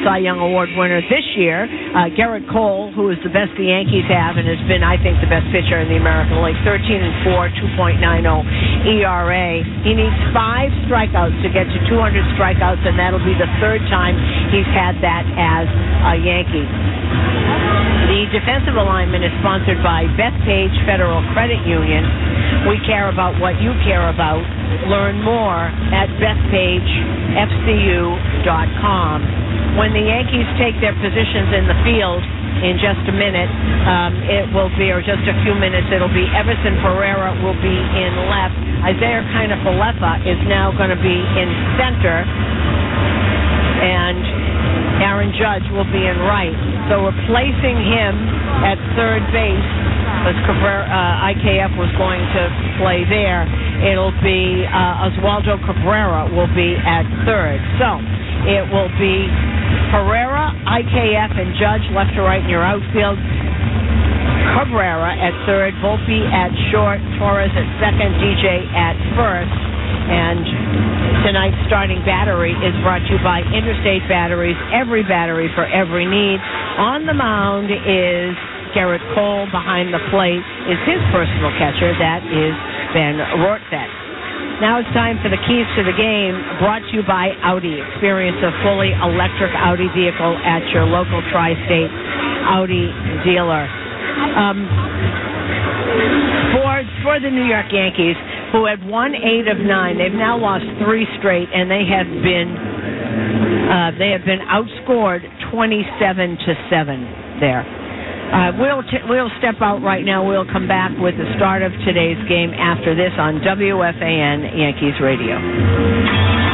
Cy Young Award winner this year. Garrett Cole, who is the best the Yankees have and has been, I think, the best pitcher in the American League, 13-4, 2.90 ERA. He needs 5 strikeouts to get to 200 strikeouts, and that'll be the 3rd time he's had that as a Yankee. The defensive alignment is sponsored by Bethpage Federal Credit Union. We care about what you care about. Learn more at BethPageFCU.com. When the Yankees take their positions in the field in just a minute, it will be, or just a few minutes, it'll be Everson Pereira will be in left. Isaiah Kiner-Falefa is now going to be in center, and Aaron Judge will be in right. So replacing him at third base, as IKF was going to play there, it'll be Oswaldo Cabrera will be at third. So it will be Pereira, IKF, and Judge left to right in your outfield. Cabrera at third, Volpe at short, Torres at second, DJ at first. And tonight's starting battery is brought to you by Interstate Batteries, every battery for every need. On the mound is Garrett Cole. Behind the plate is his personal catcher, that is Ben Rortvedt. Now it's time for the keys to the game, brought to you by Audi. Experience a fully electric Audi vehicle at your local tri-state Audi dealer. For the New York Yankees, who had won 8 of 9, they've now lost 3 straight, and they have been outscored 27-7 there. We'll step out right now. We'll come back with the start of today's game after this on WFAN Yankees Radio.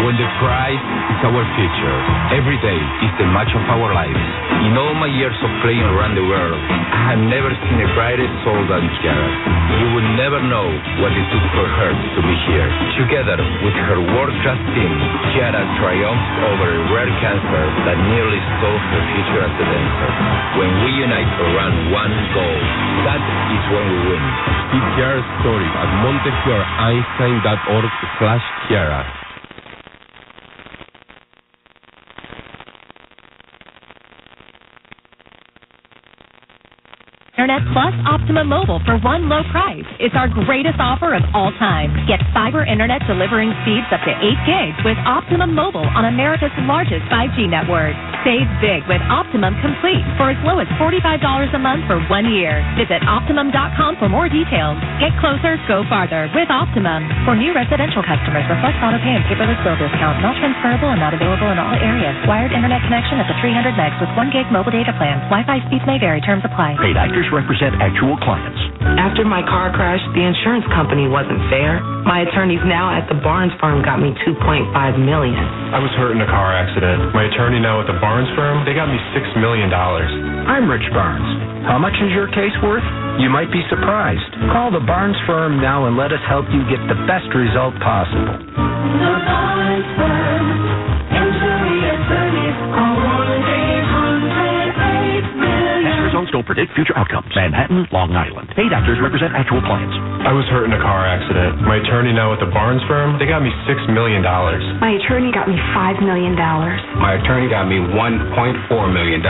When the prize is our future, every day is the match of our lives. In all my years of playing around the world, I have never seen a brighter soul than Kiara. You would never know what it took for her to be here. Together with her world-class team, Kiara triumphed over a rare cancer that nearly stole her future as a dancer. When we unite around one goal, that is when we win. See Kiara's story at MontefioreEinstein.org/Kiara. Internet Plus Optimum Mobile for one low price. It's our greatest offer of all time. Get fiber internet delivering speeds up to 8 gigs with Optimum Mobile on America's largest 5G network. Save big with Optimum Complete for as low as $45 a month for 1 year. Visit Optimum.com for more details. Get closer, go farther with Optimum. For new residential customers, reflect auto pay and paperless bill discount. Not transferable and not available in all areas. Wired internet connection at the 300 megs with 1 gig mobile data plan. Wi-Fi speeds may vary. Terms apply. Paid actors represent actual clients. After my car crash, the insurance company wasn't fair. My attorneys now at the Barnes firm got me $2.5 million. I was hurt in a car accident. My attorney now at the Barnes firm, they got me $6 million. I'm Rich Barnes. How much is your case worth? You might be surprised. Call the Barnes firm now and let us help you get the best result possible. The Barnes firm. Injury attorneys. Call 1-800-8-million. Results don't predict future outcomes. Manhattan, Long Island. Paid actors represent actual clients. I was hurt in a car accident. My attorney now at the Barnes firm, they got me $6 million. My attorney got me $5 million. My attorney got me $1.4 million.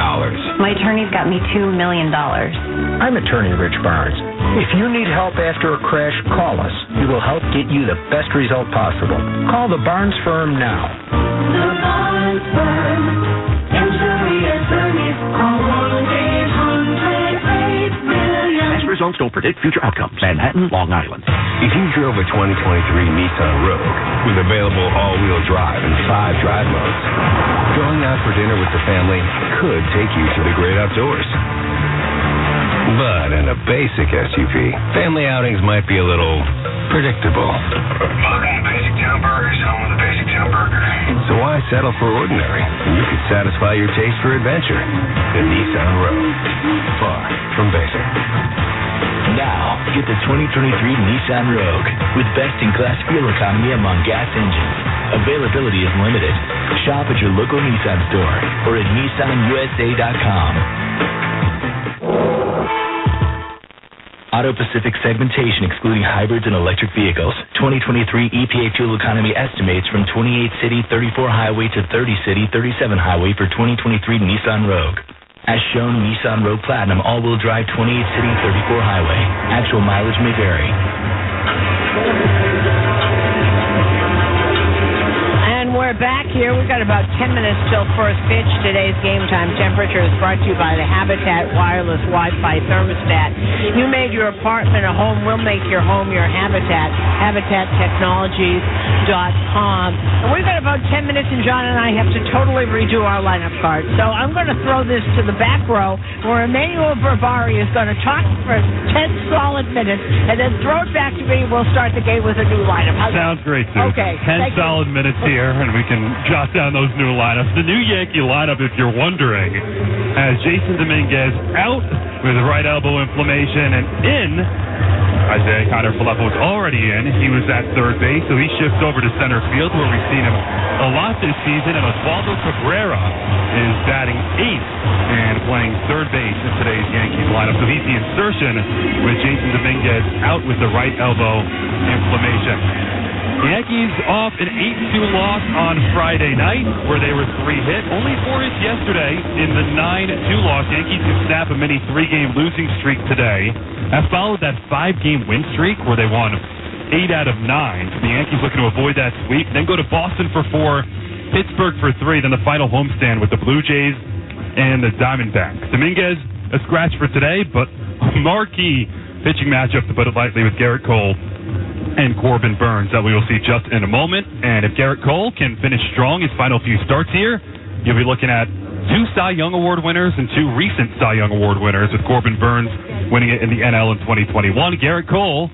My attorney's got me $2 million. I'm attorney Rich Barnes. If you need help after a crash, call us. We will help get you the best result possible. Call the Barnes firm now. The Barnes firm. Injury attorneys. Call 1-800-8-million. Past results don't predict future outcomes. Manhattan, Long Island. If you drove a 2023 Nissan Rogue with available all-wheel drive and 5 drive modes, going out for dinner with the family could take you to the great outdoors. But in a basic SUV, family outings might be a little predictable. Welcome to Basic Town Burgers, home of the Basic Town Burger. So why settle for ordinary when you could satisfy your taste for adventure? The Nissan Rogue. Far from basic. Now, get the 2023 Nissan Rogue with best-in-class fuel economy among gas engines. Availability is limited. Shop at your local Nissan store or at NissanUSA.com. Auto Pacific segmentation excluding hybrids and electric vehicles. 2023 EPA fuel economy estimates from 28 city, 34 highway to 30 city, 37 highway for 2023 Nissan Rogue. As shown, Nissan Rogue Platinum all-wheel drive 28 city, 34 highway. Actual mileage may vary. We're back here. We've got about 10 minutes till first pitch. Today's game time temperature is brought to you by the Habitat Wireless Wi-Fi Thermostat. You made your apartment a home. We'll make your home your habitat. HabitatTechnologies.com. And we've got about 10 minutes, and John and I have to totally redo our lineup card. So I'm going to throw this to the back row, where Emmanuel Barbari is going to talk for 10 solid minutes, and then throw it back to me. We'll start the game with a new lineup. Sounds great, Sue. Okay. 10 solid minutes here, and we can jot down those new lineups. The new Yankee lineup, if you're wondering, has Jason Dominguez out with right elbow inflammation, and in Isaiah Connor Filippo was already in. He was at third base, so he shifts over to center field, where we've seen him a lot this season, and Osvaldo Cabrera is batting eighth and playing third base in today's Yankees lineup. So he's the insertion with Jason Dominguez out with the right elbow inflammation. The Yankees off an 8-2 loss on Friday night, where they were 3-hit. Only 4 hits yesterday in the 9-2 loss. Yankees can snap a mini 3-game losing streak today. That followed that 5-game win streak where they won 8 out of 9. The Yankees looking to avoid that sweep. Then go to Boston for 4, Pittsburgh for 3, then the final homestand with the Blue Jays and the Diamondbacks. Dominguez, a scratch for today, but a marquee pitching matchup, to put it lightly, with Garrett Cole and Corbin Burns that we will see just in a moment. And if Garrett Cole can finish strong his final few starts here, you'll be looking at 2 Cy Young Award winners and 2 recent Cy Young Award winners, with Corbin Burns winning it in the NL in 2021. Garrett Cole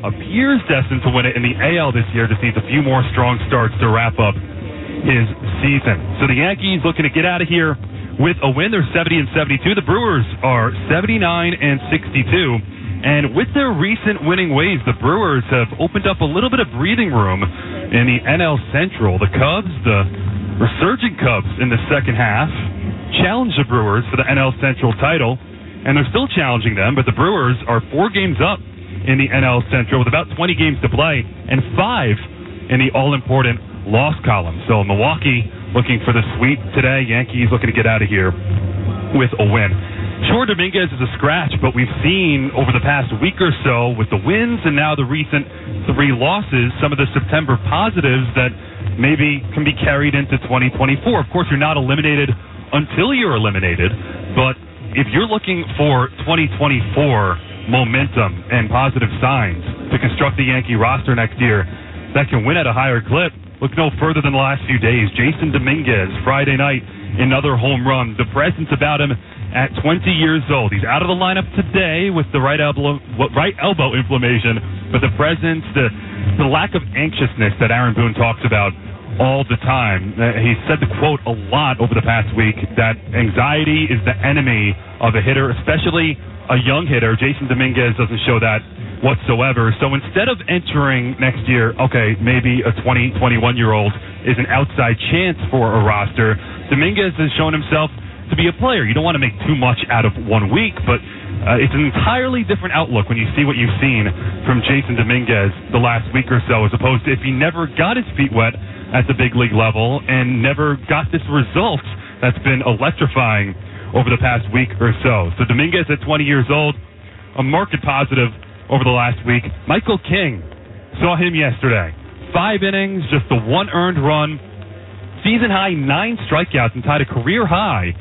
appears destined to win it in the AL this year, just needs a few more strong starts to wrap up his season. So the Yankees looking to get out of here with a win. They're 70-72. The Brewers are 79-62. And with their recent winning ways, the Brewers have opened up a little bit of breathing room in the NL Central. The Cubs, the resurgent Cubs in the second half, challenged the Brewers for the NL Central title, and they're still challenging them, but the Brewers are 4 games up in the NL Central with about 20 games to play, and 5 in the all-important loss column. So Milwaukee looking for the sweep today. Yankees looking to get out of here with a win. Sure, Dominguez is a scratch, but we've seen over the past week or so with the wins and now the recent 3 losses, some of the September positives that maybe can be carried into 2024. Of course, you're not eliminated until you're eliminated, but if you're looking for 2024 momentum and positive signs to construct the Yankee roster next year that can win at a higher clip, look no further than the last few days. Jason Dominguez, Friday night, another home run. The presence about him at 20 years old. He's out of the lineup today with the right elbow inflammation, but the presence, the lack of anxiousness that Aaron Boone talks about all the time. He said the quote a lot over the past week, that anxiety is the enemy of a hitter, especially a young hitter. Jason Dominguez doesn't show that whatsoever. So instead of entering next year, okay, maybe a 20, 21-year-old is an outside chance for a roster, Dominguez has shown himself to be a player. You don't want to make too much out of 1 week, but it's an entirely different outlook when you see what you've seen from Jason Dominguez the last week or so, as opposed to if he never got his feet wet at the big league level and never got this result that's been electrifying over the past week or so. So Dominguez at 20 years old, a marked positive over the last week. Michael King, saw him yesterday. 5 innings, just the 1 earned run, season high 9 strikeouts, and tied a career high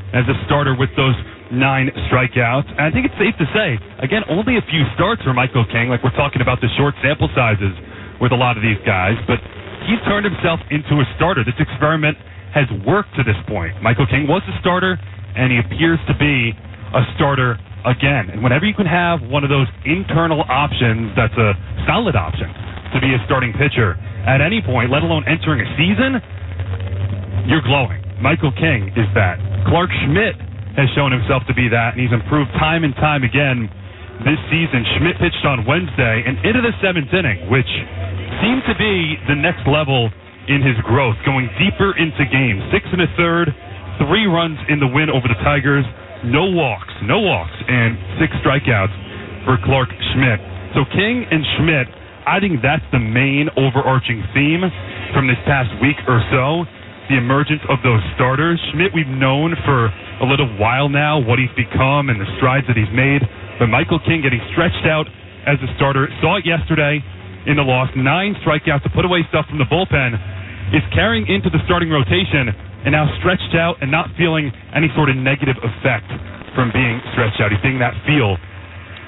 as a starter with those 9 strikeouts. And I think it's safe to say, again, only a few starts for Michael King, like we're talking about the short sample sizes with a lot of these guys, but he's turned himself into a starter. This experiment has worked to this point. Michael King was a starter, and he appears to be a starter again. And whenever you can have one of those internal options that's a solid option to be a starting pitcher at any point, let alone entering a season, you're glowing. Michael King is that. Clark Schmidt has shown himself to be that, and he's improved time and time again this season. Schmidt pitched on Wednesday and into the 7th inning, which seemed to be the next level in his growth, going deeper into games. 6 1/3, 3 runs in the win over the Tigers, no walks, and 6 strikeouts for Clark Schmidt. So King and Schmidt, I think that's the main overarching theme from this past week or so, the emergence of those starters. Schmidt, we've known for a little while now what he's become and the strides that he's made, but Michael King getting stretched out as a starter, saw it yesterday in the loss, 9 strikeouts to put away stuff from the bullpen, is carrying into the starting rotation and now stretched out and not feeling any sort of negative effect from being stretched out. He's getting that feel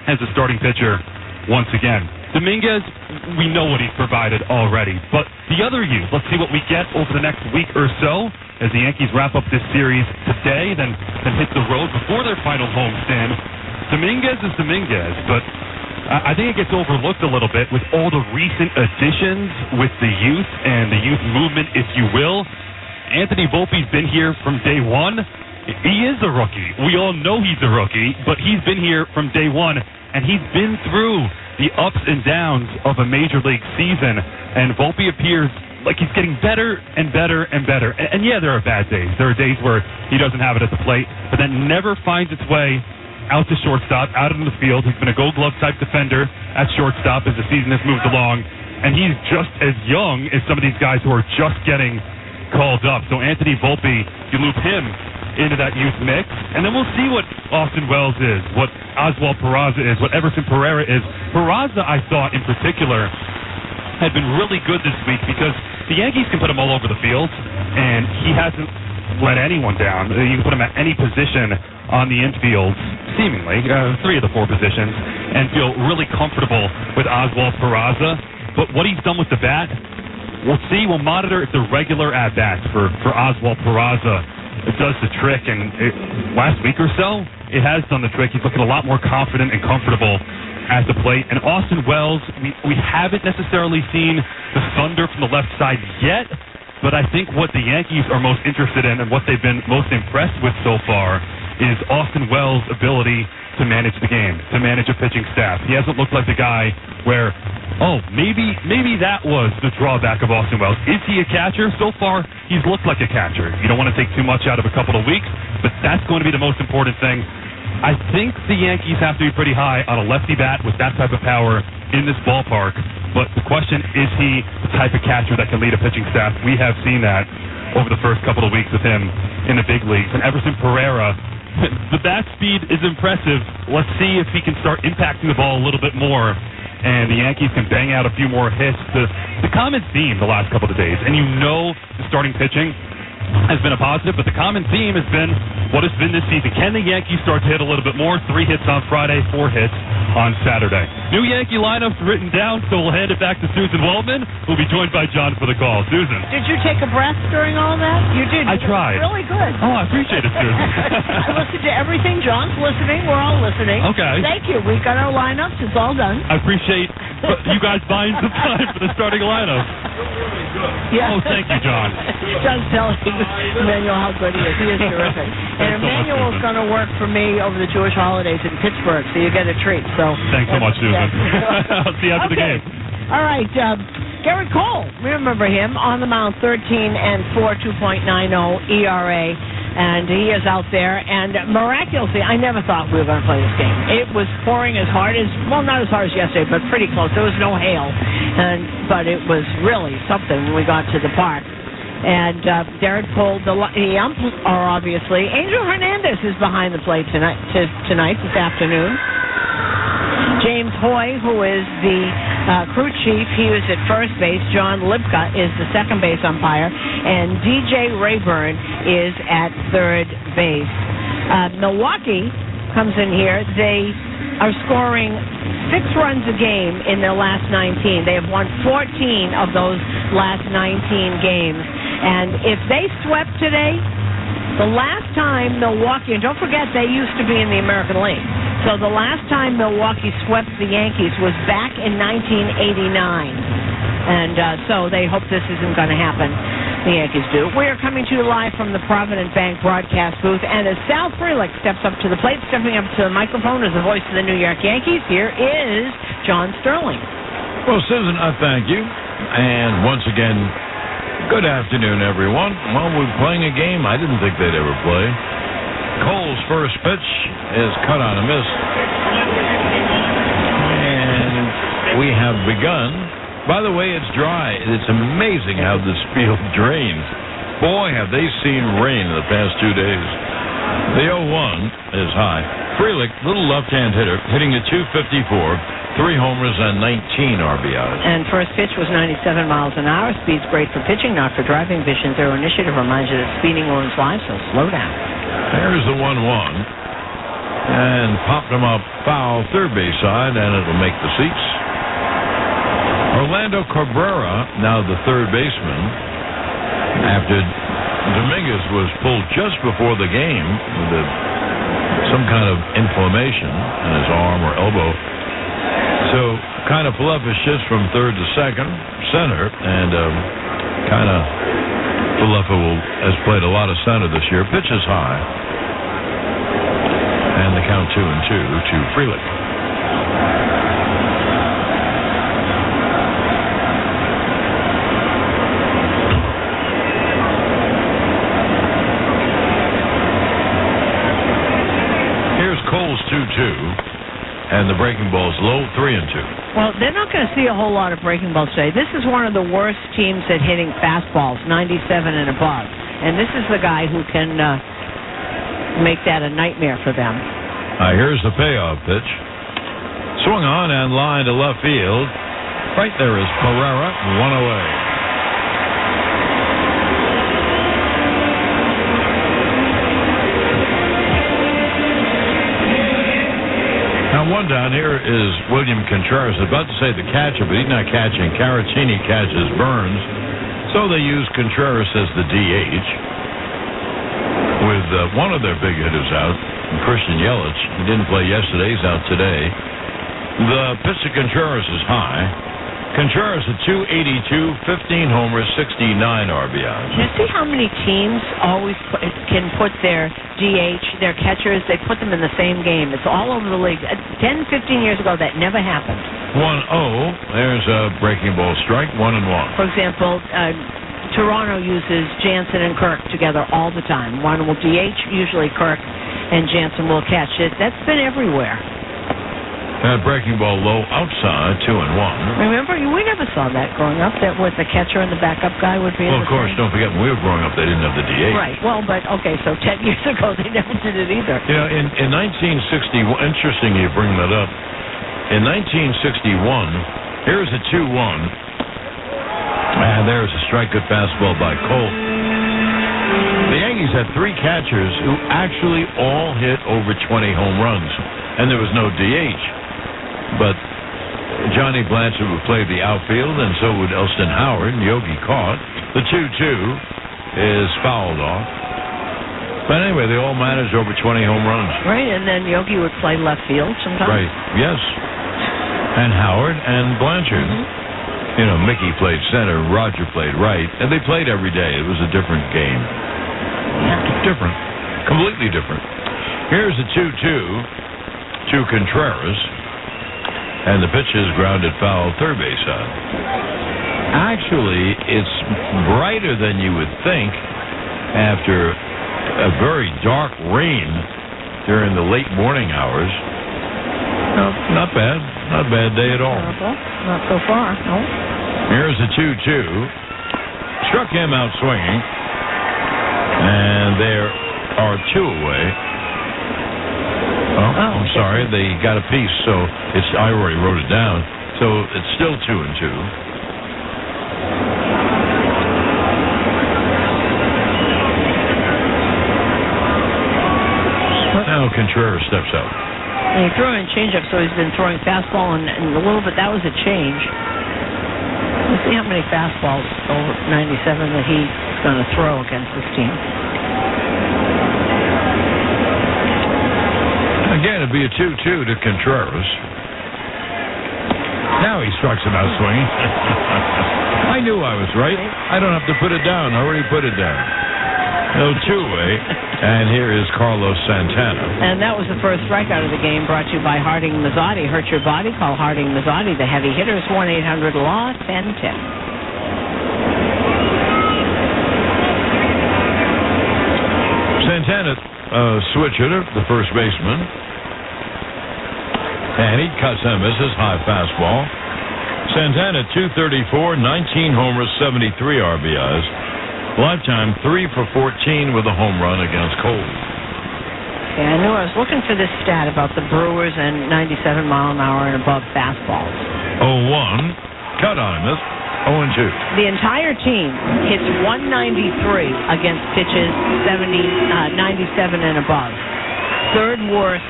as a starting pitcher once again. Dominguez, we know what he's provided already, but the other youth, let's see what we get over the next week or so as the Yankees wrap up this series today, then hit the road before their final homestand. Dominguez is Dominguez, but I think it gets overlooked a little bit with all the recent additions with the youth and the youth movement, if you will. Anthony Volpe's been here from day one. He is a rookie. We all know he's a rookie, but he's been here from day one, and he's been through the ups and downs of a major league season, and Volpe appears like he's getting better and better and better. And yeah, there are bad days. There are days where he doesn't have it at the plate, but that never finds its way out to shortstop, out into the field. He's been a gold glove type defender at shortstop as the season has moved along, and he's just as young as some of these guys who are just getting called up. So Anthony Volpe, you loop him into that youth mix, and then we'll see what Austin Wells is, what Oswald Peraza is, what Everson Pereira is. Peraza, I thought in particular, had been really good this week because the Yankees can put him all over the field, and he hasn't let anyone down. You can put him at any position on the infield, seemingly, 3 of the 4 positions, and feel really comfortable with Oswald Peraza. But what he's done with the bat, we'll see. We'll monitor if the regular at-bats for Oswald Peraza it does the trick, and last week or so, it has done the trick. He's looking a lot more confident and comfortable at the plate. And Austin Wells, we haven't necessarily seen the thunder from the left side yet, but I think what the Yankees are most interested in and what they've been most impressed with so far is Austin Wells' ability to manage the game, to manage a pitching staff. He hasn't looked like the guy where, maybe that was the drawback of Austin Wells. Is he a catcher? So far, he's looked like a catcher. You don't want to take too much out of a couple of weeks, but that's going to be the most important thing. I think the Yankees have to be pretty high on a lefty bat with that type of power in this ballpark, but the question, is he the type of catcher that can lead a pitching staff? We have seen that over the first couple of weeks with him in the big leagues. And Everson Pereira, the bat speed is impressive. Let's see if he can start impacting the ball a little bit more, and the Yankees can bang out a few more hits. The common theme the last couple of days, and you know the starting pitching has been a positive, but the common theme has been what it's been this season. Can the Yankees start to hit a little bit more? 3 hits on Friday, 4 hits on Saturday. New Yankee lineups written down, so we'll hand it back to Susan Waldman, who'll be joined by John for the call. Susan. Did you take a breath during all that? You did. I tried. Really good. Oh, I appreciate it, Susan. I listened to everything. John's listening. We're all listening. Okay. Thank you. We've got our lineups. It's all done. I appreciate you guys buying some time for the starting lineup. Yeah. Oh, thank you, John. John's telling Emmanuel how good he is. He is terrific. And Emmanuel's going to work for me over the Jewish holidays in Pittsburgh, so you get a treat. So thanks so much, Susan. I'll see you after the game. All right. Garrett Cole, remember him, on the mound, 13 and 4, 2.90 ERA. And he is out there, and miraculously, I never thought we were going to play this game. It was pouring as hard as, well, not as hard as yesterday, but pretty close. There was no hail, but it was really something when we got to the park. And Garrett Cole, the umps are obviously, Angel Hernandez is behind the plate tonight, this afternoon. James Hoy, who is the crew chief, he was at first base. John Lipka is the second base umpire, and DJ Rayburn is at third base. Milwaukee comes in here. They are scoring 6 runs a game in their last 19. They have won 14 of those last 19 games. And if they swept today, the last time Milwaukee, and don't forget they used to be in the American League, so the last time Milwaukee swept the Yankees was back in 1989. And so they hope this isn't going to happen. The Yankees do. We are coming to you live from the Provident Bank broadcast booth. And as Sal Frelick steps up to the plate, stepping up to the microphone as the voice of the New York Yankees, here is John Sterling. Well, Susan, I thank you. And once again, good afternoon, everyone. Well, we're playing a game I didn't think they'd ever play. Cole's first pitch is cut on a miss. we have begun. By the way, it's dry. It's amazing how this field drains. Boy, have they seen rain in the past 2 days. The 0-1 is high. Frelick, little left-hand hitter, hitting at 254, 3 homers and 19 RBIs. And first pitch was 97 miles an hour. Speed's great for pitching, not for driving. Vision Zero Initiative reminds you that speeding ruins lives, so slow down. There's the 1-1. And popped him up foul third base side, and it'll make the seats. Orlando Cabrera, now the third baseman, after Dominguez was pulled just before the game with some kind of inflammation in his arm or elbow. So kind of Falefa shifts from third to center, and kind of Falefa has played a lot of center this year. Pitches high, and the count 2-2 to Frelick. Cole's 2-2, and the breaking ball's low, 3-2. Well, they're not going to see a whole lot of breaking balls today. This is one of the worst teams at hitting fastballs, 97 and above. And this is the guy who can make that a nightmare for them. Here's the payoff pitch. Swung on and line to left field. Right there is Pereira, one away. Now, one down here is William Contreras. I was about to say the catcher, but he's not catching. Caratini catches Burns. So they use Contreras as the DH with one of their big hitters out, Christian Yelich. He didn't play yesterday. He's out today. The pitch to Contreras is high. Contreras at 282, 15 homers, 69 RBIs. You see how many teams always can put their DH, their catchers, they put them in the same game. It's all over the league. 10, 15 years ago, that never happened. 1-0. There's a breaking ball strike, 1-1. For example, Toronto uses Jansen and Kirk together all the time. One will DH, usually Kirk, and Jansen will catch it. That's been everywhere. That breaking ball low outside, 2-1. Remember, we never saw that growing up, that with the catcher and the backup guy would be in the Well, of course, don't forget, when we were growing up, they didn't have the DH. Right. Well, but, okay, so 10 years ago, they never did it either. You know, in 1961, interesting you bring that up. In 1961, here's a 2-1, and there's a strike good fastball by Cole. The Yankees had 3 catchers who actually all hit over 20 home runs, and there was no DH. But Johnny Blanchard would play the outfield, and so would Elston Howard, and Yogi caught. The 2-2 is fouled off. But anyway, they all managed over 20 home runs. Right, and then Yogi would play left field sometimes. Right, yes. And Howard and Blanchard. Mm-hmm. You know, Mickey played center, Roger played right, and they played every day. It was a different game. Yeah. Different. Completely different. Here's a 2-2 to Contreras. And the pitch is grounded foul third base side. Actually, it's brighter than you would think after a very dark rain during the late morning hours. No, not bad. Not a bad day at all. Not so far, no. Here's a 2-2. Struck him out swinging. And there are 2 away. I'm sorry, they got a piece, so I already wrote it down. So it's still 2-2. Now Contreras steps out. And he threw in changeup, so he's been throwing fastball and a little bit. That was a change. Let's see how many fastballs over 97 that he's going to throw against this team. Again, it'd be a 2-2 to Contreras. Now he strikes him out swinging. I knew I was right. I don't have to put it down. I already put it down. No 2-way. And here is Carlos Santana. And that was the first strikeout of the game, brought to you by Harding Mazzotti. Hurt your body? Call Harding Mazzotti, the heavy hitters, 1-800-LAW-1010. Santana, switch hitter, the first baseman. And he cuts and misses, high fastball. Santana, 234, 19 homers, 73 RBIs. Lifetime, 3 for 14 with a home run against Cole. Yeah, I knew I was looking for this stat about the Brewers and 97 mile an hour and above fastballs. 0-1. Cut on him. 0-2. The entire team hits 193 against pitches 97 and above. Third worst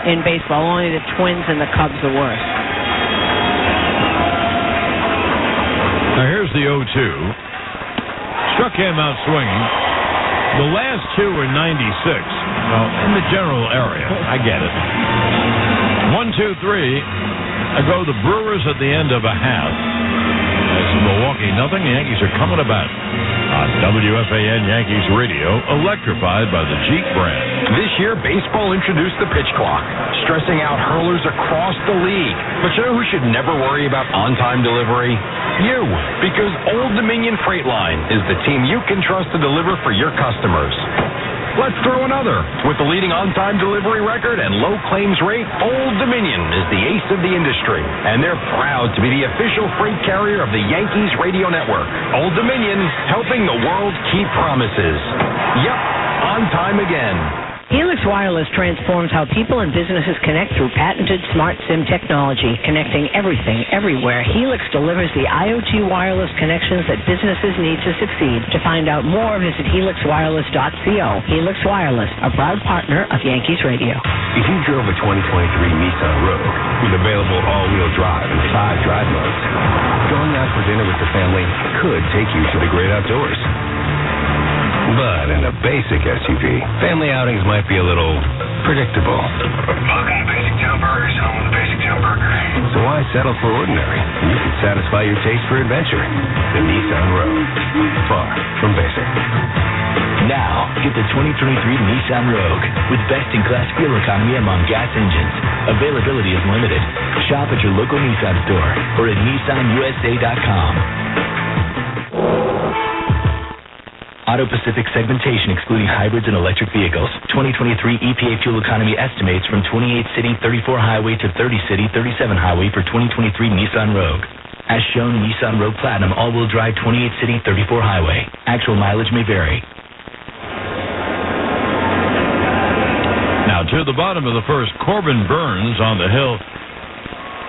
in baseball. Only the Twins and the Cubs are worse. Now here's the 0-2. Struck him out swinging. The last two were 96. Well, in the general area. I get it. 1, 2, 3. I go the Brewers at the end of a half. It's Milwaukee nothing. The Yankees are coming about. On WFAN Yankees Radio, electrified by the Jeep brand. This year, baseball introduced the pitch clock, stressing out hurlers across the league. But you know who should never worry about on-time delivery? You, because Old Dominion Freight Line is the team you can trust to deliver for your customers. Let's throw another. With the leading on-time delivery record and low claims rate, Old Dominion is the ace of the industry, and they're proud to be the official freight carrier of the Yankees radio network. Old Dominion, helping the world keep promises. Yep, on time again. Helix Wireless transforms how people and businesses connect through patented smart SIM technology, connecting everything, everywhere. Helix delivers the IoT wireless connections that businesses need to succeed. To find out more, visit helixwireless.co. Helix Wireless, a proud partner of Yankees Radio. If you drove a 2023 Nissan Rogue with available all-wheel drive and 5 drive modes, going out for dinner with the family could take you to the great outdoors. But in a basic SUV, family outings might be a little predictable. Welcome to Basic Town Burgers, home of the Basic Town Burger. So why settle for ordinary? You can satisfy your taste for adventure. The Nissan Rogue. Far from basic. Now, get the 2023 Nissan Rogue with best-in-class fuel economy among gas engines. Availability is limited. Shop at your local Nissan store or at NissanUSA.com. Auto Pacific segmentation excluding hybrids and electric vehicles. 2023 EPA fuel economy estimates from 28 city, 34 highway to 30 city, 37 highway for 2023 Nissan Rogue. As shown, Nissan Rogue Platinum all-wheel drive 28 city, 34 highway. Actual mileage may vary. Now to the bottom of the first, Corbin Burns on the hill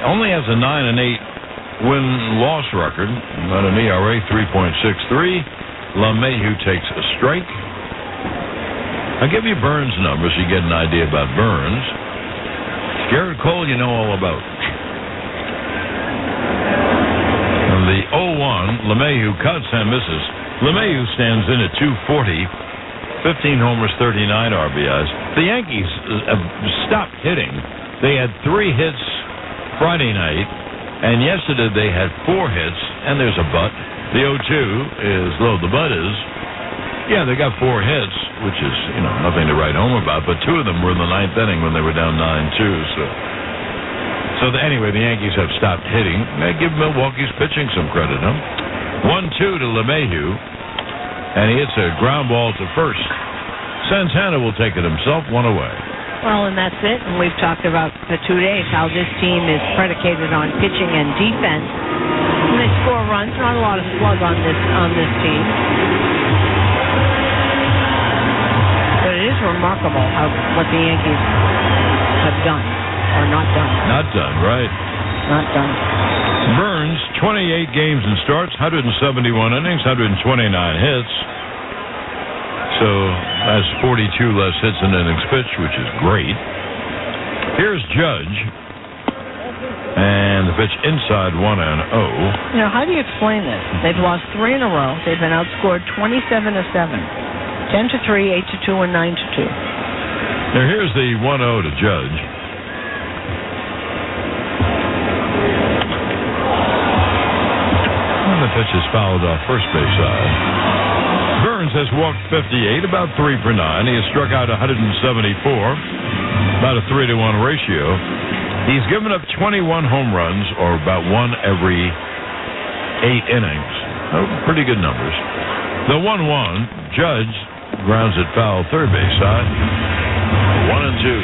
only has a 9-8 win-loss record, not an ERA 3.63. LeMahieu takes a strike. I'll give you Burns' numbers so you get an idea about Burns. Garrett Cole, you know all about. And the 0-1, LeMahieu cuts and misses. LeMahieu stands in at 240, 15 homers, 39 RBIs. The Yankees have stopped hitting. They had 3 hits Friday night, and yesterday they had 4 hits, and there's a butt. The 0-2 is low. The butt is, yeah, they got 4 hits, which is, nothing to write home about, but 2 of them were in the 9th inning when they were down 9-2. Anyway, the Yankees have stopped hitting. They give Milwaukee's pitching some credit, huh? 1-2 to LeMahieu, and he hits a ground ball to first. Santana will take it himself, 1 away. Well, and that's it. And we've talked about for 2 days how this team is predicated on pitching and defense. And they score runs. Not a lot of slug on this team. But it is remarkable what the Yankees have done or not done. Not done, right. Not done. Burns, 28 games and starts, 171 innings, 129 hits. So that's 42 less hits than innings pitched, which is great. Here's Judge. And the pitch inside 1-0. How do you explain this? They've lost 3 in a row. They've been outscored 27-7, 10-3, 8-2, and 9-2. Now here's the 1-0 to Judge. And the pitch is fouled off first base side. Burns has walked 58, about 3 for 9. He has struck out 174, about a 3-to-1 ratio. He's given up 21 home runs, or about 1 every 8 innings. Pretty good numbers. The 1-1, Judge grounds it foul third base side. 1-2.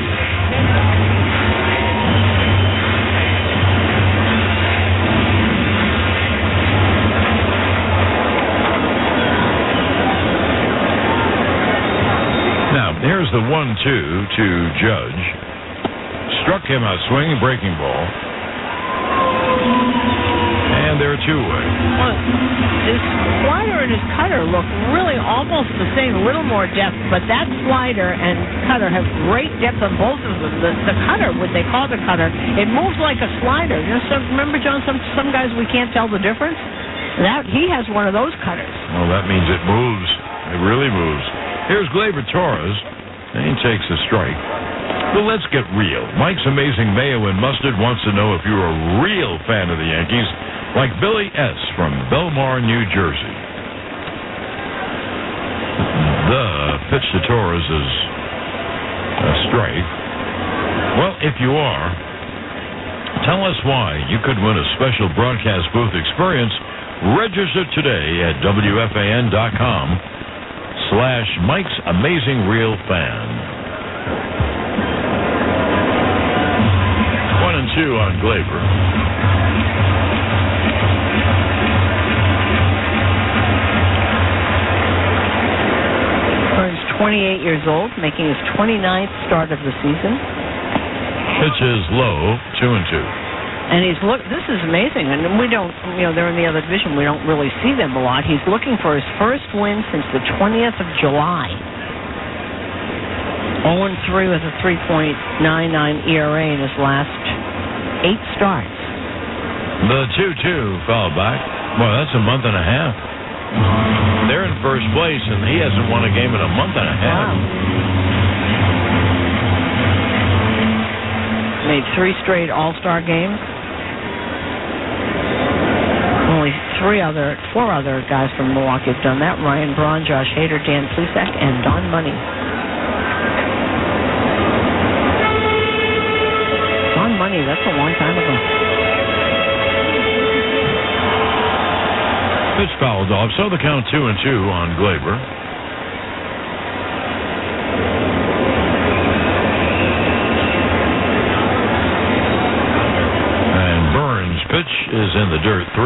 Here's the 1-2 to Judge. Struck him out swinging, breaking ball. And they're 2 away. Well, his slider and his cutter look really almost the same, a little more depth, but that slider and cutter have great depth on both of them. The cutter, what they call the cutter, it moves like a slider. You know, remember, John, some guys we can't tell the difference? He has one of those cutters. Well, that means it moves. It really moves. Here's Gleyber Torres, and he takes a strike. Well, let's get real. Mike's Amazing Mayo and Mustard wants to know if you're a real fan of the Yankees, like Billy S. from Belmar, New Jersey. The pitch to Torres is a strike. Well, if you are, tell us why you could win a special broadcast booth experience. Register today at WFAN.com/Mike's Amazing Real Fan. 1-2 on Gleyber. He's 28 years old, making his 29th start of the season. Pitch is low, 2-2. And this is amazing. And we don't, they're in the other division. We don't really see them a lot. He's looking for his first win since the 20th of July. 0-3 with a 3.99 ERA in his last 8 starts. The 2-2 foul back. Well, that's a month and a half. They're in first place, and he hasn't won a game in a month and a half. Wow. Made 3 straight All-Star games. Only 4 other guys from Milwaukee have done that. Ryan Braun, Josh Hader, Dan Plesac, and Don Money. Don Money, that's a long time ago. Pitch fouled off, so the count 2-2 on Gleyber. Pitch is in the dirt, 3-2.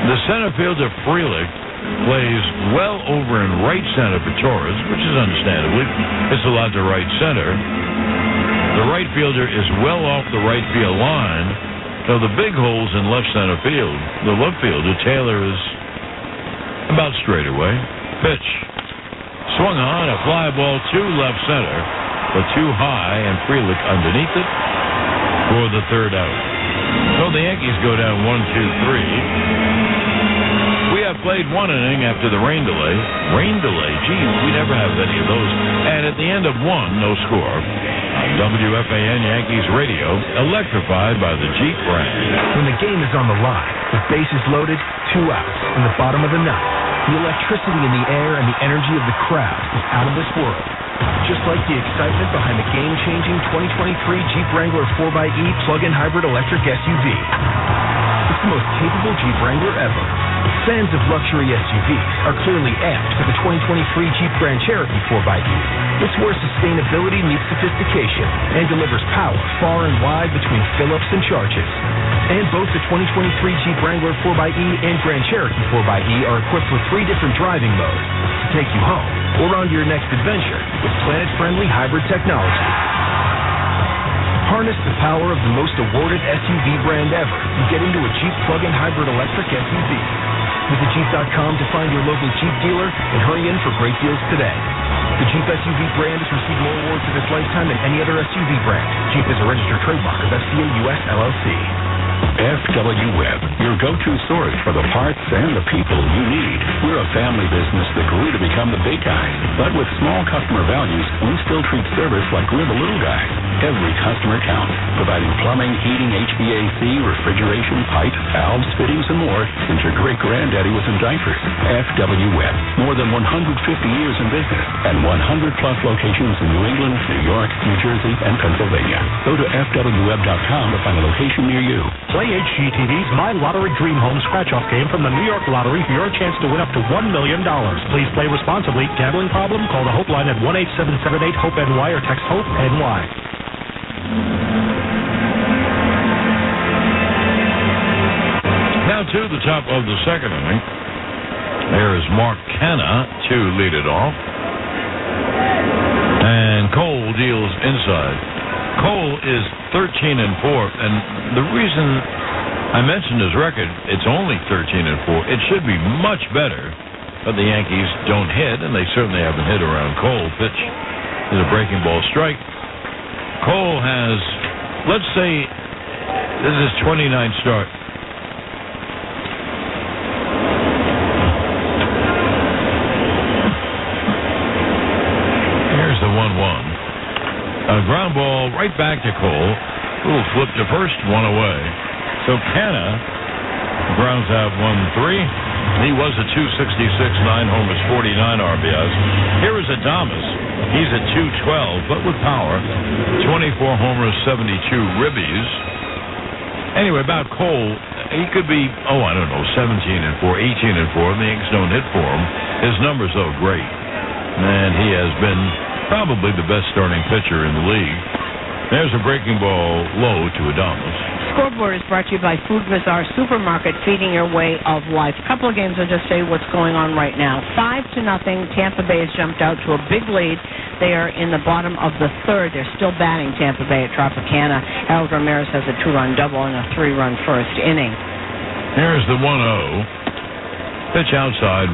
The center fielder Frelick plays well over in right center for Torres, which is understandably. It's allowed to right center. The right fielder is well off the right field line, so the big hole's in left center field. The left fielder, Taylor, is about straight away. Pitch. Swung on, a fly ball to left center, but too high, and Frelick underneath it for the third out. So the Yankees go down 1-2-3. We have played 1 inning after the rain delay. Rain delay, gee, we never have any of those. And at the end of 1, no score. WFAN Yankees radio, electrified by the Jeep brand. When the game is on the line, with bases loaded, 2 outs in the bottom of the 9th, the electricity in the air and the energy of the crowd is out of this world. Just like the excitement behind the game-changing 2023 Jeep Wrangler 4xe plug-in hybrid electric SUV. It's the most capable Jeep Wrangler ever. Fans of luxury SUVs are clearly amped for the 2023 Jeep Grand Cherokee 4xe. It's where sustainability meets sophistication and delivers power far and wide between fill-ups and charges. And both the 2023 Jeep Wrangler 4xe and Grand Cherokee 4xe are equipped with 3 different driving modes to take you home or on to your next adventure with planet-friendly hybrid technology. Harness the power of the most awarded SUV brand ever and get into a Jeep plug-in hybrid electric SUV. Visit Jeep.com to find your local Jeep dealer and hurry in for great deals today. The Jeep SUV brand has received more awards in its lifetime than any other SUV brand. Jeep is a registered trademark of FCA US LLC. FW Web, your go-to source for the parts and the people you need. We're a family business that grew to become the big guys, but with small customer values, we still treat service like we're the little guys. Every customer counts, providing plumbing, heating, HVAC, refrigeration, pipes, valves, fittings, and more since your great-granddaddy was in diapers. FW Web, more than 150 years in business and 100-plus locations in New England, New York, New Jersey, and Pennsylvania. Go to FWWeb.com to find a location near you. Play HGTV's My Lottery Dream Home scratch-off game from the New York Lottery for your chance to win up to $1 million. Please play responsibly. Gambling problem? Call the Hope line at 1-8778-HOPE-NY or text HOPE-NY. Now to the top of the second inning. There is Mark Canha to lead it off. inside. Cole is 13-4, and the reason I mentioned his record, it's only 13-4. It should be much better, but the Yankees don't hit, and they certainly haven't hit around Cole. Pitch is a breaking ball strike. Cole has, let's say, this is his 29th start. Here's the 1-1. A ground ball right back to Cole. Little flip to first, one away. So Canna grounds out 1-3. He was at 266, 9 homers, 49 RBIs. Here is Adames. He's at 212, but with power. 24 homers, 72 ribbies. Anyway, about Cole, he could be, 17-4, 18-4, and the Yankees don't hit for him. His numbers, though, great. And he has been probably the best starting pitcher in the league. There's a breaking ball low to Adames. Scoreboard is brought to you by Food Bazaar Supermarket, feeding your way of life. A couple of games I'll just say what's going on right now. 5-0. Tampa Bay has jumped out to a big lead. They are in the bottom of the third. They're still batting Tampa Bay at Tropicana. Harold Ramirez has a 2-run double and a 3-run first inning. Here's the 1-0. Pitch outside.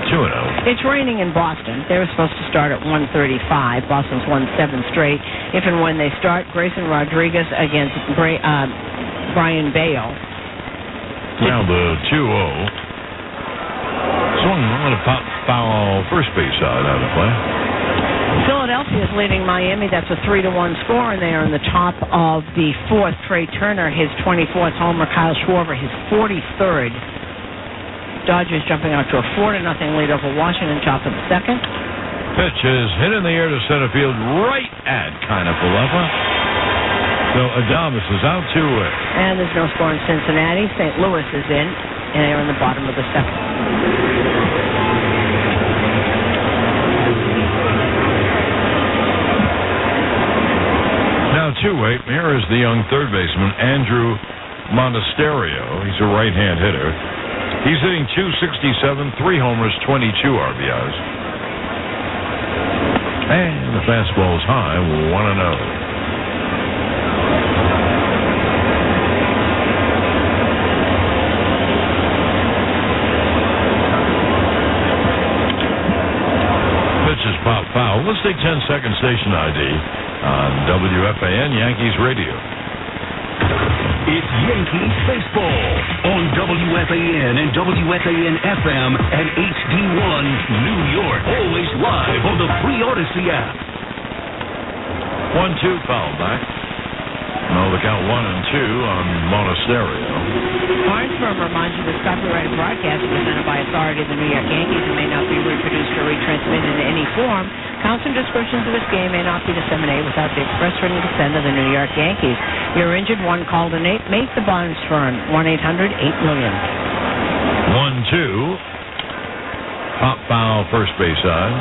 2-0. It's raining in Boston. They were supposed to start at 1:35. Boston's won 7 straight. If and when they start, Grayson Rodriguez against Brian Bale. Now the 2-0. Swung on a pop foul first base side out of play. Philadelphia is leading Miami. That's a 3-1 score, and they are in the top of the fourth. Trey Turner, his 24th homer. Kyle Schwarber, his 43rd. Dodgers jumping out to a 4-0 lead over Washington, top of the second. Pitch is hit in the air to center field, right at Kiner-Falefa. So Adames is out 2 away. And there's no score in Cincinnati. St. Louis is in, and they're in the bottom of the second. Now 2-8. Here is the young third baseman, Andrew Monasterio. He's a right-hand hitter. He's hitting 267, 3 homers, 22 RBIs. And the fastball is high, 1-0. Pitch is pop foul. Let's take 10-second station ID on WFAN Yankees Radio. It's Yankees baseball on WFAN and WFAN FM and HD1 New York. Always live on the free Odyssey app. 1-2 foul back. No, the count 1-2 on Monasterio. Barnes Firm reminds you this copyrighted broadcast is presented by authority of the New York Yankees and may not be reproduced or retransmitted in any form. Counts and descriptions of this game may not be disseminated without the express written consent of the New York Yankees. You're injured, one call to make the Barnes Firm, 1-800-8-million. 1-2. Pop foul, first base side.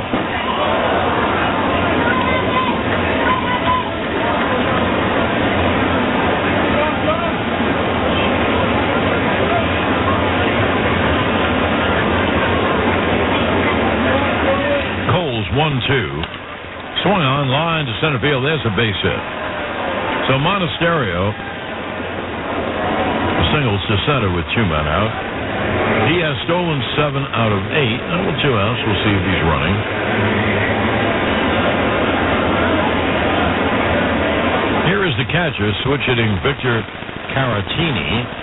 Cole's 1-2. Swung on line to center field. There's a base hit. So Monasterio singles to center with 2 men out. He has stolen 7 out of 8. And with 2 outs, we'll see if he's running. Here is the catcher, switch hitting Victor Caratini.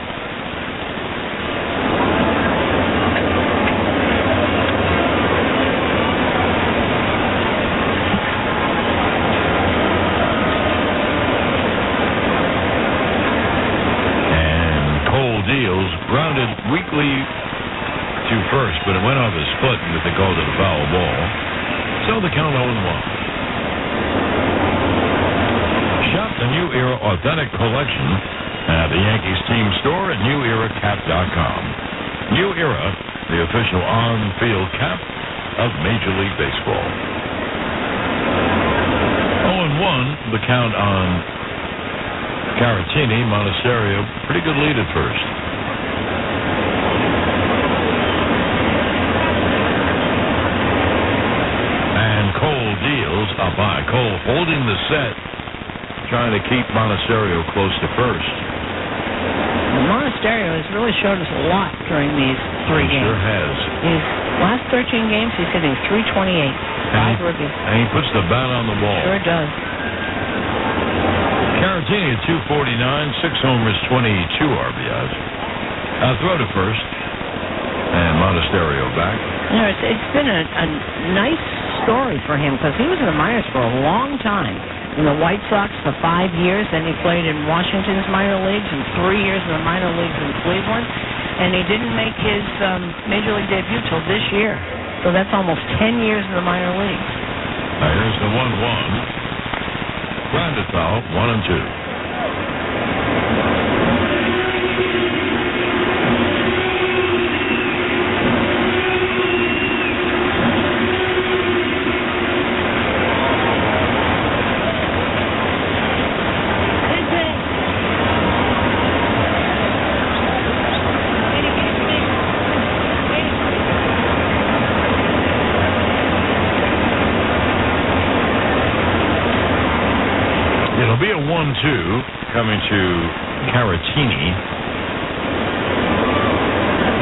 Grounded weakly to first, but it went off his foot with the call to the foul ball. So the count 0-1. Shop the New Era Authentic Collection at the Yankees team store at NewEraCap.com. New Era, the official on-field cap of Major League Baseball. 0-1, the count on Caratini. Monasterio, pretty good lead at first. Cole deals up high. Cole hole, holding the set, trying to keep Monasterio close to first. Monasterio has really showed us a lot during these 3 games. Sure has. His last 13 games, he's hitting .328, 5 ribbies. And he puts the bat on the ball. Sure does. Caratini at 249, 6 homers, 22 RBIs. Throw to first. And Monasterio back. It's been a nice story for him because he was in the minors for a long time. In the White Sox for 5 years, then he played in Washington's minor leagues and 3 years in the minor leagues in Cleveland. And he didn't make his major league debut till this year. So that's almost 10 years in the minor leagues. Here's the 1-1. Grounded foul, 1-2. It'll be a 1-2 coming to Caratini.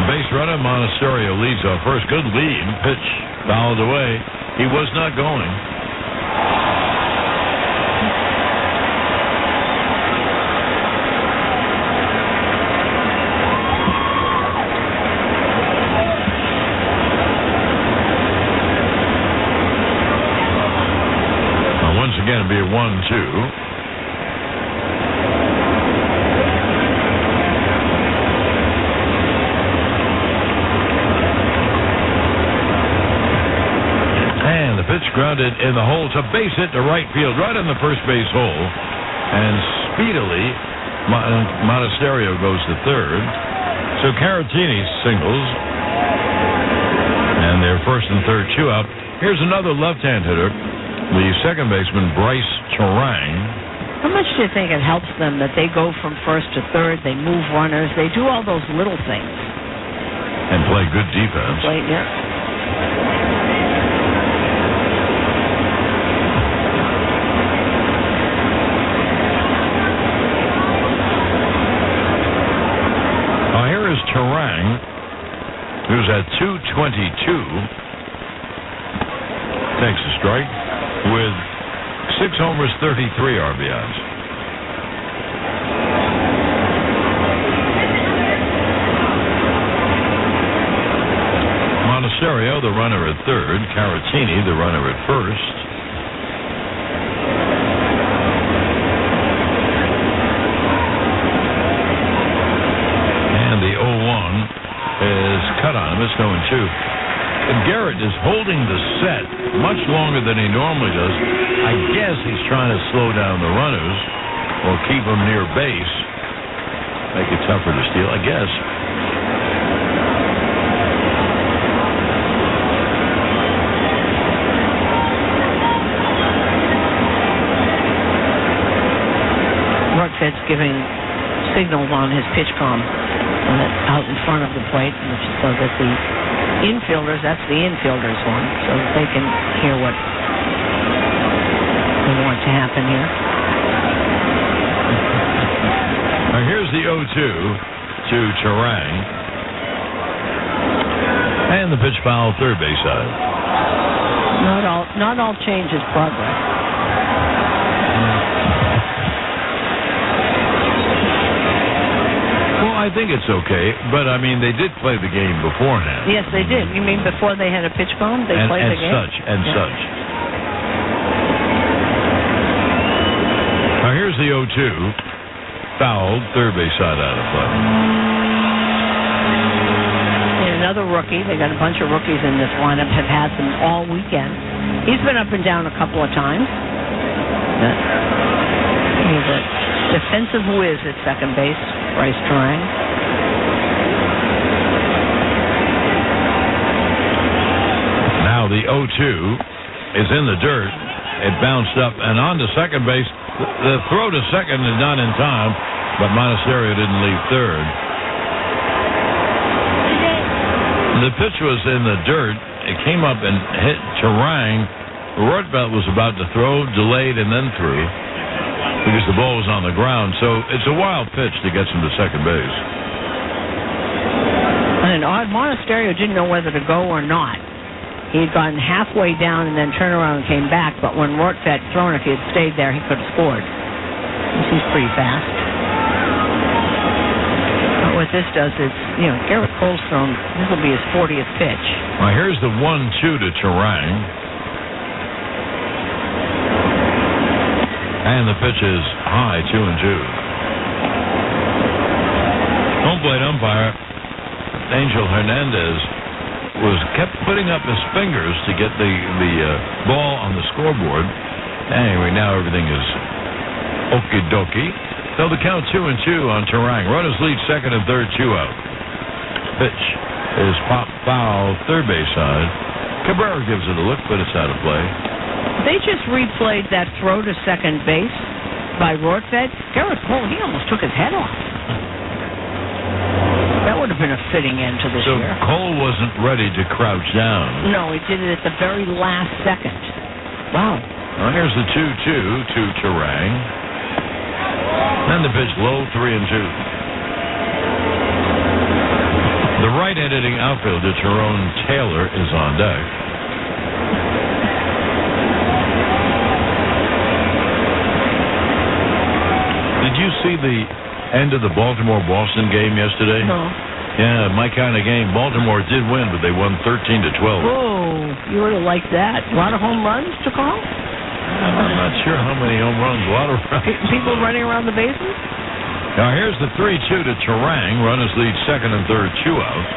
Base runner, Monasterio leads off first. Good lead. Pitch fouled away. He was not going. Once again, it'll be a 1-2. Pitch grounded in the hole to base hit to right field, right on the first base hole. And speedily, Monasterio goes to third. So Caratini singles. And their first and third two out. Here's another left-hand hitter, the second baseman, Bryce Terang. How much do you think it helps them that they go from first to third, they move runners, they do all those little things? And play good defense. Yeah. Terang, who's at 222, takes a strike with 6 homers, 33 RBIs. Monasterio, the runner at third. Caratini, the runner at first. Is cut on him. It's going two. Garrett is holding the set much longer than he normally does. I guess he's trying to slow down the runners or keep them near base. Make it tougher to steal, I guess. Rutfed's giving signals on his pitch com out in front of the plate, so that the infielders, that's the infielders one, so that they can hear what they want to happen here. Now here's the 0-2 to Terang. And the pitch foul, third base side. Not all change is progress. I think it's okay, but I mean, they did play the game beforehand. Yes, they did. You mean before they had a pitch phone? They played the game? Such. Now here's the 0-2. Fouled, third base side out of play. And another rookie. They got a bunch of rookies in this lineup, have had them all weekend. He's been up and down a couple of times. He's a defensive whiz at second base. Bryce Terang. Now the 0-2 is in the dirt. It bounced up and on to second base. The throw to second is not in time, but Monasterio didn't leave third. The pitch was in the dirt. It came up and hit Terang Rortvedt was about to throw, delayed, and then threw because the ball was on the ground. So it's a wild pitch that gets him to second base. And Monasterio didn't know whether to go or not. He had gotten halfway down and then turned around and came back. But when Rortvedt thrown, if he had stayed there, he could have scored. He's pretty fast. But what this does is, Garrett Cole's thrown. This will be his 40th pitch. Well, here's the 1-2 to Terang. And the pitch is high, 2-2. Home plate umpire Angel Hernandez kept putting up his fingers to get the ball on the scoreboard. Anyway, now everything is okie dokie. So the count 2-2 on Terang. Runners lead second and third, 2 out. Pitch is pop foul, third base side. Cabrera gives it a look, but it's out of play. They just replayed that throw to second base by Rortvedt. Garrett Cole, he almost took his head off. That would have been a fitting end to this year. So Cole wasn't ready to crouch down. No, he did it at the very last second. Wow. Well, here's the 2-2 to Terang. And the pitch low, 3-2. The right-hand hitting outfielder, Tyrone Taylor, is on deck. Did you see the end of the Baltimore-Boston game yesterday? No. Yeah, my kind of game. Baltimore did win, but they won 13-12. Whoa, you would have liked that. A lot of home runs to call? I'm not sure how many home runs. A lot of runs. People running around the bases? Now here's the 3-2 to Terang. Runners lead second and third, 2 out.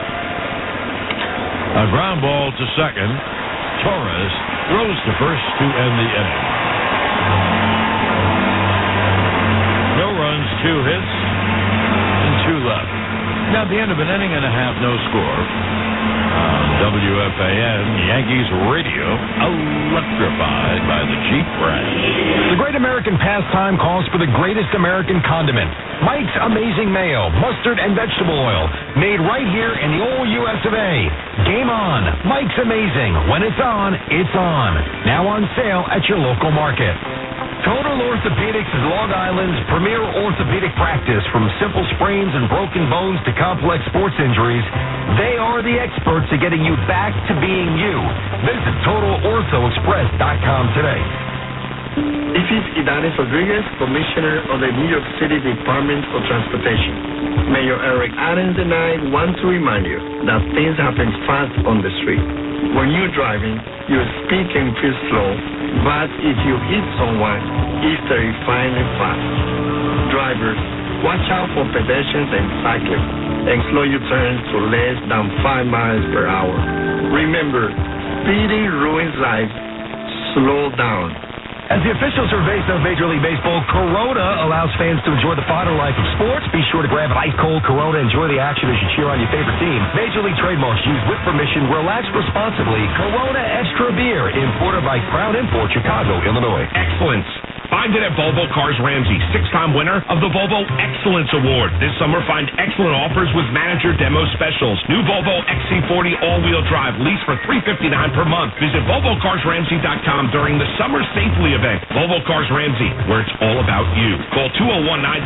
A ground ball to second. Torres throws to first to end the inning. No runs, 2 hits, and 2 left. Now at the end of an inning and a half, no score. WFAN, Yankees radio, electrified by the Jeep brand. The Great American Pastime calls for the greatest American condiment, Mike's Amazing Mayo, mustard and vegetable oil, made right here in the old US of A. Game on. Mike's Amazing. When it's on, it's on. Now on sale at your local market. Total Orthopedics is Long Island's premier orthopedic practice. From simple sprains and broken bones to complex sports injuries, they are the experts at getting you back to being you. Visit TotalOrthoExpress.com today. This is Idanis Rodriguez, Commissioner of the New York City Department of Transportation. Mayor Eric Adams and I want to remind you that things happen fast on the street. When you're driving, your speed can feel slow, but if you hit someone, it's terrifyingly fast. Drivers, watch out for pedestrians and cyclists, and slow your turns to less than 5 miles per hour. Remember, speeding ruins lives. Slow down. As the official surveys of Major League Baseball, Corona allows fans to enjoy the finer life of sports. Be sure to grab an ice-cold Corona. Enjoy the action as you cheer on your favorite team. Major League trademarks used with permission. Relax responsibly. Corona Extra Beer, imported by Crown Import, Chicago, Illinois. Excellence. Find it at Volvo Cars Ramsey, 6-time winner of the Volvo Excellence Award. This summer, find excellent offers with manager demo specials. New Volvo XC40 all-wheel drive, lease for $359 per month. Visit VolvoCarsRamsey.com during the Summer Safely event. Volvo Cars Ramsey, where it's all about you. Call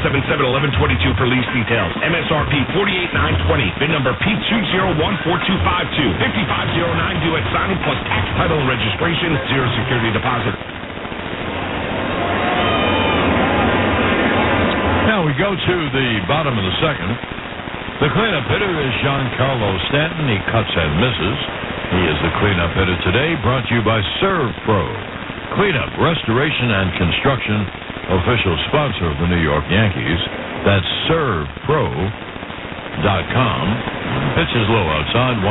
201-977-1122 for lease details. MSRP $48,920. VIN number P2014252. $5509 due at signing plus tax, title, and registration. Zero security deposit. Now we go to the bottom of the second. The cleanup hitter is Giancarlo Stanton. He cuts and misses. He is the cleanup hitter today, brought to you by Serve Pro. Cleanup, restoration, and construction, official sponsor of the New York Yankees. That's ServePro.com. Pitch is low outside, 1-1.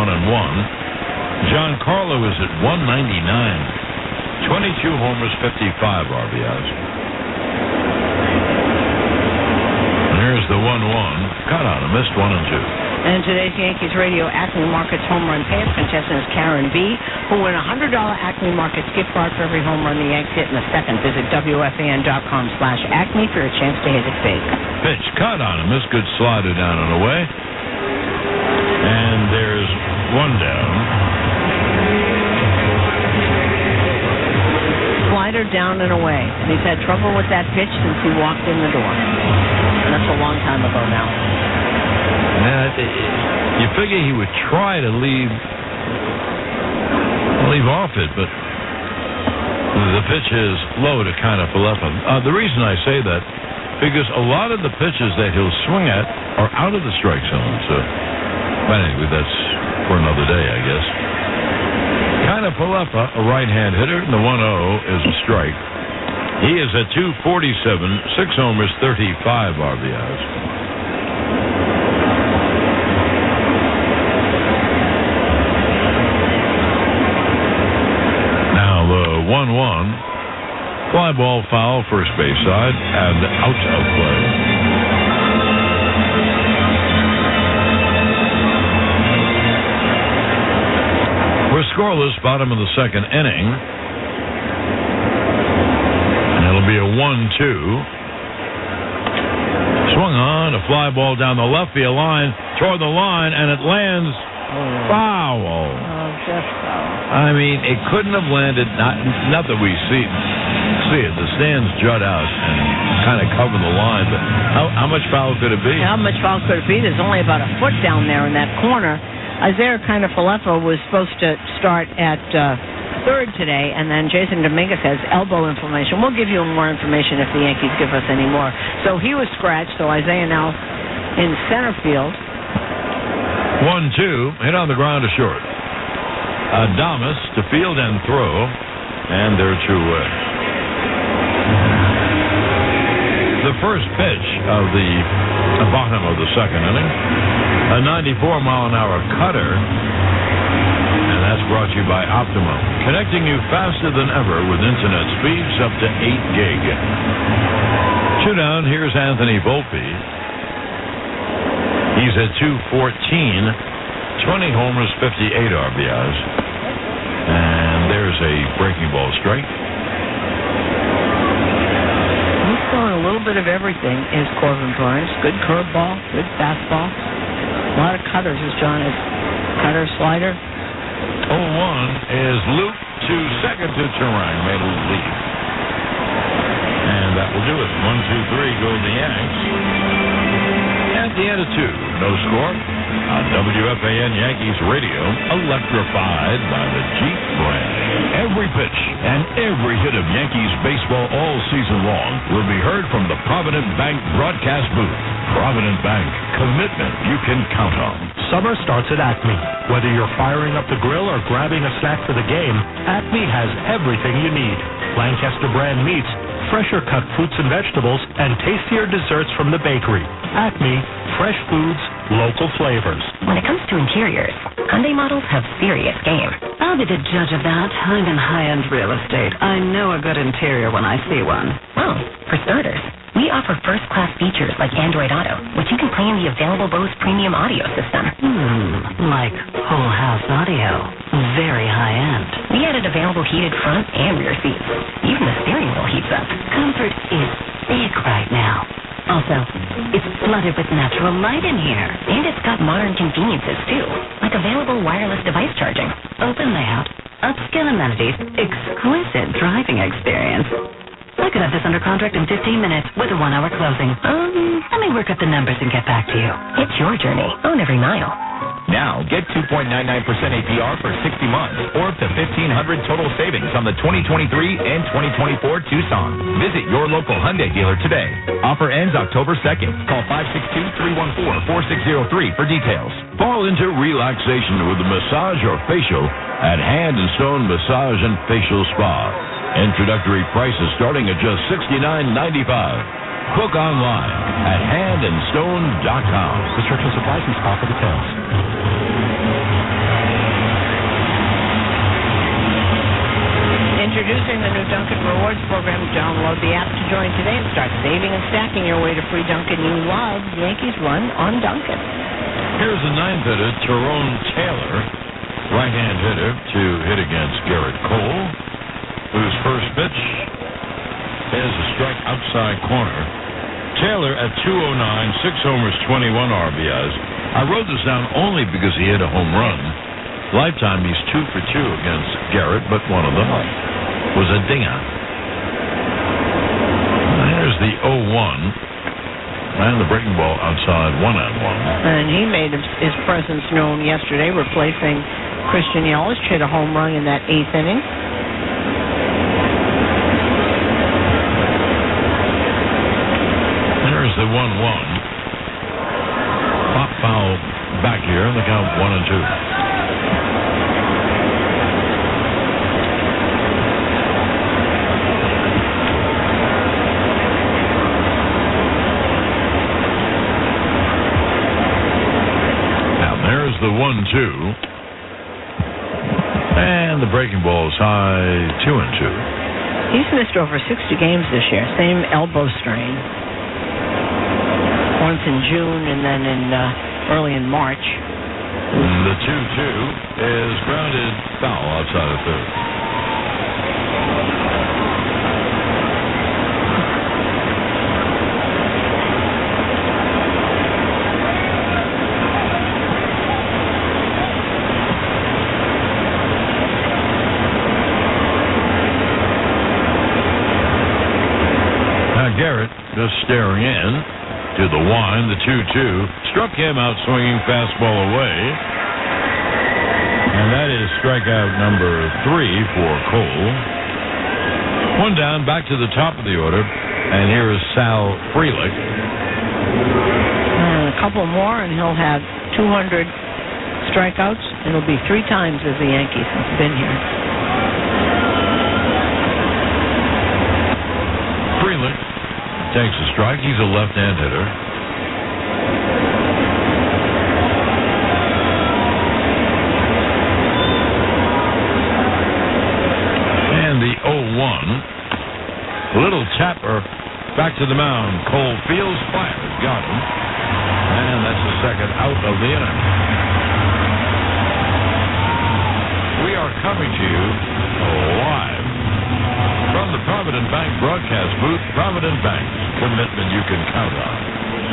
Giancarlo is at 199. 22 homers, 55 RBIs. Here's the 1-1. Cut on a missed 1-2. And today's Yankees Radio Acme Markets home run pass contestant is Karen B., who won a $100 Acme Markets gift card for every home run the Yanks hit in the second. Visit WFAN.com/Acme for your chance to hit it big. Pitch cut on a missed. Good slider down and away. And there's one down. slider down and away. And he's had trouble with that pitch since he walked in the door. And that's a long time ago now. You figure he would try to leave off it, but the pitch is low to kind of Falefa. The reason I say that, because a lot of the pitches that he'll swing at are out of the strike zone. So, but anyway, that's for another day, I guess. Kind of Falefa, a right-hand hitter, and the 1-0 is a strike. He is at 247, 6 homers, 35 RBIs. Now the 1-1, fly ball foul, first base side, and out of play. We're scoreless, bottom of the second inning. And it'll be a 1-2. Swung on, a fly ball down the left field line, toward the line, and it lands foul. Oh, just foul. I mean, it couldn't have landed, not that we see it. The stands jut out and kind of cover the line, but how much foul could it be? How much foul could it be? There's only about a foot down there in that corner. Isaiah kind of Falefa was supposed to start at third today, and then Jason Dominguez has elbow inflammation. We'll give you more information if the Yankees give us any more. So he was scratched, so Isaiah now in center field. 1-2, hit on the ground to short. Adames to field and throw, and they're two away. The first pitch of the bottom of the second inning, a 94-mile-an-hour cutter, and that's brought to you by Optimum, connecting you faster than ever with internet speeds up to 8 gig. Two down, here's Anthony Volpe. He's at 214, 20 homers, 58 RBIs, and there's a breaking ball strike. A little bit of everything is Corbin Burns. Good curveball, good fastball. A lot of cutters is John is cutter, slider. 0-1 is Luke to second to Turang, made a lead. And that will do it. 1-2-3 go the Yanks. At the end of two, no score. On WFAN Yankees Radio, electrified by the Jeep brand. Every pitch and every hit of Yankees baseball all season long will be heard from the Provident Bank broadcast booth. Provident Bank, commitment you can count on. Summer starts at Acme. Whether you're firing up the grill or grabbing a snack for the game, Acme has everything you need. Lancaster brand meats, fresher cut fruits and vegetables, and tastier desserts from the bakery. Acme, fresh foods, local flavors. When it comes to interiors, Hyundai models have serious game. I'll be the judge of that. I'm in high-end real estate. I know a good interior when I see one. Well, for starters, we offer first-class features like Android Auto, which you can play in the available Bose premium audio system. Like whole house audio. Very high-end. We added available heated front and rear seats. Even the steering wheel heats up. Comfort is big right now. Also, it's flooded with natural light in here. And it's got modern conveniences, too, like available wireless device charging. Open layout, upscale amenities, exquisite driving experience. I could have this under contract in 15 minutes with a 1-hour closing. Let me work up the numbers and get back to you. It's your journey. Own every mile. Now, get 2.99% APR for 60 months, or up to $1,500 total savings on the 2023 and 2024 Tucson. Visit your local Hyundai dealer today. Offer ends October 2nd. Call 562-314-4603 for details. Fall into relaxation with a massage or facial at Hand and Stone Massage and Facial Spa. Introductory prices starting at just $69.95. Book online at handandstone.com. Restrictions apply. See spa for details. Introducing the new Dunkin' Rewards program. Download the app to join today and start saving and stacking your way to free Dunkin' you love. Yankees run on Dunkin'. Here's the ninth hitter, Tyrone Taylor, right-hand hitter, to hit against Garrett Cole, whose first pitch is a strike outside corner. Taylor at 209, 6 homers, 21 RBIs. I wrote this down only because he hit a home run. Lifetime, he's 2 for 2 against Garrett, but one of them was a dinger. Here's the 0-1. And the breaking ball outside 1-1. And he made his presence known yesterday, replacing Christian Yelich, hit a home run in that 8th inning. There's the 1-1. Pop foul back here, and the count 1-2. The 1-2, and the breaking ball is high, 2-2. He's missed over 60 games this year. Same elbow strain. Once in June and then early in March. The 2-2 is grounded foul outside of third. Garrett just staring in to the 1, the 2-2. Struck him out swinging fastball away. And that is strikeout number 3 for Cole. One down, back to the top of the order. And here is Sal Frelick. A couple more and he'll have 200 strikeouts. It'll be 3 times as the Yankees since he's been here. Frelick takes a strike. He's a left-hand hitter. And the 0-1. Little tapper back to the mound. Cole Fields fires. Got him. And that's the second out of the inning. We are coming to you live from the Provident Bank broadcast booth. Provident Bank. Commitment you can count on.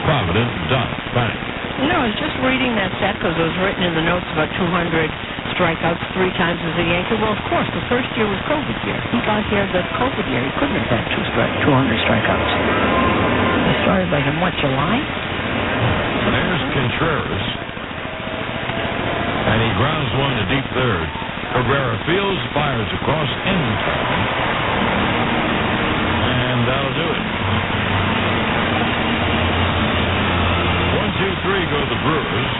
Provident.Bank. You know, I was just reading that set because it was written in the notes about 200 strikeouts 3 times as a Yankee. Well, of course, the first year was COVID year. He got here the COVID year. He couldn't have had 200 strikeouts. He started like in what, July? There's Contreras. And he grounds one to deep third. Cabrera fields, fires across in town. And that'll do it. 1-2-3 go the Brewers.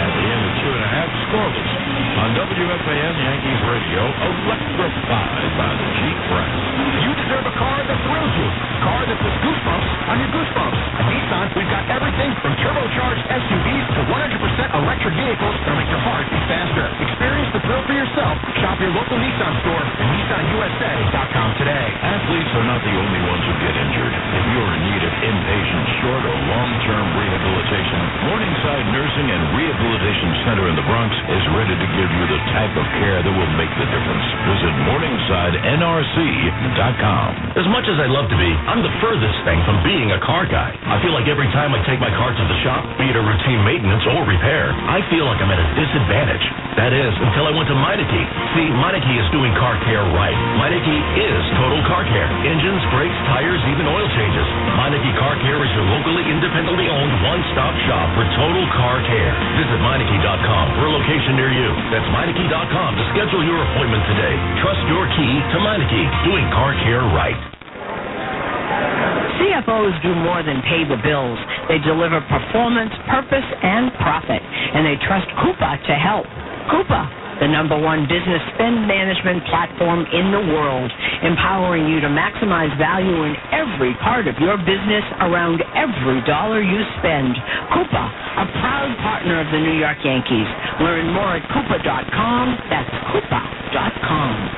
At the end of 2.5, scoreless. On WFAN Yankees Radio, electrified by the Jeep brand. You deserve a car that thrills you. A car that puts goosebumps on your goosebumps. At Nissan, we've got everything from turbocharged SUVs to 100% electric vehicles that make your heart beat faster. Experience the thrill for yourself. Shop your local Nissan store at NissanUSA.com today. Athletes are not the only ones who get injured. If you're in need of inpatient, short, or long-term rehabilitation, Morningside Nursing and Rehabilitation Center in the Bronx is ready to give you the type of care that will make the difference. Visit MorningsideNRC.com. As much as I love to be, I'm the furthest thing from being a car guy. I feel like every time I take my car to the shop, be it a routine maintenance or repair, I feel like I'm at a disadvantage. That is, until I went to Meineke. See, Meineke is doing car care right. Meineke is total car care. Engines, brakes, tires, even oil changes. Meineke Car Care is your locally, independently owned, one-stop shop for total car care. Visit Meineke.com for a location near you. That's Meineke.com to schedule your appointment today. Trust your key to Meineke, doing car care right. CFOs do more than pay the bills. They deliver performance, purpose, and profit. And they trust Coupa to help. Coupa, the #1 business spend management platform in the world, empowering you to maximize value in every part of your business around every dollar you spend. Coupa, a proud partner of the New York Yankees. Learn more at Coupa.com. That's Coupa.com.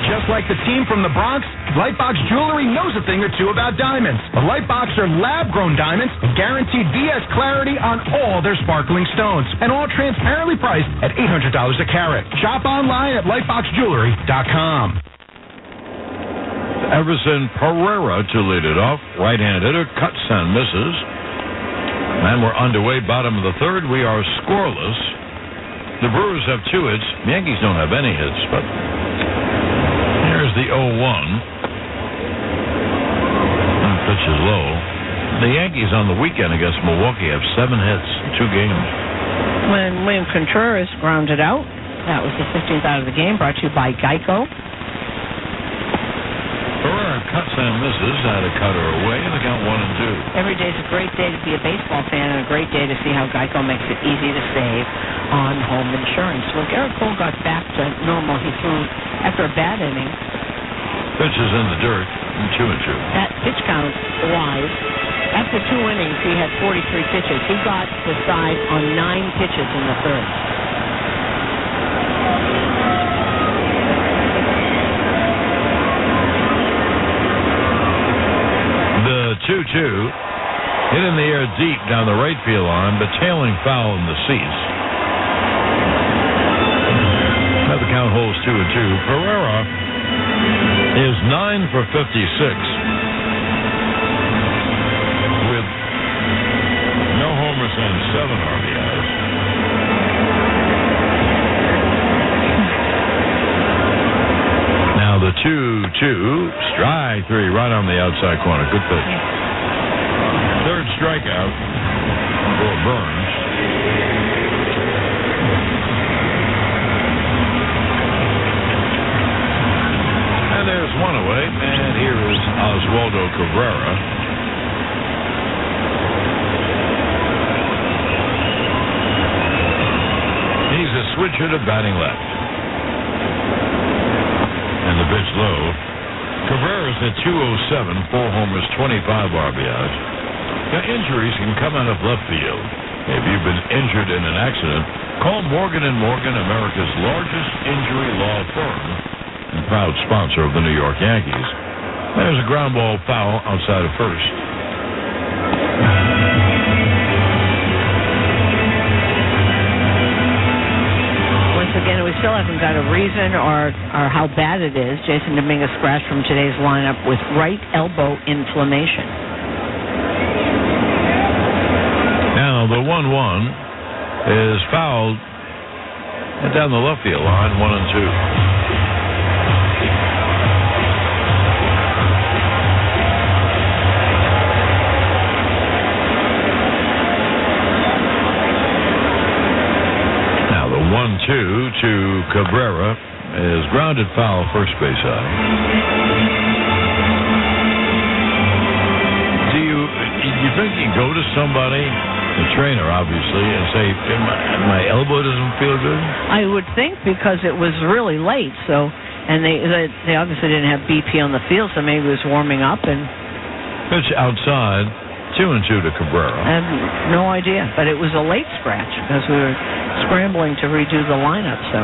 Just like the team from the Bronx, Lightbox Jewelry knows a thing or two about diamonds. The Lightbox are lab-grown diamonds and guaranteed DS clarity on all their sparkling stones. And all transparently priced at $800 a carat. Shop online at lightboxjewelry.com. Everson Pereira to lead it off. Right-hand hitter, cuts and misses. And we're underway, bottom of the third. We are scoreless. The Brewers have 2 hits. The Yankees don't have any hits, but here's the 0-1. pitch is low. The Yankees on the weekend against Milwaukee have 7 hits, 2 games. When William Contreras grounded out, that was the 15th out of the game, brought to you by Geico. Herrera cuts and misses, had a cutter away, and they count 1-2. Every day's a great day to be a baseball fan and a great day to see how Geico makes it easy to save on home insurance. When Garrett Cole got back to normal, he threw after a bad inning. Pitch is in the dirt, 2-2. That pitch count wise, after 2 innings, he had 43 pitches. He got the side on 9 pitches in the third. The 2-2 hit in the air deep down the right field line, but tailing foul in the seats. Now the count holds 2-2. Pereira is 9 for 56. With no homers and 7 RBIs. Now the 2-2, strike 3 right on the outside corner. Good pitch. Third strikeout for Burns. And there's one away, and here is Oswaldo Cabrera. He's a switcher to batting left. And the pitch low. Cabrera's at 207, 4 homers, 25 RBIs. Now, injuries can come out of left field. If you've been injured in an accident, call Morgan & Morgan, America's largest injury law firm and proud sponsor of the New York Yankees. There's a ground ball foul outside of first. Again, we still haven't got a reason or how bad it is. Jason Dominguez scratched from today's lineup with right elbow inflammation. Now the 1-1 is fouled down the left field line, 1-2. Now the 1-2 to Cabrera is grounded foul, first base side. Do you think you go to somebody, the trainer obviously, and say, my elbow doesn't feel good? I would think, because it was really late, so, and they obviously didn't have BP on the field, so maybe it was warming up. And pitch outside, 2-2 to Cabrera. I have no idea, but it was a late scratch because we were scrambling to redo the lineup, so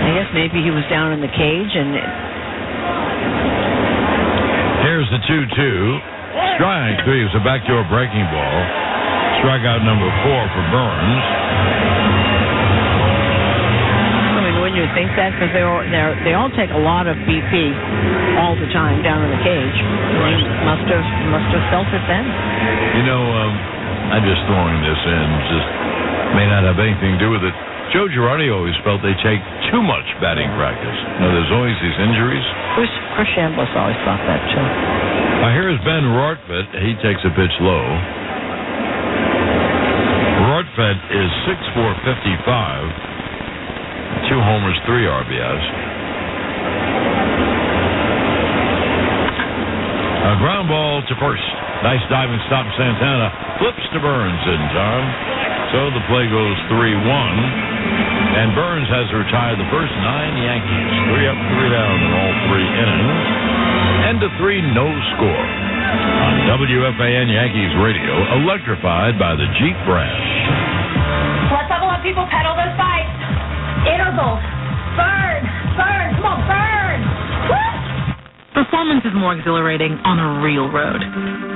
I guess maybe he was down in the cage. And here's the 2-2. Strike 3 is a backdoor breaking ball. Strikeout number 4 for Burns. I mean, wouldn't you think that? Because they all take a lot of BP all the time down in the cage. Right. They must have felt it then. You know, I'm just throwing this in. Just may not have anything to do with it. Joe Girardi always felt they take too much batting practice. You know, there's always these injuries. Chris Chambliss always thought that too. Here's Ben Rortvedt. He takes a pitch low. Rortvedt is 6'4", 55. 2 homers, 3 RBIs. A ground ball to first. Nice diving stop. Santana flips to Burns in time. So the play goes 3-1. And Burns has retired the first 9 Yankees. 3 up, 3 down in all 3 innings. End of 3, no score. On WFAN Yankees Radio, electrified by the Jeep brand. Let's have a lot of people pedal those bikes. Intervals. Burn. Burn. Come on, burn. Woo! Performance is more exhilarating on a real road.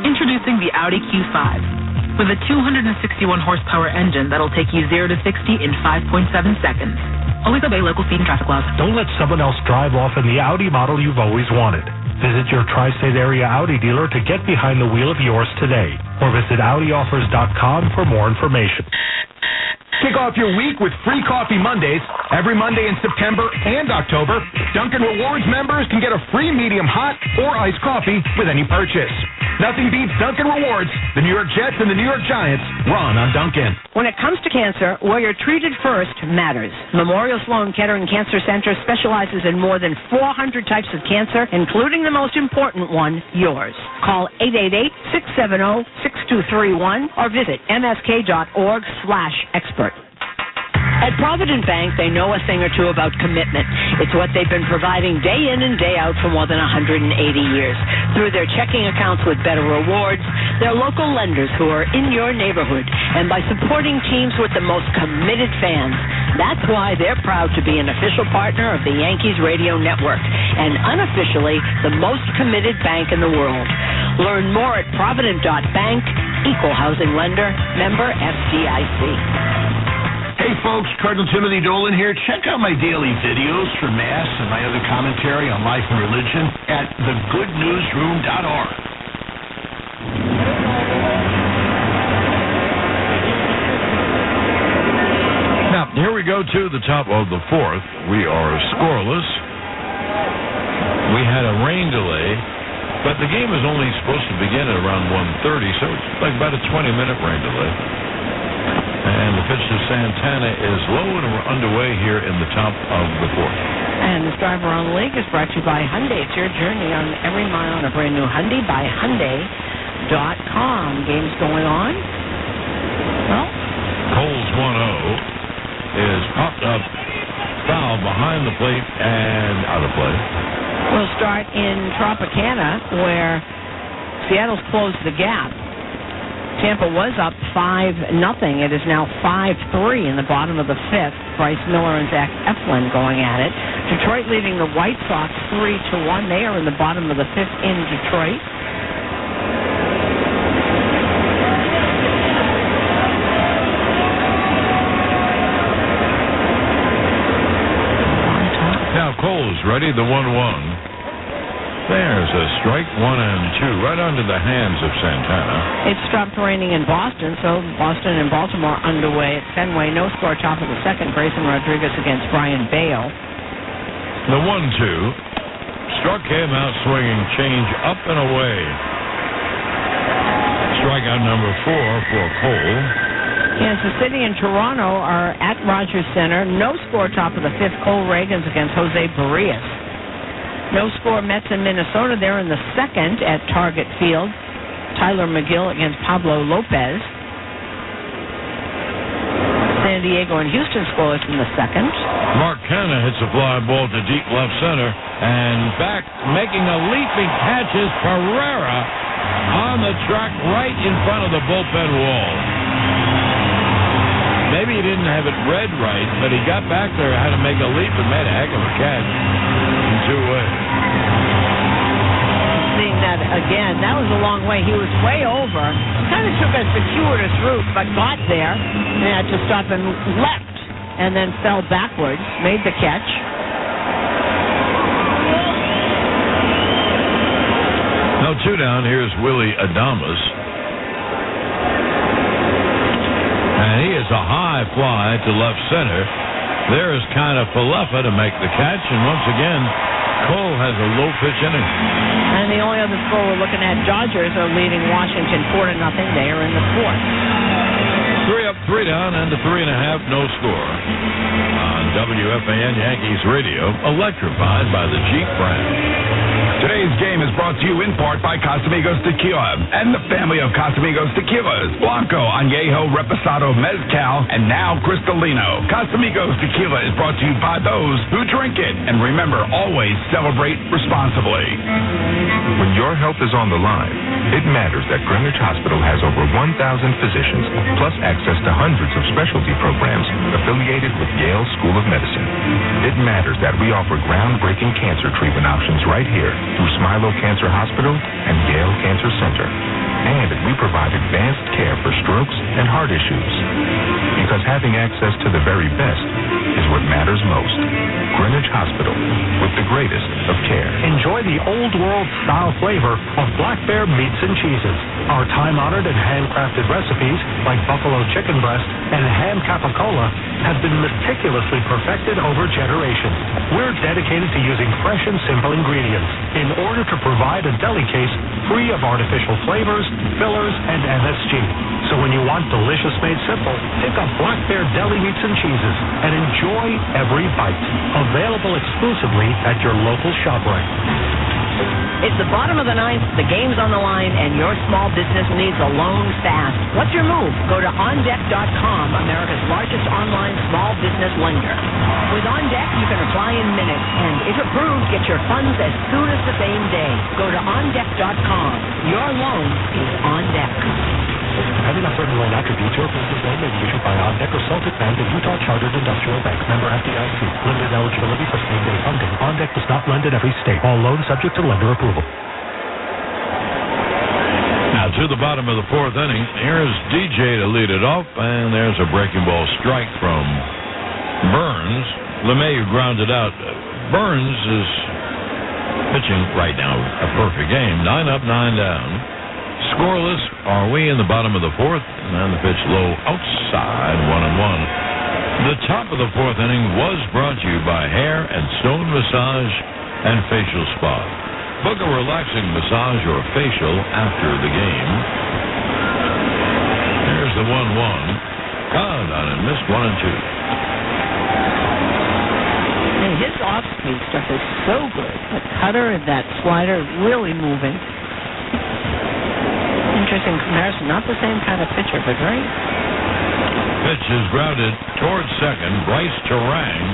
Introducing the Audi Q5. With a 261 horsepower engine that'll take you 0 to 60 in 5.7 seconds. Always obey local speed and traffic laws. Don't let someone else drive off in the Audi model you've always wanted. Visit your tri-state area Audi dealer to get behind the wheel of yours today. Or visit AudiOffers.com for more information. Kick off your week with free coffee Mondays. Every Monday in September and October, Dunkin' Rewards members can get a free medium hot or iced coffee with any purchase. Nothing beats Dunkin' Rewards. The New York Jets and the New York Giants run on Dunkin'. When it comes to cancer, where you're treated first matters. Memorial Sloan Kettering Cancer Center specializes in more than 400 types of cancer, including the most important one, yours. Call 888-670-6231 or visit msk.org/expert. At Provident Bank, they know a thing or two about commitment. It's what they've been providing day in and day out for more than 180 years. Through their checking accounts with better rewards, their local lenders who are in your neighborhood, and by supporting teams with the most committed fans. That's why they're proud to be an official partner of the Yankees radio network, and unofficially the most committed bank in the world. Learn more at Provident.bank, equal housing lender, member FDIC. Hey folks, Cardinal Timothy Dolan here. Check out my daily videos for Mass and my other commentary on life and religion at thegoodnewsroom.org. Now, here we go to the top of the fourth. We are scoreless. We had a rain delay, but the game is only supposed to begin at around 1:30, so it's like about a 20-minute rain delay. And the pitch to Santana is low and we're underway here in the top of the fourth. And this driver on the league is brought to you by Hyundai. It's your journey on every mile on a brand new Hyundai by Hyundai.com. Game's going on. Well, Cole's 1-0 is popped up, foul behind the plate and out of play. We'll start in Tropicana, where Seattle's closed the gap. Tampa was up 5-0. It is now 5-3 in the bottom of the fifth. Bryce Miller and Zach Eflin going at it. Detroit leading the White Sox 3-1. They are in the bottom of the fifth in Detroit. Now Cole's ready, the 1-1. There's a strike, 1 and 2, right under the hands of Santana. It stopped raining in Boston, so Boston and Baltimore underway at Fenway. No score, top of the second. Grayson Rodriguez against Brian Bale. The 1-2. Struck him out swinging, change up and away. Strikeout number 4 for Cole. Kansas City and Toronto are at Rogers Center. No score, top of the fifth. Cole Reagans against Jose Barrios. No score, Mets in Minnesota. They're in the second at Target Field. Tyler McGill against Pablo Lopez. San Diego and Houston scoreless in the second. Mark Canha hits a fly ball to deep left center. And back making a leaping catch is Pereira on the track right in front of the bullpen wall. Maybe he didn't have it read right, but he got back there, had to make a leap, and made a heck of a catch in 2 ways. Seeing that again, that was a long way. He was way over. Kind of took a circuitous route, but got there and had to stop and left, and then fell backwards, made the catch. Now 2 down. Here's Willie Adames. And he is a high fly to left center. There is kind of Falefa to make the catch, and once again, Cole has a low pitch inning. And the only other score we're looking at, Dodgers are leading Washington 4-0. They are in the fourth. 3 up, 3 down, and the 3.5, no score. On WFAN Yankees Radio, electrified by the Jeep brand. Today's game is brought to you in part by Casamigos Tequila and the family of Casamigos Tequilas. Blanco, Añejo, Reposado, Mezcal, and now Cristalino. Casamigos Tequila is brought to you by those who drink it. And remember, always celebrate responsibly. When your health is on the line, it matters that Greenwich Hospital has over 1,000 physicians, plus access to hundreds of specialty programs affiliated with Yale School of Medicine. It matters that we offer groundbreaking cancer treatment options right here through Smilo Cancer Hospital and Yale Cancer Center. And we provide advanced care for strokes and heart issues. Because having access to the very best is what matters most. Greenwich Hospital, with the greatest of care. enjoy the old world style flavor of Black Bear meats and cheeses. Our time-honored and handcrafted recipes, like buffalo chicken breast and ham capicola, have been meticulously perfected over generations. We're dedicated to using fresh and simple ingredients in order to provide a deli case free of artificial flavors, fillers, and MSG. So when you want delicious made simple, pick up Black Bear Deli Meats and Cheeses and enjoy every bite. Available exclusively at your local ShopRite. It's the bottom of the ninth, the game's on the line, and your small business needs a loan fast. What's your move? Go to OnDeck.com, America's largest online small business lender. With OnDeck, you can apply in minutes, and if approved, get your funds as soon as the same day. Go to OnDeck.com. Your loan is on deck. Having a certain loan attributes, your business loan may be issued by OnDeck or Celtic Bank and Utah Chartered Industrial Bank. Member FDIC. Limited eligibility for same-day funding. OnDeck does not lend in every state. All loans subject to lender approval. Now to the bottom of the fourth inning. Here's DJ to lead it off, and there's a breaking ball strike from Burns. LeMahieu grounded out. Burns is pitching right now a perfect game. 9 up, 9 down. Scoreless are we in the bottom of the fourth, and then the pitch low outside, 1-1. The top of the fourth inning was brought to you by Hair and Stone Massage and Facial Spa. Book a relaxing massage or facial after the game. There's the 1-1. Caught on and missed 1 and 2. And his off-speed stuff is so good. The cutter and that slider really moving. Interesting comparison. Not the same kind of pitcher, but very... Pitch is grounded towards second. Bryce Terang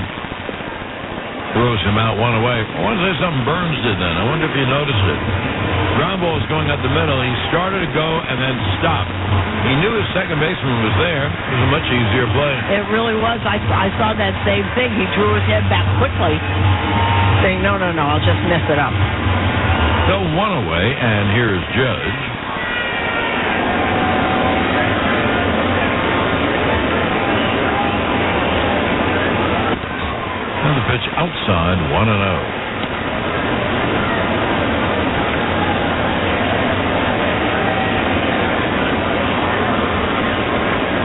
throws him out 1 away. I want to say something Burns did then. I wonder if you noticed it. Ground ball is going up the middle. He started to go and then stopped. He knew his second baseman was there. It was a much easier play. It really was. I saw that same thing. He drew his head back quickly, saying, no, I'll just mess it up. So 1 away, and here's Judge. The pitch outside, 1-0.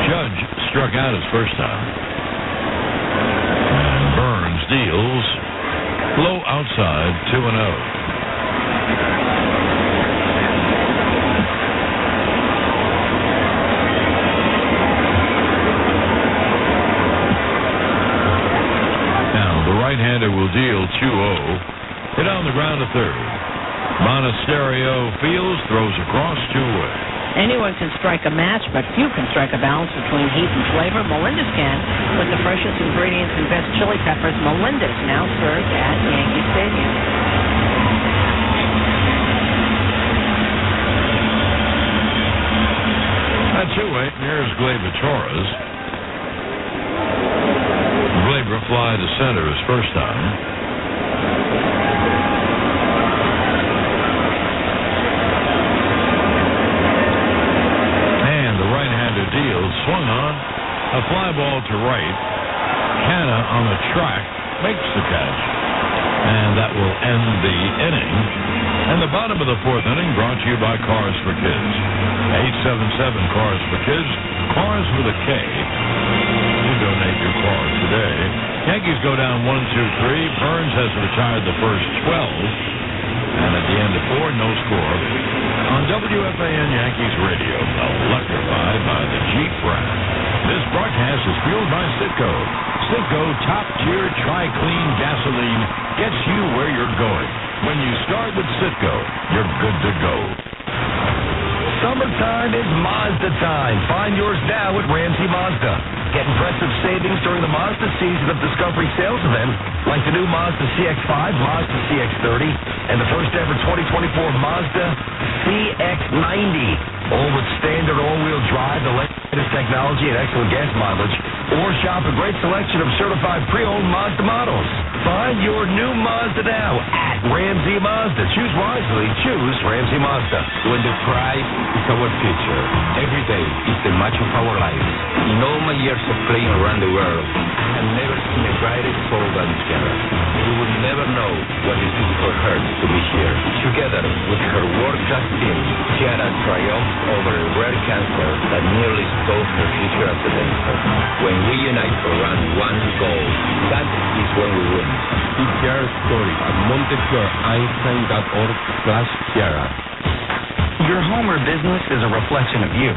Judge struck out his first time. And Burns deals low outside, 2-0. Right-hander will deal 2-0. Hit on the ground to third. Monasterio fields, throws across 2 away. Anyone can strike a match, but few can strike a balance between heat and flavor. Melendez can. With the freshest ingredients and best chili peppers, Melendez now served at Yankee Stadium. At 2-8, here's Gleyber Torres. Gleyber fly to center his first time. And the right-hander deals, swung on, a fly ball to right. Canna on the track makes the catch. And that will end the inning. And the bottom of the fourth inning brought to you by Cars for Kids. 877 Cars for Kids. Cars with a K. Donate your car today. Yankees go down 1-2-3. Burns has retired the first 12. And at the end of 4, no score. On WFAN Yankees Radio, electrified by the Jeep brand. This broadcast is fueled by Citgo. Citgo top-tier tri-clean gasoline gets you where you're going. When you start with Citgo, you're good to go. Summertime is Mazda time. Find yours now at Ramsey Mazda. Get impressive savings during the Mazda Season of Discovery sales event, like the new Mazda CX-5, Mazda CX-30, and the first ever 2024 Mazda CX-90. All with standard all-wheel drive, the latest technology, and excellent gas mileage. Or shop a great selection of certified pre-owned Mazda models. Find your new Mazda now at Ramsey Mazda. Choose wisely. Choose Ramsey Mazda. When the prize is our future, every day is the match of our lives. In all my years of playing around the world, I have never seen a brighter soul than Kiara. You will never know what it took for her to be here. Together with her world-class team, Kiara triumphed over a rare cancer that nearly stole her future as a dancer. When we unite around one goal, that is when we win. See Kiara's story at MontefiorEinstein.org/Kiara. Your home or business is a reflection of you.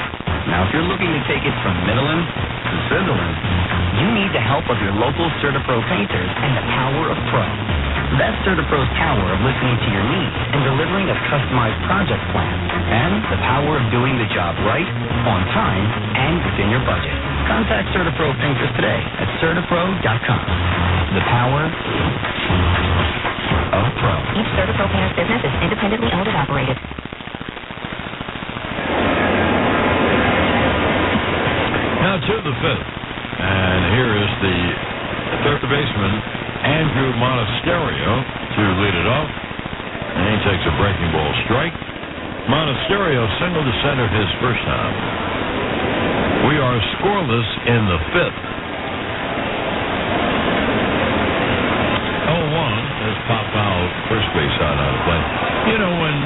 Now, if you're looking to take it from Midland to Switzerland, you need the help of your local CertaPro painters and the power of Pro. That's CertaPro's power of listening to your needs and delivering a customized project plan, and the power of doing the job right, on time, and within your budget. Contact CertaPro painters today at CertaPro.com. The power of Pro. Each CertaPro painter's business is independently owned and operated. Now to the fifth, and here is the third baseman, Andrew Monasterio, to lead it off, and he takes a breaking ball strike. Monasterio singled to center his first time. We are scoreless in the fifth. 0-1 as pop foul first base side out of play. You know, when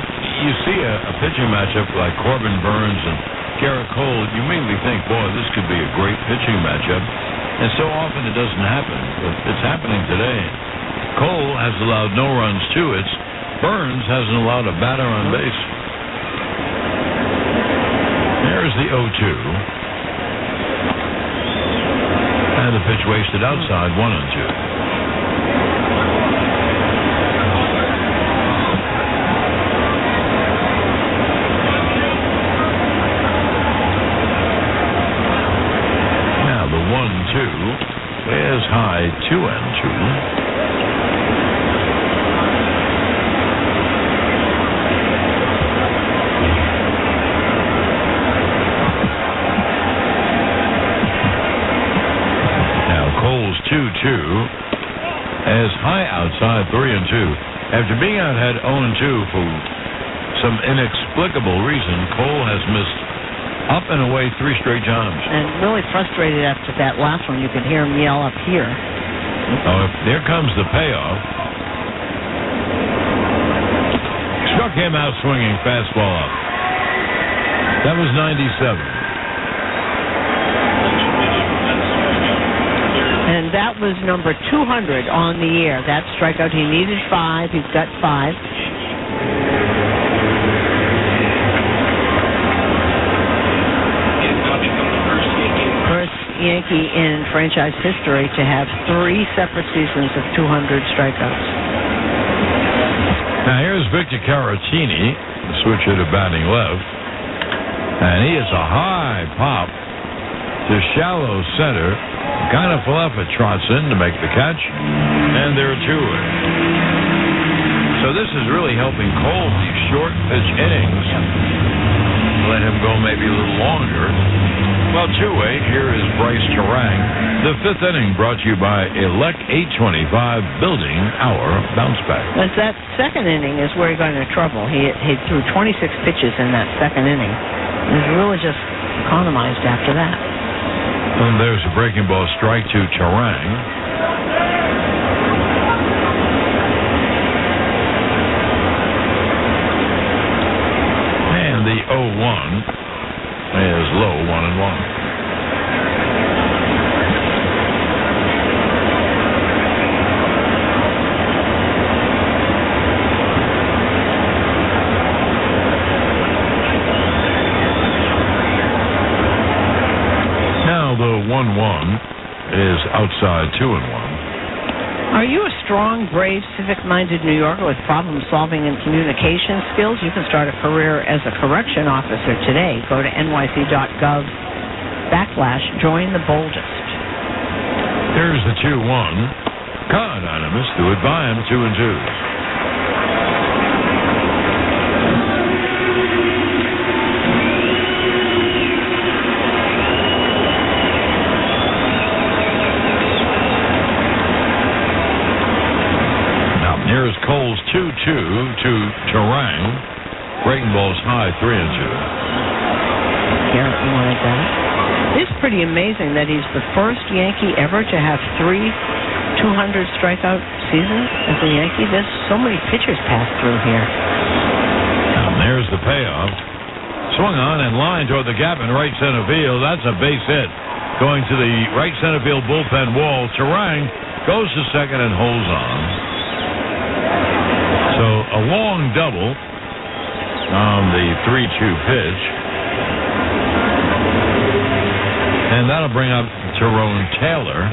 you see a pitching matchup like Corbin Burns and Garrett Cole, you immediately think, boy, this could be a great pitching matchup. And so often it doesn't happen, but it's happening today. Cole has allowed no runs to it. Burns hasn't allowed a batter on base. There's the 0-2. And the pitch wasted outside, 1-2. Is high, 2-2. Now Cole's 2-2 as high outside, 3-2. After being out had 0-2 for some inexplicable reason, Cole has missed up and away 3 straight times. And really frustrated after that last one. You could hear him yell up here. Oh, there comes the payoff. Struck him out swinging, fastball up. That was 97. And that was number 200 on the year. That strikeout, he needed 5. He's got 5. Yankee in franchise history to have 3 separate seasons of 200 strikeouts. Now here's Victor Caratini, the switcher to batting left, and he is a high pop to shallow center. Ganafalefa trots in to make the catch, and they're 2 away. So this is really helping Cole these short pitch innings. Let him go maybe a little longer. Well, 2-way, here is Bryce Terang. The 5th inning brought to you by Elec 825, building our bounce back. But that second inning is where he got into trouble. He threw 26 pitches in that second inning. He was really just economized after that. And there's a breaking ball strike to Terang. And the 0-1 is low, 1-1. Now the 1-1 is outside, 2-1. Are you a strong, brave, civic-minded New Yorker with problem-solving and communication skills? You can start a career as a correction officer today. Go to nyc.gov/join the boldest. There's the 2-1. Caught on a miss. Do it by him, 2-2. Cole's 2-2 to Turang. Breaking ball's high, 3-2. Garrett wanted that. It's pretty amazing that he's the first Yankee ever to have 3 200 strikeout seasons as a Yankee. There's so many pitchers passed through here. And there's the payoff. Swung on and line toward the gap in right center field. That's a base hit. Going to the right center field bullpen wall. Turang goes to second and holds on. So a long double on the 3-2 pitch. And that'll bring up Tyrone Taylor,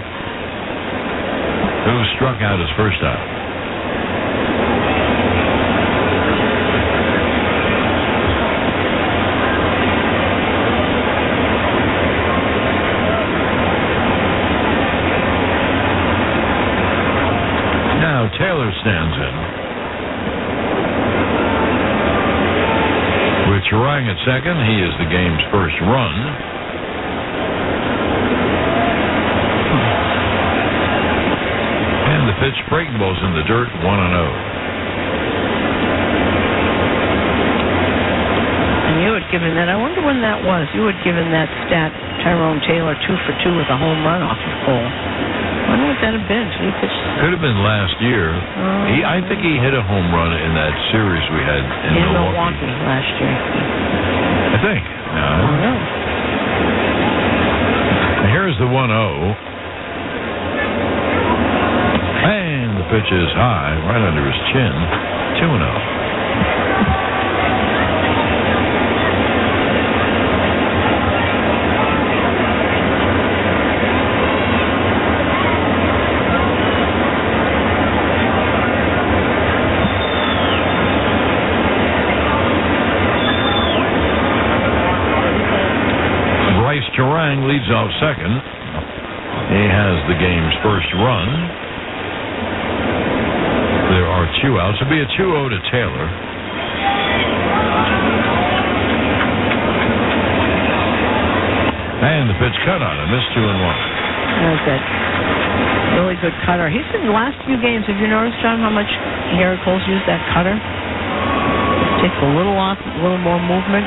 who struck out his first out. Now Taylor stands in. With Turang at second, he is the game's first run. And the pitch, breaking ball's in the dirt, 1-0. And you had given that, I wonder when that was. You had given that stat, Tyrone Taylor 2 for 2 with a home run off the pole. I wonder what that had been. Could have been last year. I think he hit a home run in that series we had in Milwaukee last year. I think. I don't know. Here's the 1-0. And the pitch is high, right under his chin. 2-0. Turang leads off second. He has the game's first run. There are 2 outs. It'll be a 2-0 to Taylor. And the pitch cut on him. Missed 2-1. That's that really good cutter. He's in the last few games. Have you noticed, John, how much Garrett Cole's used that cutter? Takes a little off, a little more movement.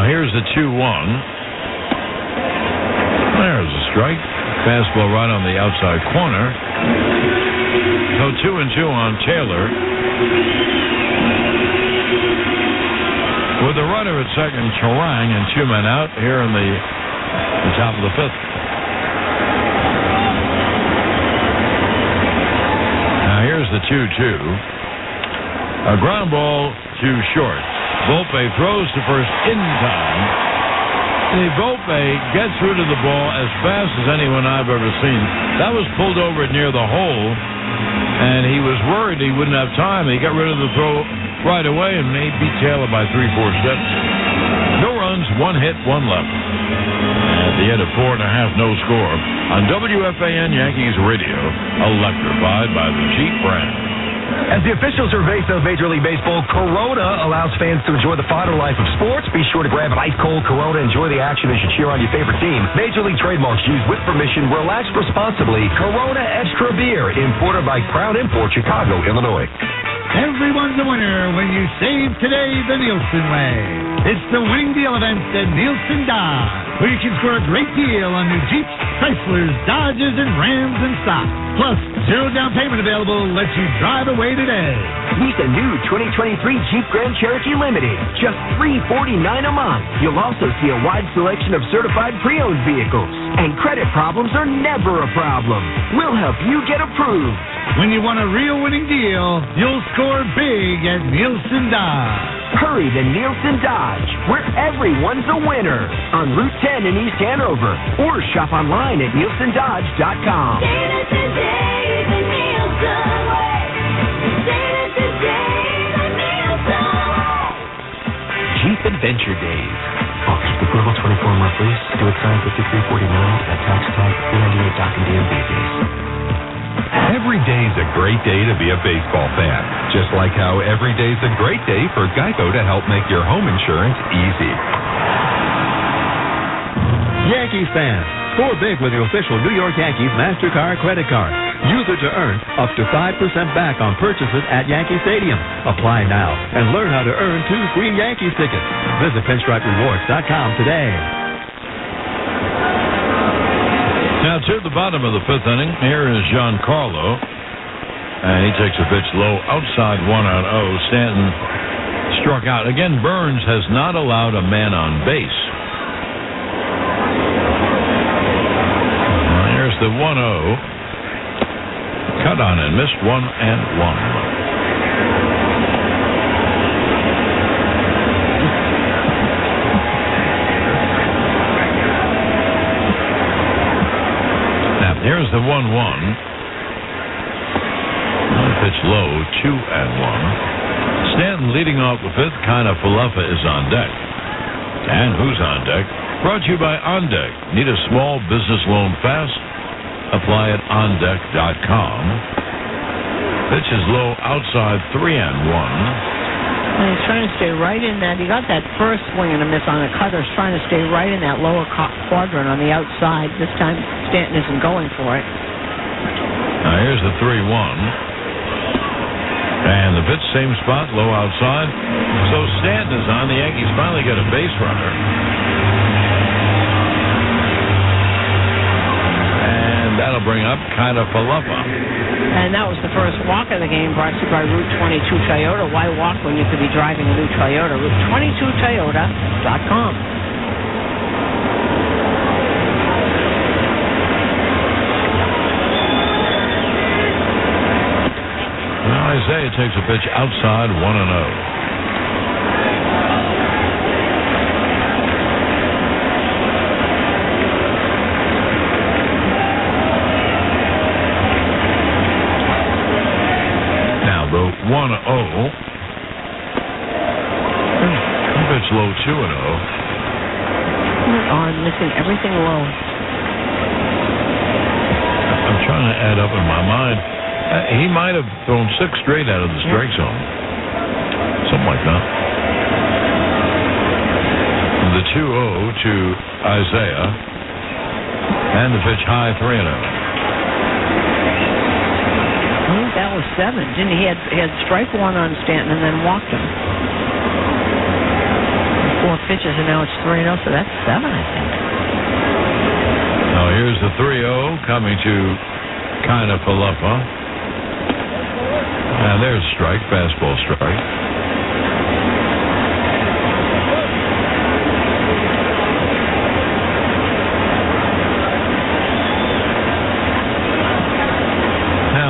Here's the 2-1. There's a strike. Fastball right on the outside corner. So 2-2 on Taylor. With the runner at second, Turang, and 2 men out here in the top of the 5th. Now here's the 2-2. A ground ball to short. Volpe throws to first in time. And Volpe gets rid of the ball as fast as anyone I've ever seen. That was pulled over near the hole, and he was worried he wouldn't have time. He got rid of the throw right away, and they beat Taylor by 3-4 steps. No runs, 1 hit, 1 left. At the end of 4.5, no score. On WFAN Yankees Radio, electrified by the Jeep brand. As the official survey of Major League Baseball, Corona allows fans to enjoy the finer life of sports. Be sure to grab an ice-cold Corona. Enjoy the action as you cheer on your favorite team. Major League trademarks used with permission. Relax responsibly. Corona Extra Beer, imported by Crown Import, Chicago, Illinois. Everyone's a winner when you save today the Nielsen way. It's the winning deal event at Nielsen Dodge, where you can score a great deal on new Jeeps, Chryslers, Dodges, and Rams in stock. Plus, 0 down payment available lets you drive away today. Meet the new 2023 Jeep Grand Cherokee Limited, just $349 a month. You'll also see a wide selection of certified pre-owned vehicles. And credit problems are never a problem. We'll help you get approved. When you want a real winning deal, you'll score big at Nielsen Dodge. Hurry to Nielsen Dodge, where everyone's a winner. On Route 10 in East Hanover. Or shop online at NielsenDodge.com. Jeep Adventure Days. Offers approval 24 monthlies. Do it sign 5349 at tax tag 398 doc and DMV fees. Every day's a great day to be a baseball fan. Just like how every day's a great day for Geico to help make your home insurance easy. Yankees fans, Score big with your official New York Yankees MasterCard credit card. Use it to earn up to 5% back on purchases at Yankee Stadium. Apply now and learn how to earn 2 free Yankees tickets. Visit PinstripeRewards.com today. Now to the bottom of the 5th inning, here is Giancarlo. And he takes a pitch low outside 1-0. Stanton struck out. Again, Burns has not allowed a man on base. Well, here's the 1-0. Cut on and missed 1-1. Here's the 1-1. Pitch low, 2-1. Stanton leading off the 5th. Kind of Falefa is on deck. And who's on deck? Brought to you by On Deck. Need a small business loan fast? Apply at ondeck.com. Pitch is low, outside 3-1. And he's trying to stay right in that. He got that first swing and a miss on the cutter. He's trying to stay right in that lower quadrant on the outside. This time, Stanton isn't going for it. Now, here's the 3-1. And the pitch, same spot, low outside. So Stanton is on. The Yankees finally get a base runner. And that'll bring up kind of Falefa. And that was the first walk of the game, brought to you by Route 22 Toyota. Why walk when you could be driving a new Toyota? Route22Toyota.com. Now Isaiah takes a pitch outside 1-0. Pitch low, 2-0. On missing everything low. I'm trying to add up in my mind. He might have thrown 6 straight out of the strike zone. Something like that. The 2-0 to Isaiah. And the pitch high, 3-0. That was 7. Didn't he? He had strike 1 on Stanton and then walked him. 4 pitches and now it's 3-0, so that's 7, I think. Now here's the 3-0 coming to kind of Falefa. And there's strike, fastball strike.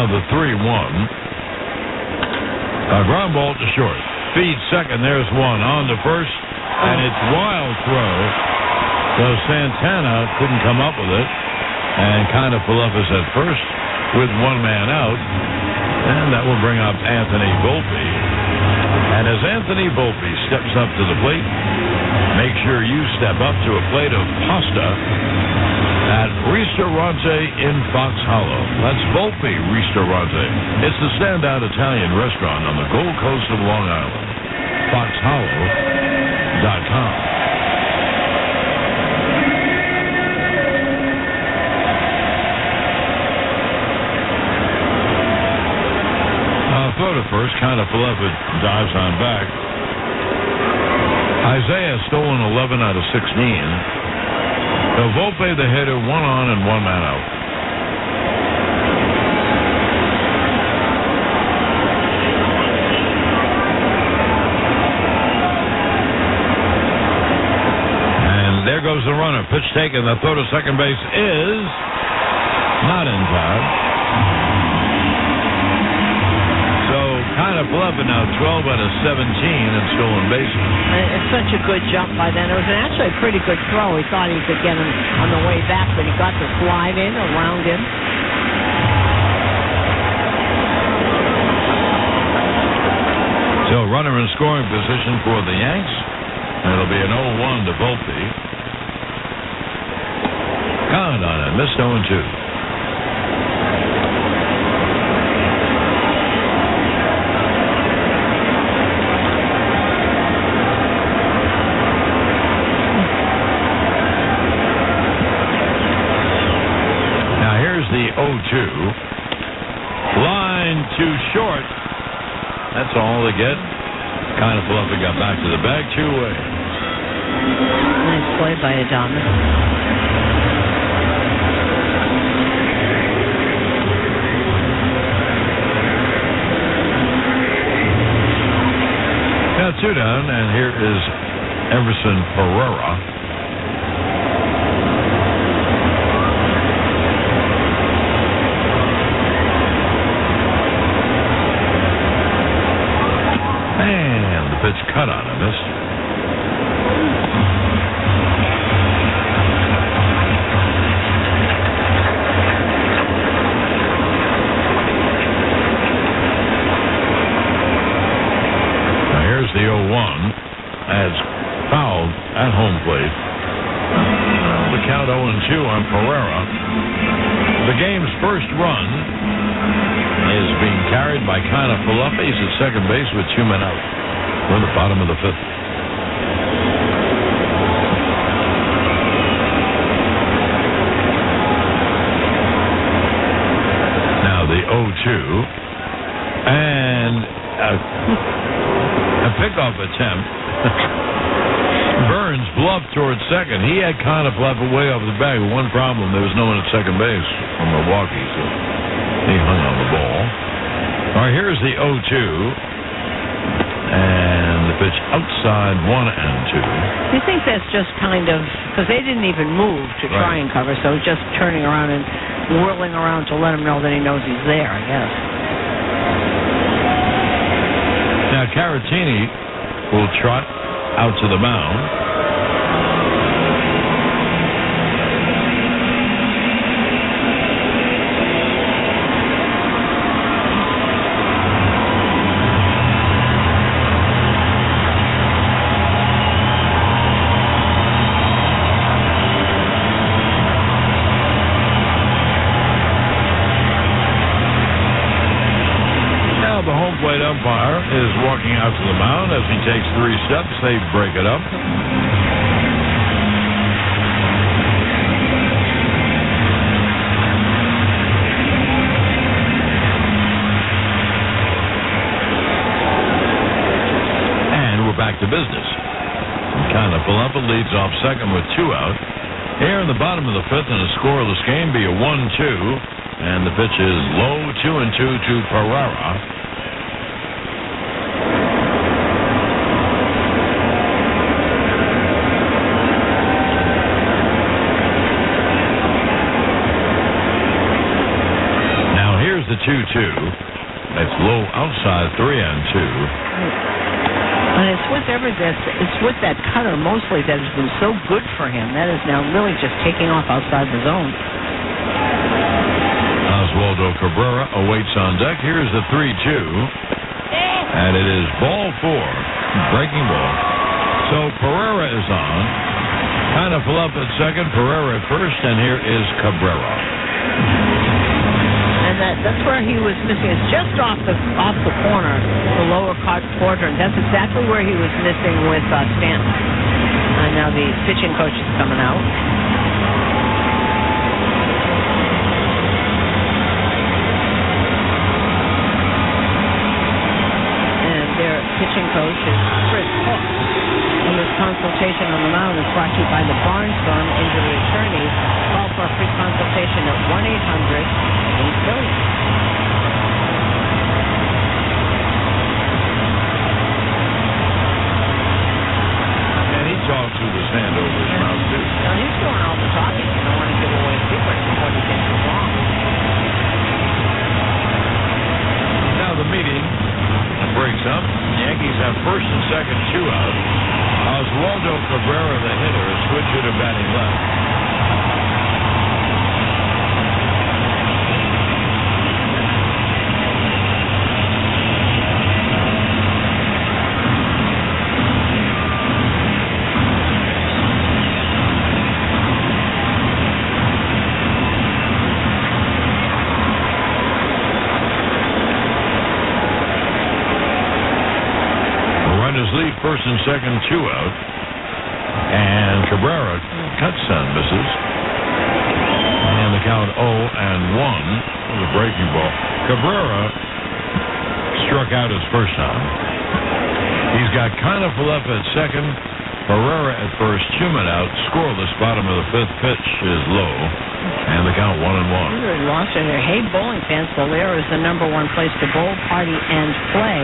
The 3-1. Ground ball to short. Feed second. There's one. On to first. And it's wild throw. So Santana couldn't come up with it. And kind of Falefa's at first with 1 man out. And that will bring up Anthony Volpe. And as Anthony Volpe steps up to the plate, make sure you step up to a plate of pasta at Ristorante in Fox Hollow. That's Volpe Ristorante. It's the standout Italian restaurant on the Gold Coast of Long Island. FoxHollow.com. Throw to first, kind of Falefa dives on back. Isaiah stolen 11 out of 16. So Volpe, the hitter, 1 on and 1 man out. And there goes the runner. Pitch taken. The throw to second base is not in time. Kind of Falefa now 12 out of 17 in stolen bases. It's such a good jump by then. It was actually a pretty good throw. He thought he could get him on the way back, but he got the slide in around him. So runner in scoring position for the Yanks. It'll be an 0-1 to Volpe. Count on it. Missed 0-2. Line too short. That's all they get. Kind of fluffy got back to the bag 2-way. Nice play by Adames. Now 2 down, and here is Everson Pereira. And the pitch cut on him. Missed. The 0-1 as fouled at home plate. The count 0-2 on Pereira. The game's first run is being carried by Kind of Falefa. He's at second base with 2 men out. We're in the bottom of the 5th. Now the 0-2 and a pickoff attempt. Burns bluffed towards second. He had kind of left way off the bag. One problem, there was no one at second base from Milwaukee, so he hung on the ball. All right, here's the 0-2. And the pitch outside 1 and 2. You think that's just kind of, because they didn't even move to try and cover, so just turning around and whirling around to let him know that he knows he's there, I guess. Now, Caratini will trot out to the mound. Plate umpire is walking out to the mound. As he takes 3 steps, they break it up. And we're back to business. Kind of Falefa leads off second with 2 out. Here in the bottom of the 5th in a scoreless game be a 1-2. And the pitch is low, 2-2 to Pereira. The 2-2. That's low outside 3 and 2. And it's with that cutter mostly that has been so good for him. That is now really just taking off outside the zone. Oswaldo Cabrera awaits on deck. Here's the 3-2. And it is ball 4. Breaking ball. So Pereira is on. Kind of Falefa at second. Pereira at first. And here is Cabrera. And that's where he was missing. It's just off the corner, the lower quadrant. That's exactly where he was missing with Stanton. And now the pitching coach is coming out. And their pitching coach is Chris Hook. And this consultation on the mound is brought to you by the Barnes Firm Injury Attorneys. Call for a free consultation at 1-800-8-BILLION. And he talks with his hand over his mouth, too. Now, he's doing all the talking. He don't want to give away secrets of what he thinks is wrong. Now the meeting breaks up. The Yankees have first and second, 2 out. Oswaldo Cabrera, the hitter, is switched to batting left. Lead first and second, 2 out. And Cabrera cuts and misses. And the count 0-1. with a breaking ball. Cabrera struck out his first time. He's got Kiner-Falefa at second, Herrera at first, Schumann out, scoreless. Bottom of the fifth pitch is low, and the count 1-1. Really lost it here. Hey, bowling fans, Valera is the number one place to bowl, party, and play.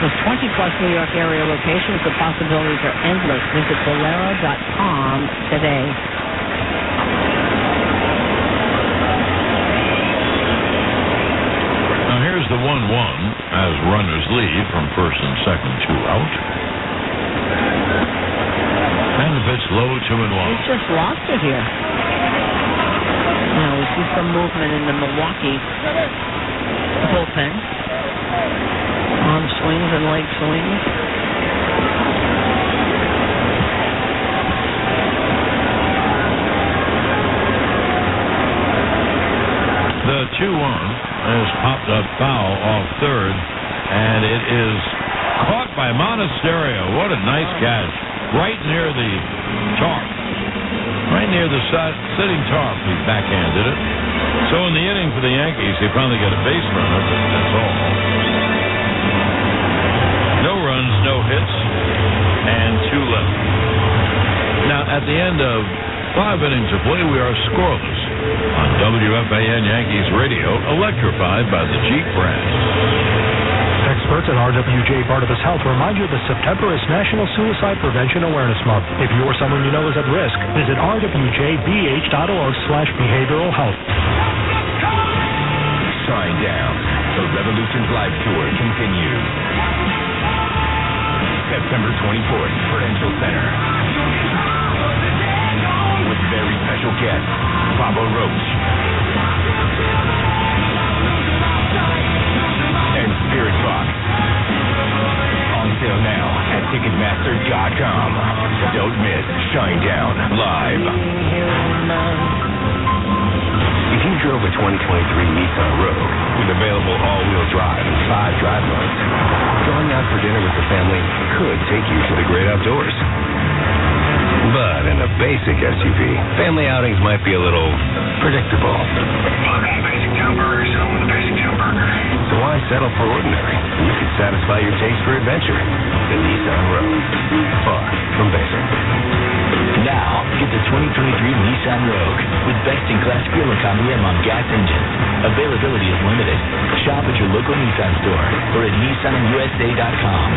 With 20-plus New York area locations, the possibilities are endless. Visit Valera.com today. Now here's the 1-1 as runners lead from first and second, 2 out. And the pitch low, 2-1. He's just lost it here. Now we see some movement in the Milwaukee bullpen. Arm swings and leg swings. The 2-1 is popped up foul off third, and it is caught by Monasterio. What a nice catch. Right near the tarp. Right near the sitting tarp, he backhanded it. So in the inning for the Yankees, they finally got a base runner, but that's all. No runs, no hits, and 2 left. Now, at the end of 5 innings of play, we are scoreless on WFAN Yankees Radio, electrified by the Jeep brand. Experts at RWJ Barnabas Health remind you that September is National Suicide Prevention Awareness Month. If you or someone you know is at risk, visit rwjbh.org/behavioral health. Shine Down. The Revolution's live tour continues. September 24th, Prudential Center. With very special guests, Papa Roach and Spirit Box. On sale now at Ticketmaster.com. Don't miss Shine Down live. If you drove a 2023 Nissan Rogue with available all-wheel drive and 5 drive modes, going out for dinner with the family could take you to the great outdoors. But in a basic SUV, family outings might be a little predictable. Basic Town Burger, selling the Basic Town Burger. So why settle for ordinary? You could satisfy your taste for adventure. The Nissan Rogue. Far from basic. Now, get the 2023 Nissan Rogue with best-in-class fuel economy among gas engines. Availability is limited. Shop at your local Nissan store or at nissanusa.com.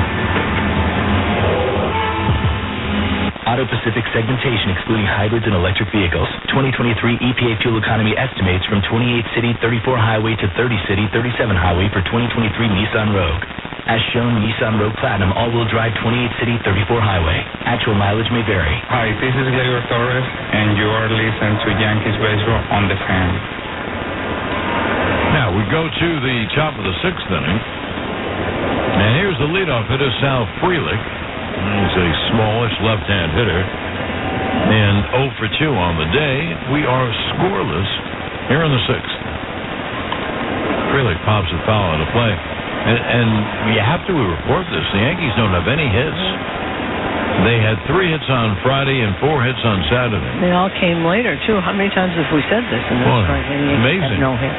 Auto Pacific segmentation excluding hybrids and electric vehicles. 2023 EPA fuel economy estimates from 28 city, 34 highway to 30 city, 37 highway for 2023 Nissan Rogue. As shown, Nissan Rogue Platinum all-wheel drive 28 city, 34 highway. Actual mileage may vary. Hi, this is Gregor Torres, and you are listening to Yankees Baseball on the Fan. Now we go to the top of the 6th inning. And here's the leadoff hitter, Sal Frelick. He's a smallish left-hand hitter. And 0 for 2 on the day. We are scoreless here in the 6th. Frelick pops a foul out of play. And you have to report this. The Yankees don't have any hits. They had 3 hits on Friday and 4 hits on Saturday. They all came later, too. How many times have we said this in this fight? Amazing. No hits.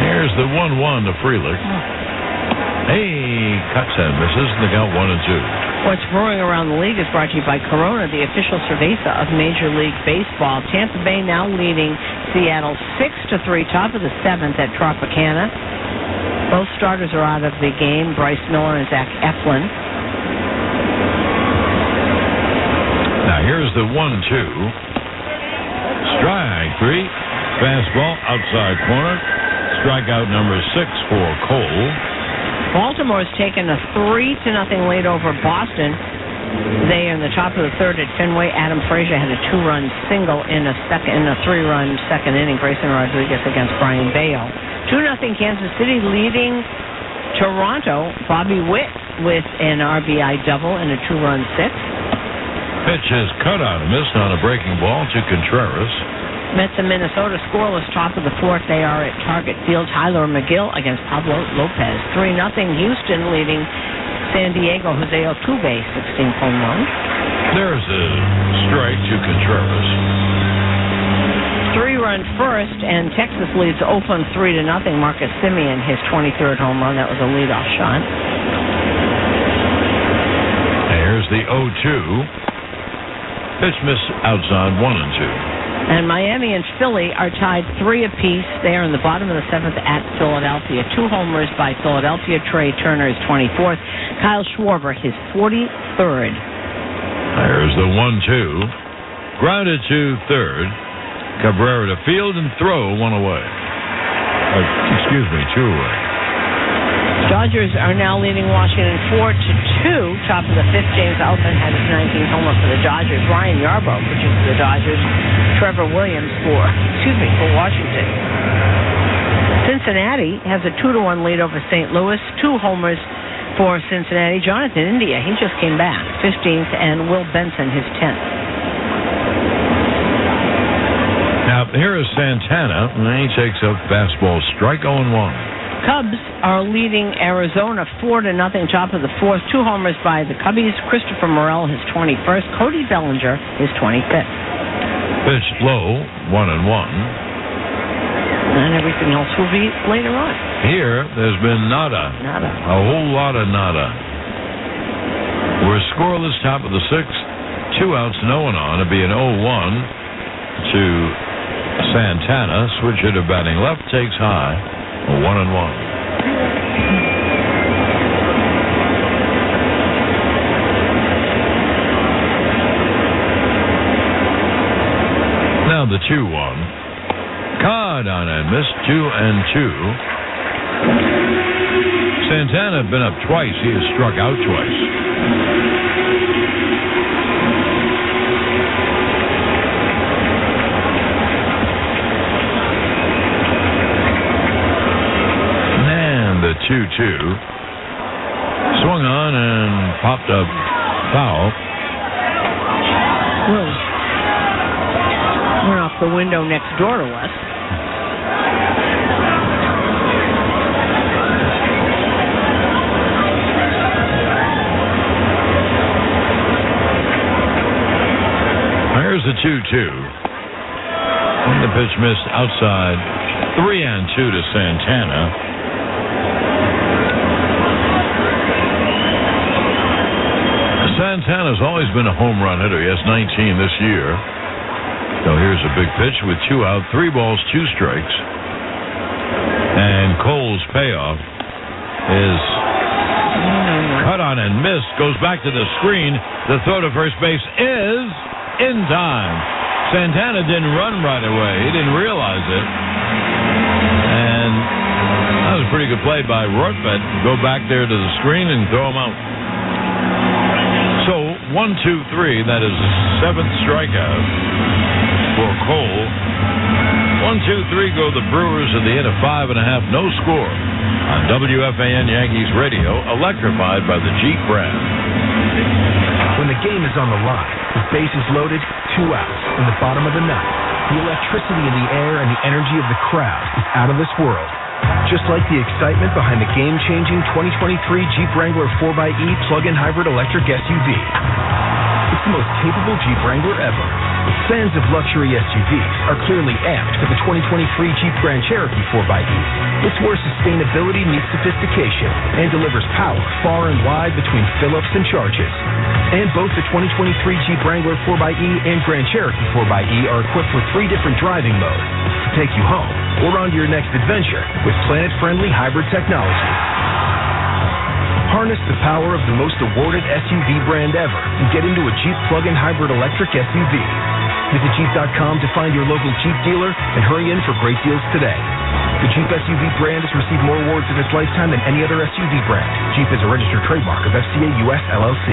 Here's the 1-1 to Frelick. Hey, cuts and misses. They got 1 and 2. What's brewing around the league is brought to you by Corona, the official cerveza of Major League Baseball. Tampa Bay now leading Seattle 6-3, top of the 7th at Tropicana. Both starters are out of the game, Bryce Miller and Zach Eflin. Now here's the 1-2. Strike 3. Fastball outside corner. Strikeout number 6 for Cole. Baltimore's taken a 3-0 lead over Boston. They are in the top of the 3rd at Fenway. Adam Frazier had a 2-run single in a 3-run second inning. Grayson Rodriguez against Brian Bale. 2-0 Kansas City leading Toronto. Bobby Witt with an RBI double in a 2-run sixth. Pitch is cut out and missed on a breaking ball to Contreras. Mets in Minnesota scoreless, top of the 4th. They are at Target Field. Tyler McGill against Pablo Lopez. 3-0 Houston leading San Diego. Jose Altuve, 16th home run. There's a strike to Contreras. 3-run first, and Texas leads Oakland 3-0. Marcus Semien, his 23rd home run. That was a leadoff shot. Here's the 0-2. Pitch miss outside 1-2. And Miami and Philly are tied 3 apiece. They are in the bottom of the 7th at Philadelphia. 2 homers by Philadelphia. Trey Turner, his 24th. Kyle Schwarber, his 43rd. There's the 1-2. Grounded to third. Cabrera to field and throw 1 away. 2 away. Dodgers are now leading Washington 4-2. Top of the 5th, James Outman had his 19th homer for the Dodgers. Ryan Yarbrough pitches for the Dodgers. Trevor Williams for Washington. Cincinnati has a 2-1 lead over St. Louis. 2 homers for Cincinnati. Jonathan India, he just came back, 15th, and Will Benson, his 10th. Now, here is Santana, and he takes a fastball strike 0-1. Cubs are leading Arizona 4-0, top of the 4th. 2 homers by the Cubbies. Christopher Morel, his 21st. Cody Bellinger, his 25th. Pitch low, 1-1. And everything else will be later on. Here, there's been nada. A whole lot of nada. We're scoreless, top of the 6th. 2 outs, no one on. It'll be an 0-1 to Santana. Switch hitter batting left, takes high. 1-1. Now the 2-1. Caught on and missed. 2-2. Santana had been up twice. He has struck out twice. The 2-2 swung on and popped up foul. Well, went off the window next door to us. Here's the 2-2. And the pitch missed outside. 3-2 to Santana. Santana's always been a home run hitter. He has 19 this year. So here's a big pitch with 2 out, 3 balls, 2 strikes. And Cole's payoff is cut on and missed. Goes back to the screen. The throw to first base is in time. Santana didn't run right away. He didn't realize it. And that was a pretty good play by Rortvedt. Go back there to the screen and throw him out. So, 1-2-3, that is the 7th strikeout for Cole. 1-2-3 go the Brewers at the end of 5.5, no score on WFAN Yankees Radio, electrified by the Jeep brand. When the game is on the line, with bases loaded, 2 outs, in the bottom of the 9th, the electricity in the air and the energy of the crowd is out of this world. Just like the excitement behind the game-changing 2023 Jeep Wrangler 4xe plug-in hybrid electric SUV. It's the most capable Jeep Wrangler ever. Fans of luxury SUVs are clearly amped for the 2023 Jeep Grand Cherokee 4xe. It's where sustainability meets sophistication and delivers power far and wide between fill-ups and charges. And both the 2023 Jeep Wrangler 4xe and Grand Cherokee 4xe are equipped with 3 different driving modes to take you home or on to your next adventure with planet-friendly hybrid technology. Harness the power of the most awarded SUV brand ever and get into a Jeep plug-in hybrid electric SUV. Visit Jeep.com to find your local Jeep dealer and hurry in for great deals today. The Jeep SUV brand has received more awards in its lifetime than any other SUV brand. Jeep is a registered trademark of FCA US LLC.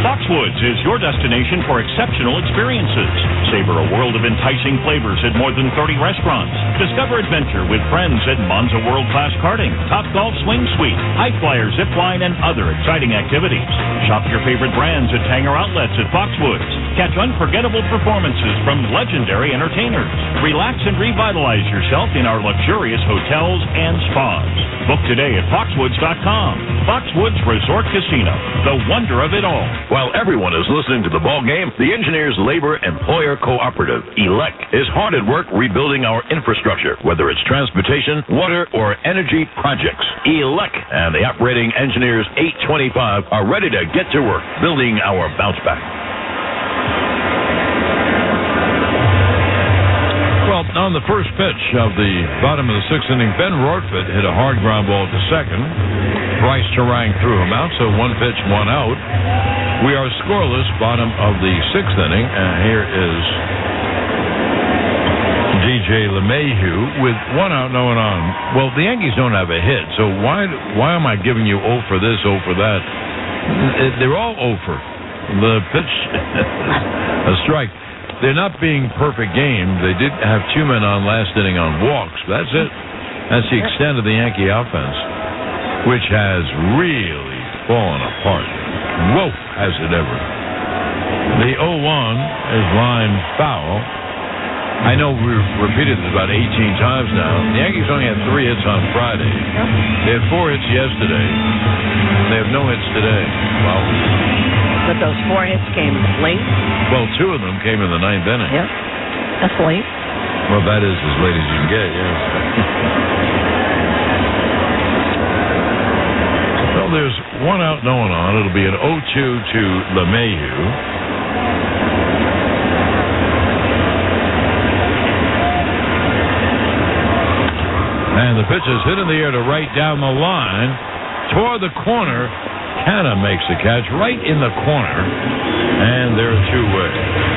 Foxwoods is your destination for exceptional experiences. Savor a world of enticing flavors at more than 30 restaurants. Discover adventure with friends at Monza World-Class Karting, Top Golf Swing Suite, High Flyer Zip Line, and other exciting activities. Shop your favorite brands at Tanger Outlets at Foxwoods. Catch unforgettable performances from legendary entertainers. Relax and revitalize yourself in our luxurious hotels and spas. Book today at Foxwoods.com. Foxwoods Resort Casino, the wonder of it all. While everyone is listening to the ball game, the Engineers Labor Employer Cooperative, ELEC, is hard at work rebuilding our infrastructure, whether it's transportation, water, or energy projects. ELEC and the operating engineers 825 are ready to get to work building our bounce back. Well, on the first pitch of the bottom of the sixth inning, Ben Rortvedt hit a hard ground ball to second. Bryce Terang threw him out, so 1 pitch, 1 out. We are scoreless, bottom of the sixth inning, and here is DJ LeMahieu with 1 out, no one on. Well, the Yankees don't have a hit, so why am I giving you 0 for this, 0 for that? They're all 0 for. The pitch, a strike. They're not being perfect games. They did have 2 men on last inning on walks. But that's it. That's the extent of the Yankee offense, which has really fallen apart. Whoa, has it ever. The 0-1 is line foul. I know we've repeated this about 18 times now. The Yankees only had 3 hits on Friday. They had 4 hits yesterday. They have no hits today. Well, but those 4 hits came late. Well, 2 of them came in the 9th inning. Yep, that's late. Well, that is as late as you can get, yes. Well, there's 1 out, no one on. It'll be an 0-2 to LeMahieu. And the pitch is hit in the air to right down the line. Toward the corner. Hanna makes the catch right in the corner. And they're 2-way.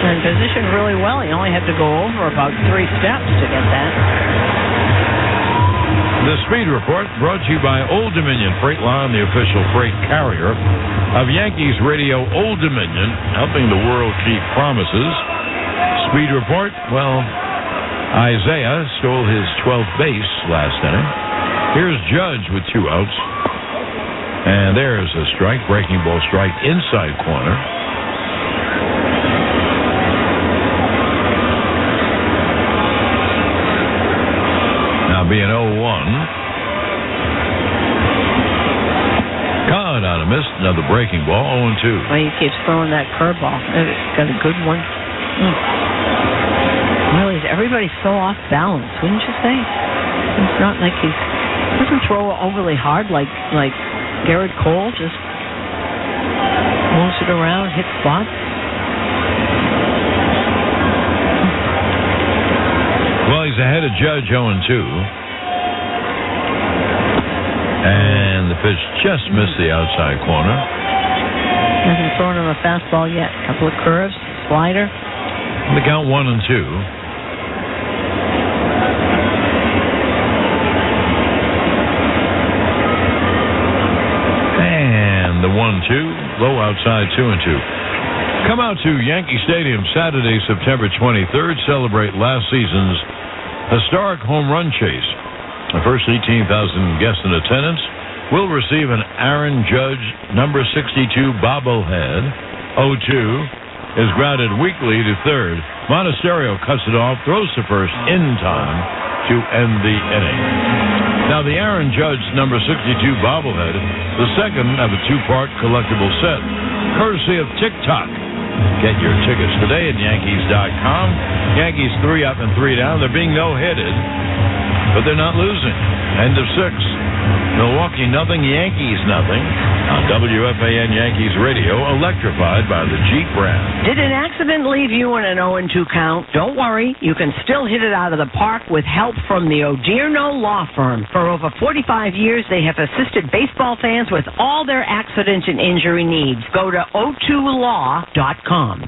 And positioned really well. He only had to go over about 3 steps to get that. The Speed Report brought to you by Old Dominion Freight Line, the official freight carrier of Yankees Radio Old Dominion, helping the world keep promises. Speed Report, well, Isaiah stole his 12th base last inning. Here's Judge with 2 outs. And there's a strike, breaking ball strike, inside corner. Now being 0-1. God, out of miss. Another breaking ball, 0-2. Well, he keeps throwing that curveball. It's got a good one. Really, everybody's so off balance, wouldn't you say? It's not like he doesn't throw overly hard like Garrett Cole, just moves it around, hits spots. Well, he's ahead of Judge 0-2. And the pitch just missed the outside corner. Hasn't thrown him a fastball yet. A couple of curves, slider. The count 1-2. The 1-2, low outside, 2-2. Come out to Yankee Stadium Saturday, September 23rd. Celebrate last season's historic home run chase. The first 18,000 guests in attendance will receive an Aaron Judge number 62 bobblehead. 0-2 is grounded weakly to third. Monasterio cuts it off, throws to first in time to end the inning. Now, the Aaron Judge number 62 bobblehead, the second of a 2-part collectible set, courtesy of TikTok. Get your tickets today at Yankees.com. Yankees 3 up and 3 down. They're being no-hitted, but they're not losing. End of 6. Milwaukee nothing, Yankees nothing. On WFAN Yankees Radio, electrified by the Jeep brand. Did an accident leave you in an 0-2 count? Don't worry, you can still hit it out of the park with help from the Odierno Law Firm. For over 45 years, they have assisted baseball fans with all their accident and injury needs. Go to o2law.com.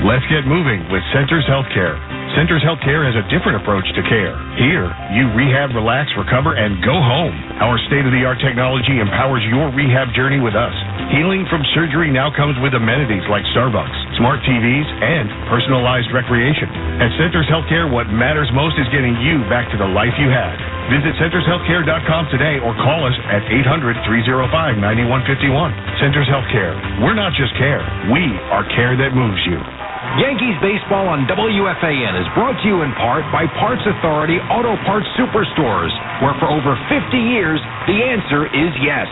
Let's get moving with Centers Healthcare. Centers Healthcare has a different approach to care. Here, you rehab, relax, recover, and go home. Our state-of-the-art technology empowers your rehab journey with us. Healing from surgery now comes with amenities like Starbucks, smart TVs, and personalized recreation. At Centers Healthcare, what matters most is getting you back to the life you had. Visit centershealthcare.com today or call us at 800-305-9151. Centers Healthcare. We're not just care. We are care that moves you. Yankees baseball on WFAN is brought to you in part by Parts Authority Auto Parts Superstores, where for over 50 years, the answer is yes.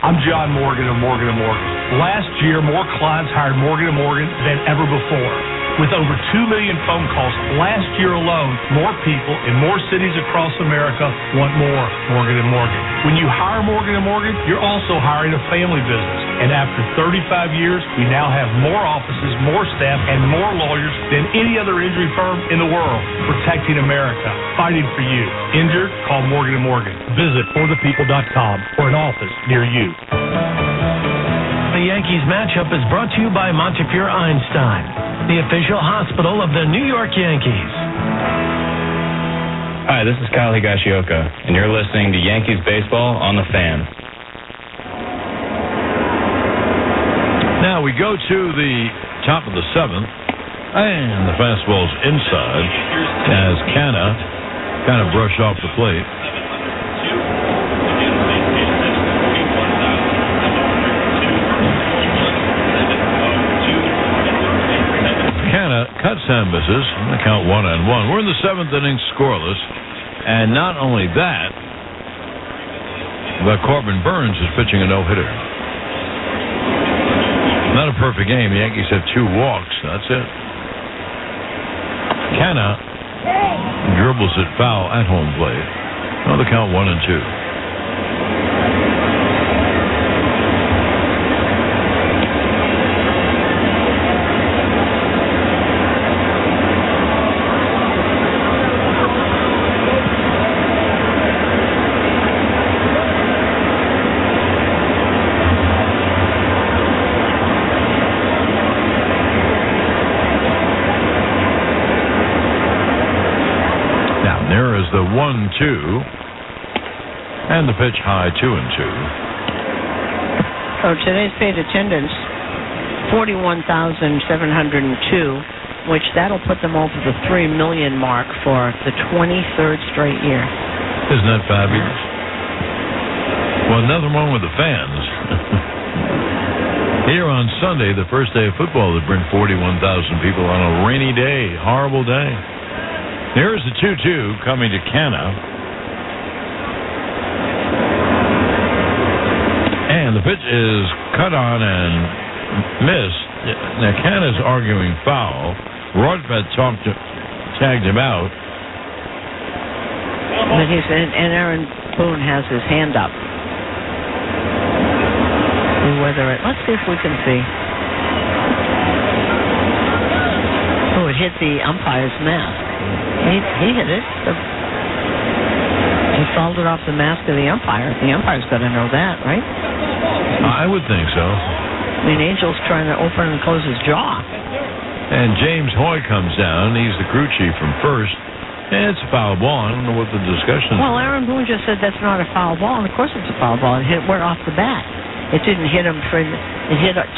I'm John Morgan of Morgan & Morgan. Last year, more clients hired Morgan & Morgan than ever before. With over 2 million phone calls last year alone, more people in more cities across America want more Morgan & Morgan. When you hire Morgan & Morgan, you're also hiring a family business. And after 35 years, we now have more offices, more staff, and more lawyers than any other injury firm in the world, protecting America, fighting for you. Injured? Call Morgan & Morgan. Visit forthepeople.com for an office near you. The Yankees matchup is brought to you by Montefiore Einstein, the official hospital of the New York Yankees. Hi, this is Kyle Higashioka, and you're listening to Yankees Baseball on the Fan. Now we go to the top of the seventh, and the fastball's inside as Canna kind of brushed off the plate. Cuts and misses. The count 1-1. We're in the seventh inning, scoreless. And not only that, but Corbin Burns is pitching a no-hitter. Not a perfect game. The Yankees have 2 walks. That's it. Canna dribbles it foul at home plate. Well, the count 1-2. The 1-2, and the pitch high 2-2. So today's paid attendance 41,702, which that'll put them over the 3 million mark for the 23rd straight year. Isn't that fabulous? Well, nothing wrong with the fans. Here on Sunday, the first day of football, they bring 41,000 people on a rainy day, horrible day. Here's the 2-2 coming to Canna. And the pitch is cut on and missed. Now, Canna's arguing foul. Rodfett tagged him out. But and Aaron Boone has his hand up. Let's see if we can see. Oh, it hit the umpire's mask. He hit it. He fouled it off the mask of the umpire. The umpire's got to know that, right? I would think so. I mean, Angel's trying to open and close his jaw. And James Hoy comes down. He's the crew chief from first. And it's a foul ball. I don't know what the discussion is. Well, Aaron Boone just said that's not a foul ball, and of course it's a foul ball. It went off the bat. It didn't hit him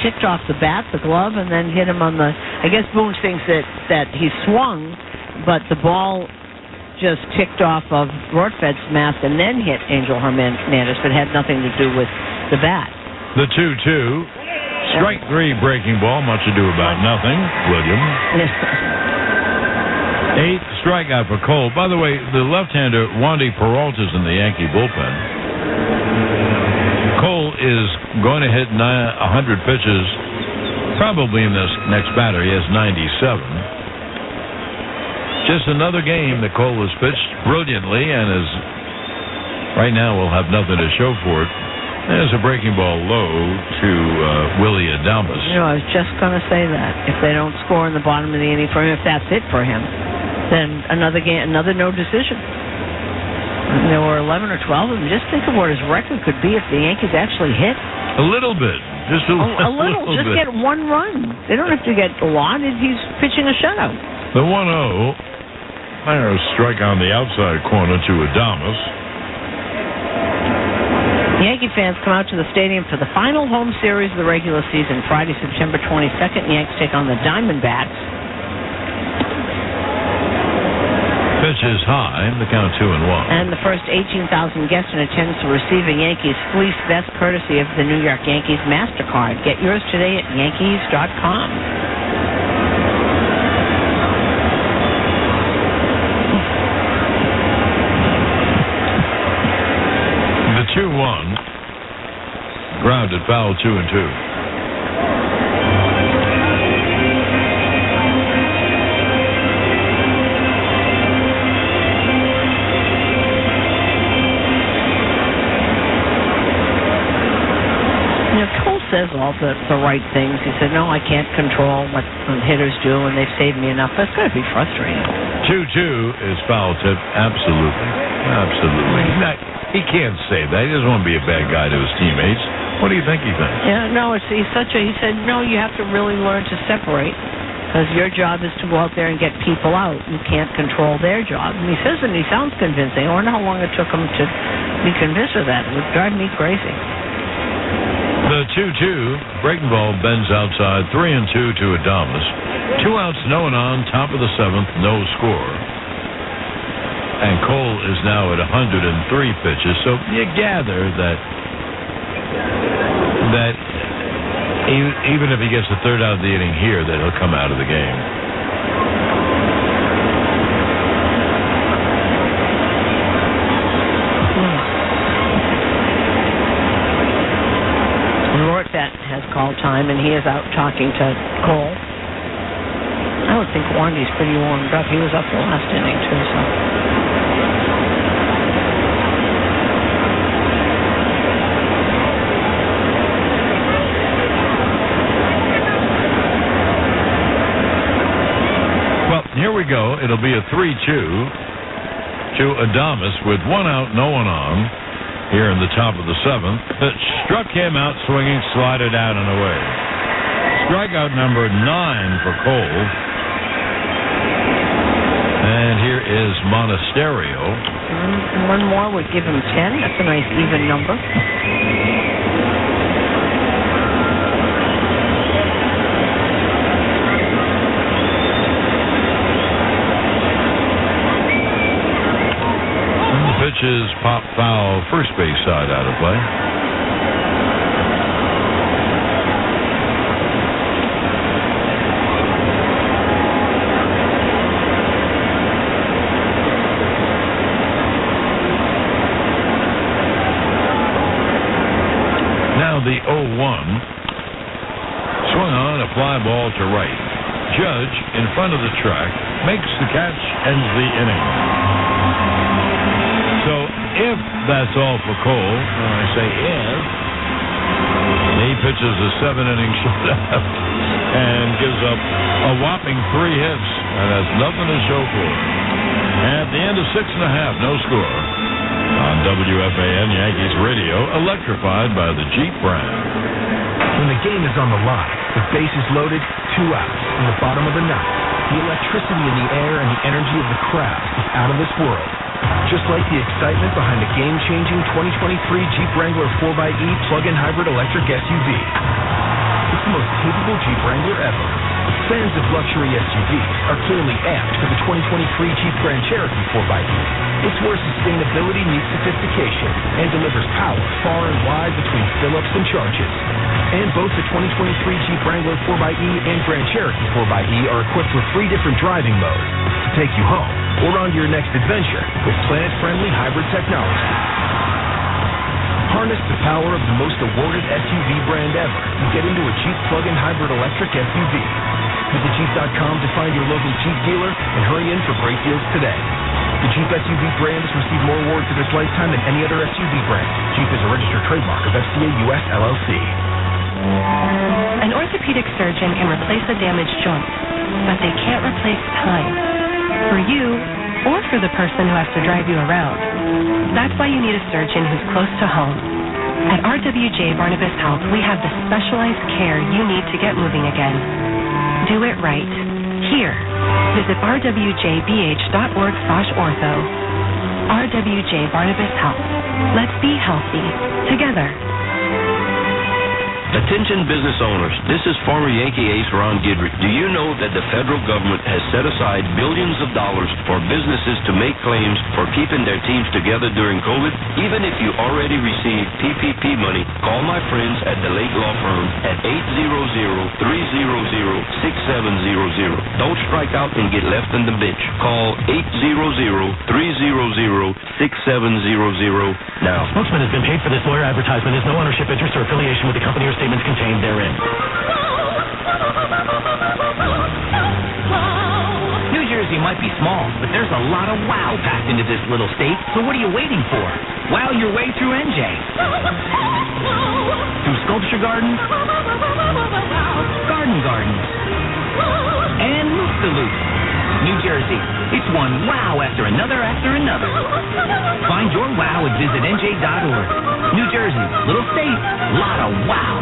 ticked off the bat, the glove, and then hit him on the... I guess Boone thinks that he swung, but the ball just ticked off of Rortved's mask and then hit Angel Hernandez, but had nothing to do with the bat. The 2-2. Strike 3 breaking ball, much ado about nothing. William. Eighth strikeout for Cole. By the way, the left-hander, Wandy Peralta's in the Yankee bullpen. Cole is going to hit 100 pitches probably in this next batter. He has 97. Just another game that Cole has pitched brilliantly and is right now will have nothing to show for it. There's a breaking ball low to Willie Adames. I was just going to say that. If they don't score in the bottom of the inning for him, if that's it for him, then another game, another no decision. And there were 11 or 12 of them. Just think of what his record could be if the Yankees actually hit. A little bit. Just a little. Just bit. Get one run. They don't have to get a lot. He's pitching a shutout. The 1-0. There's a strike on the outside corner to Adames. Yankee fans come out to the stadium for the final home series of the regular season. Friday, September 22nd, the Yankees take on the Diamondbacks. Pitch is high, the count 2-1. And the first 18,000 guests in attendance will receive a Yankees fleece vest courtesy of the New York Yankees MasterCard. Get yours today at Yankees.com. 2-1. Grounded foul 2-2. Says all the right things. He said, no, I can't control what hitters do, and they've saved me enough. That's got to be frustrating. 2-2 is foul tip. Absolutely. He can't say that. He doesn't want to be a bad guy to his teammates. What do you think he thinks? Yeah, no, he said, no, you have to really learn to separate, because your job is to go out there and get people out. You can't control their job. And he says it, and he sounds convincing. I wonder how long it took him to be convinced of that. It would drive me crazy. The 2-2, breaking ball bends outside, 3-2 to Adames. 2 outs, no one on, top of the 7th, no score. And Cole is now at 103 pitches, so you gather that even if he gets the third out of the inning here, that he'll come out of the game. Has called time, and he is out talking to Cole. I would think Wandy's pretty warmed up. He was up the last inning, too, so. Well, here we go. It'll be a 3-2 to Adames with 1 out, no one on. Here in the top of the 7th, that struck him out swinging, slided out and away. Strikeout number 9 for Cole. And here is Monasterio. One more would give him 10. That's a nice even number. Pitches pop foul, first base side out of play. Now the 0-1. Swung on, a fly ball to right. Judge in front of the track makes the catch, ends the inning. So if that's all for Cole, and I say if, he pitches a 7-inning shutout and gives up a whopping 3 hits and has nothing to show for it. At the end of 6.5, no score. On WFAN Yankees Radio, electrified by the Jeep brand. When the game is on the line, with bases loaded, 2 outs in the bottom of the 9th, the electricity in the air and the energy of the crowd is out of this world. Just like the excitement behind the game-changing 2023 Jeep Wrangler 4xe plug-in hybrid electric SUV. It's the most capable Jeep Wrangler ever. Fans of luxury SUVs are clearly amped for the 2023 Jeep Grand Cherokee 4xe. It's where sustainability meets sophistication and delivers power far and wide between fill-ups and charges. And both the 2023 Jeep Wrangler 4xe and Grand Cherokee 4xe are equipped with 3 different driving modes to take you home or on to your next adventure with planet-friendly hybrid technology. Harness the power of the most awarded SUV brand ever and get into a Jeep plug-in hybrid electric SUV. Visit Jeep.com to find your local Jeep dealer and hurry in for great deals today. The Jeep SUV brand has received more awards in its lifetime than any other SUV brand. Jeep is a registered trademark of FCA US LLC. An orthopedic surgeon can replace a damaged joint, but they can't replace time. For you, or for the person who has to drive you around. That's why you need a surgeon who's close to home. At RWJ Barnabas Health, we have the specialized care you need to get moving again. Do it right. Here. Visit rwjbh.org/ortho. RWJ Barnabas Health. Let's be healthy. Together. Attention business owners, this is former Yankee ace Ron Guidry. Do you know that the federal government has set aside billions of dollars for businesses to make claims for keeping their teams together during COVID? Even if you already received PPP money, call my friends at the Lake Law Firm at 800-300-6700. Don't strike out and get left in the bench. Call 800-300-6700 now. Spokesman has been paid for this lawyer advertisement. Has no ownership, interest, or affiliation with the company or statements contained therein. New Jersey might be small, but there's a lot of wow packed into this little state. So what are you waiting for? Wow your way through NJ. Through Sculpture Gardens, Garden Gardens, and Loop-de-Loop. New Jersey, it's one wow after another after another. Find your wow at visitnj.org. New Jersey, little state, lot of wow.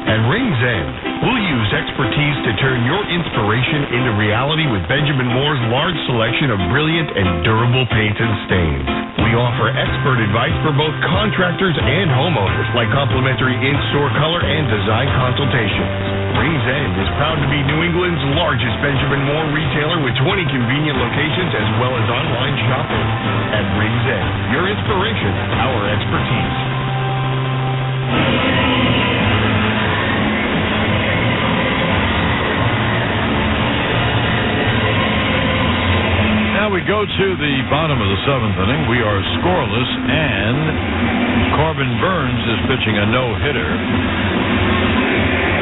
At Rings End, we'll use expertise to turn your inspiration into reality with Benjamin Moore's large selection of brilliant and durable paints and stains. We offer expert advice for both contractors and homeowners, like complimentary in-store color and design consultations. Rings End is proud to be New England's largest Benjamin Moore retailer with 20 convenient locations as well as online shopping. At Rings End, your inspiration, our expertise. Now we go to the bottom of the seventh inning. We are scoreless, and Corbin Burns is pitching a no-hitter.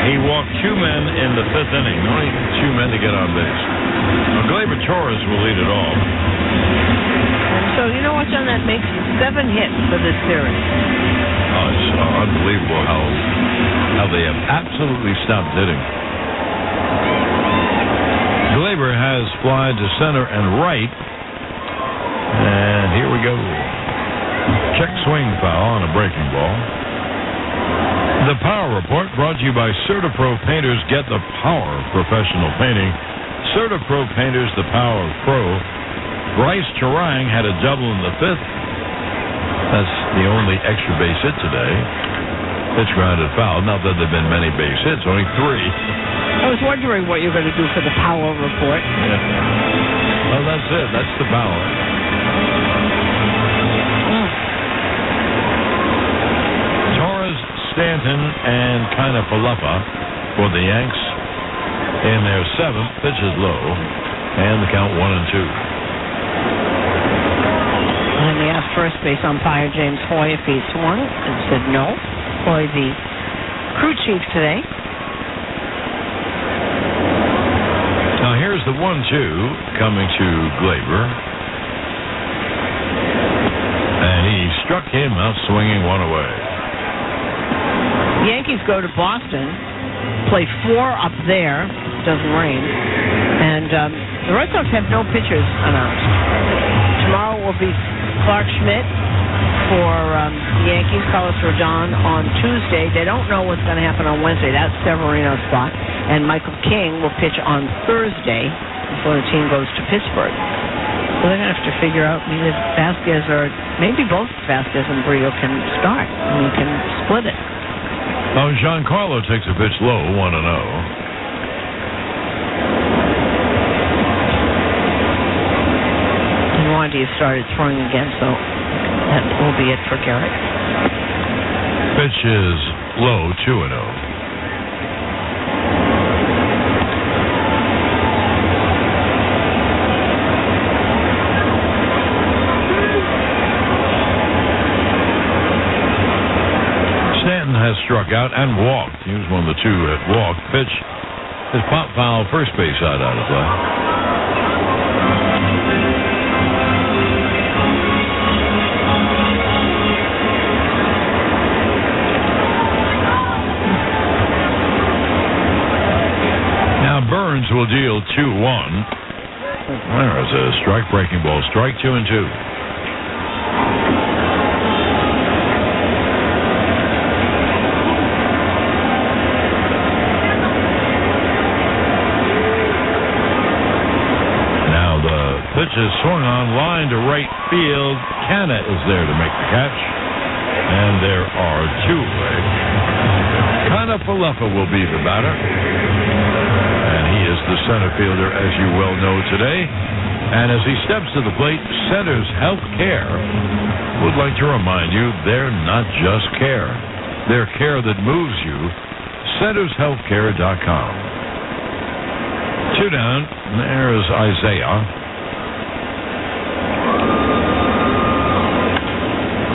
He walked two men in the fifth inning, only two men to get on base. Now, Gleyber Torres will lead it off. So you know what, John? That makes 7 hits for this series. Oh, it's unbelievable how they have absolutely stopped hitting. Gleyber has fly to center and right. And here we go. Check swing foul on a breaking ball. The Power Report brought to you by CertaPro Painters. Get the power of professional painting. CertaPro Painters, the power of pro. Bryce Turang had a double in the fifth. That's the only extra base hit today. Pitch grounded foul. Not that there have been many base hits, only 3. I was wondering what you're going to do for the Power Report. Yeah. Well, that's it. That's the power. Torres, Stanton, and Kiner-Falefa for the Yanks in their 7th. Pitch is low, and the count 1-2. And they asked first base umpire James Hoy if he swung, and said no. Hoy, the crew chief today. Now here's the 1-2 coming to Gleyber. And he struck him out swinging one away. The Yankees go to Boston, play 4 up there, doesn't rain, and the Red Sox have no pitchers announced. Tomorrow will be Clark Schmidt for the Yankees, Carlos Rodon on Tuesday. They don't know what's going to happen on Wednesday. That's Severino's spot. And Michael King will pitch on Thursday before the team goes to Pittsburgh. So they're going to have to figure out either Vasquez or maybe both Vasquez and Brio can start. I mean, can split it. Oh, Giancarlo takes a pitch low, 1-0. And Wandy has started throwing again, so that will be it for Garrett. Pitch is low, 2-0. Stanton has struck out and walked. He was one of the 2 that walked. Pitch is pop foul, first base side out of play. Burns will deal 2-1. There is a strike breaking ball. Strike 2-2. Now the pitch is swung on line to right field. Canna is there to make the catch. And there are two away. Kanafalefa will be the batter. And he is the center fielder, as you well know today. And as he steps to the plate, Centers Healthcare would like to remind you they're not just care. They're care that moves you. CentersHealthcare.com. Two down. There's Isaiah.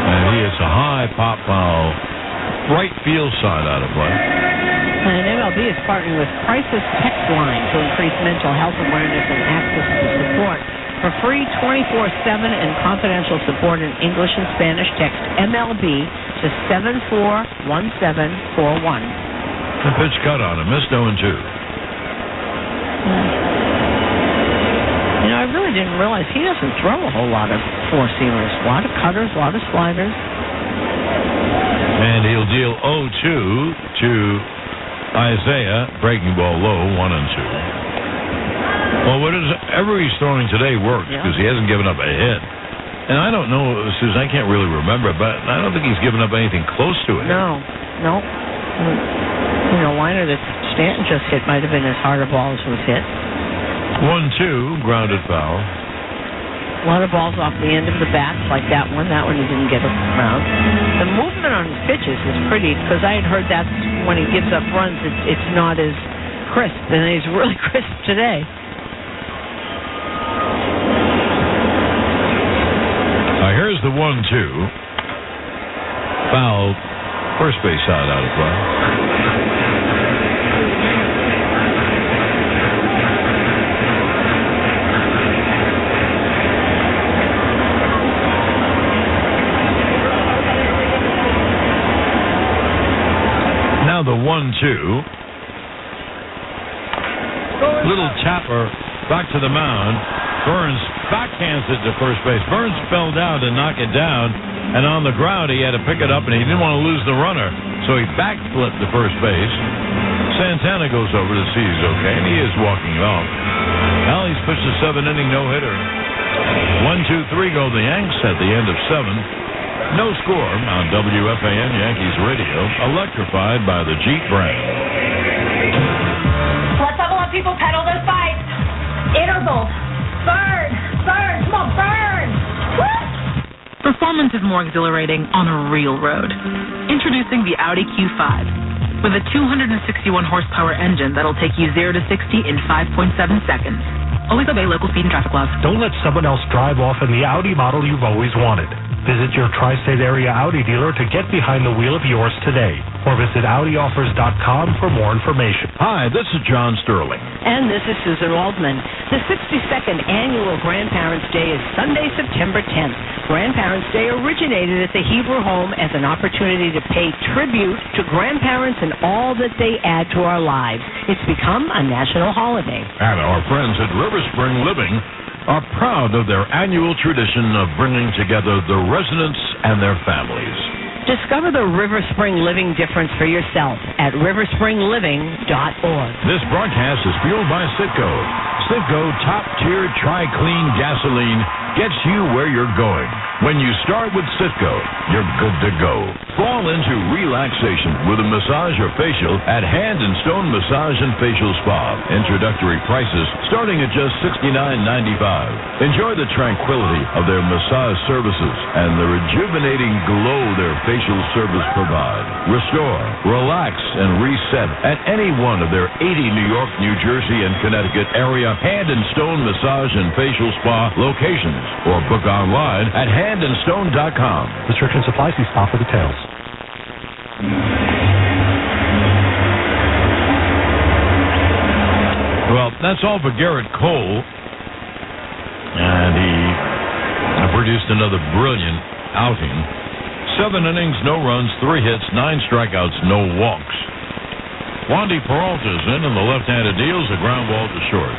And he hits a high pop foul. Right field side out of play. And MLB is partnering with Crisis Text Line to increase mental health awareness and access to support. For free 24/7 and confidential support in English and Spanish, text MLB to 741741. The pitch cut on him. Missed 0-2. You know, I really didn't realize he doesn't throw a whole lot of four-seamers. A lot of cutters, a lot of sliders. And he'll deal 0-2 to Isaiah. Breaking ball low, 1-2. Well, whatever he's throwing today works because he hasn't given up a hit. And I don't know, Susan, I can't really remember, but I don't think he's given up anything close to it. No. You know, liner that Stanton just hit might have been as hard a ball as was hit. 1-2, grounded foul. A lot of balls off the end of the bat, like that one. That one he didn't get around. The movement on his pitches is pretty, because I had heard that when he gives up runs, it's not as crisp, and he's really crisp today. Here's the 1-2. Foul, first base side out of play. Now the 1-2. Little chopper back to the mound. Burns backhands it to first base. Burns fell down to knock it down, and on the ground he had to pick it up, and he didn't want to lose the runner, so he backflipped to first base. Santana goes over to see he's okay, and he is walking off. Now he's pitched a 7-inning no-hitter. 1-2-3 go the Yanks at the end of 7. No score on WFAN Yankees radio, electrified by the Jeep brand. Let's level up, people. Pedal those bikes. Intervals. Burn! Come on, burn! Woo! Performance is more exhilarating on a real road. Introducing the Audi Q5. With a 261 horsepower engine that'll take you 0 to 60 in 5.7 seconds. Always obey local speed and traffic laws. Don't let someone else drive off in the Audi model you've always wanted. Visit your tri-state area Audi dealer to get behind the wheel of yours today. Or visit AudiOffers.com for more information. Hi, this is John Sterling. And this is Susan Waldman. The 62nd Annual Grandparents' Day is Sunday, September 10th. Grandparents' Day originated at the Hebrew home as an opportunity to pay tribute to grandparents and all that they add to our lives. It's become a national holiday. And our friends at River Spring Living are proud of their annual tradition of bringing together the residents and their families. Discover the River Spring Living difference for yourself at riverspringliving.org. This broadcast is fueled by Citgo. Citgo top-tier Tri-Clean gasoline gets you where you're going. When you start with Citgo, you're good to go. Fall into relaxation with a massage or facial at Hand and Stone Massage and Facial Spa. Introductory prices starting at just $69.95. Enjoy the tranquility of their massage services and the rejuvenating glow their facial service provide. Restore, relax, and reset at any one of their 80 New York, New Jersey, and Connecticut area Hand and Stone Massage and Facial Spa locations, or book online at handandstone.com. Restrictions apply. See spa for details. Well, that's all for Garrett Cole. And he produced another brilliant outing. 7 innings, no runs, 3 hits, 9 strikeouts, no walks. Wandy Peralta's in, and the left-handed deals a ground ball to short.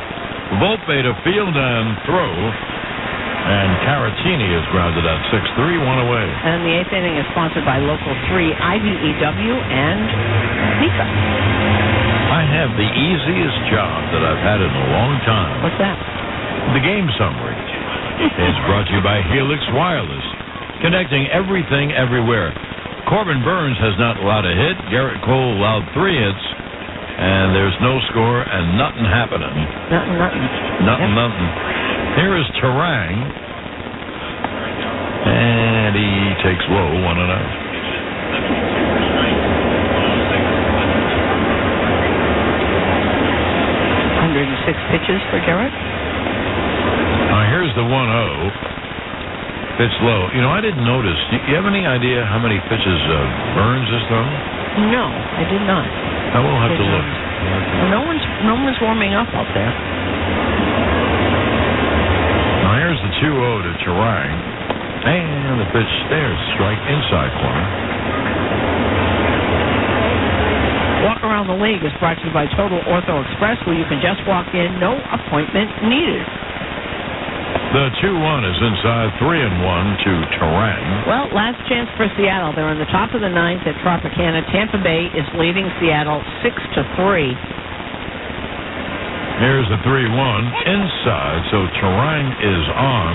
Volpe to field and throw, and Caratini is grounded at 6-3, 1 away. And the 8th inning is sponsored by Local 3, IBEW, and Nika. I have the easiest job that I've had in a long time. What's that? The game summary. It's brought to you by Helix Wireless, connecting everything everywhere. Corbin Burns has not allowed a hit. Garrett Cole allowed 3 hits. And there's no score and nothing happening. Nothing. Here is Terang. And he takes low, 1-0. 106 pitches for Garrett. Here's the 1-0. Pitch low. You know, I didn't notice. Do you have any idea how many pitches Burns has thrown? No, I did not. I will have to look. No one's warming up out there. Now here's the 2-0 to Terang. And the pitch there, strike inside corner. Walk Around the League is brought to you by Total Ortho Express, where you can just walk in, no appointment needed. The 2-1 is inside, 3-1 to Terang. Well, last chance for Seattle. They're in the top of the 9th at Tropicana. Tampa Bay is leading Seattle 6-3. Here's the 3-1 inside, so Terang is on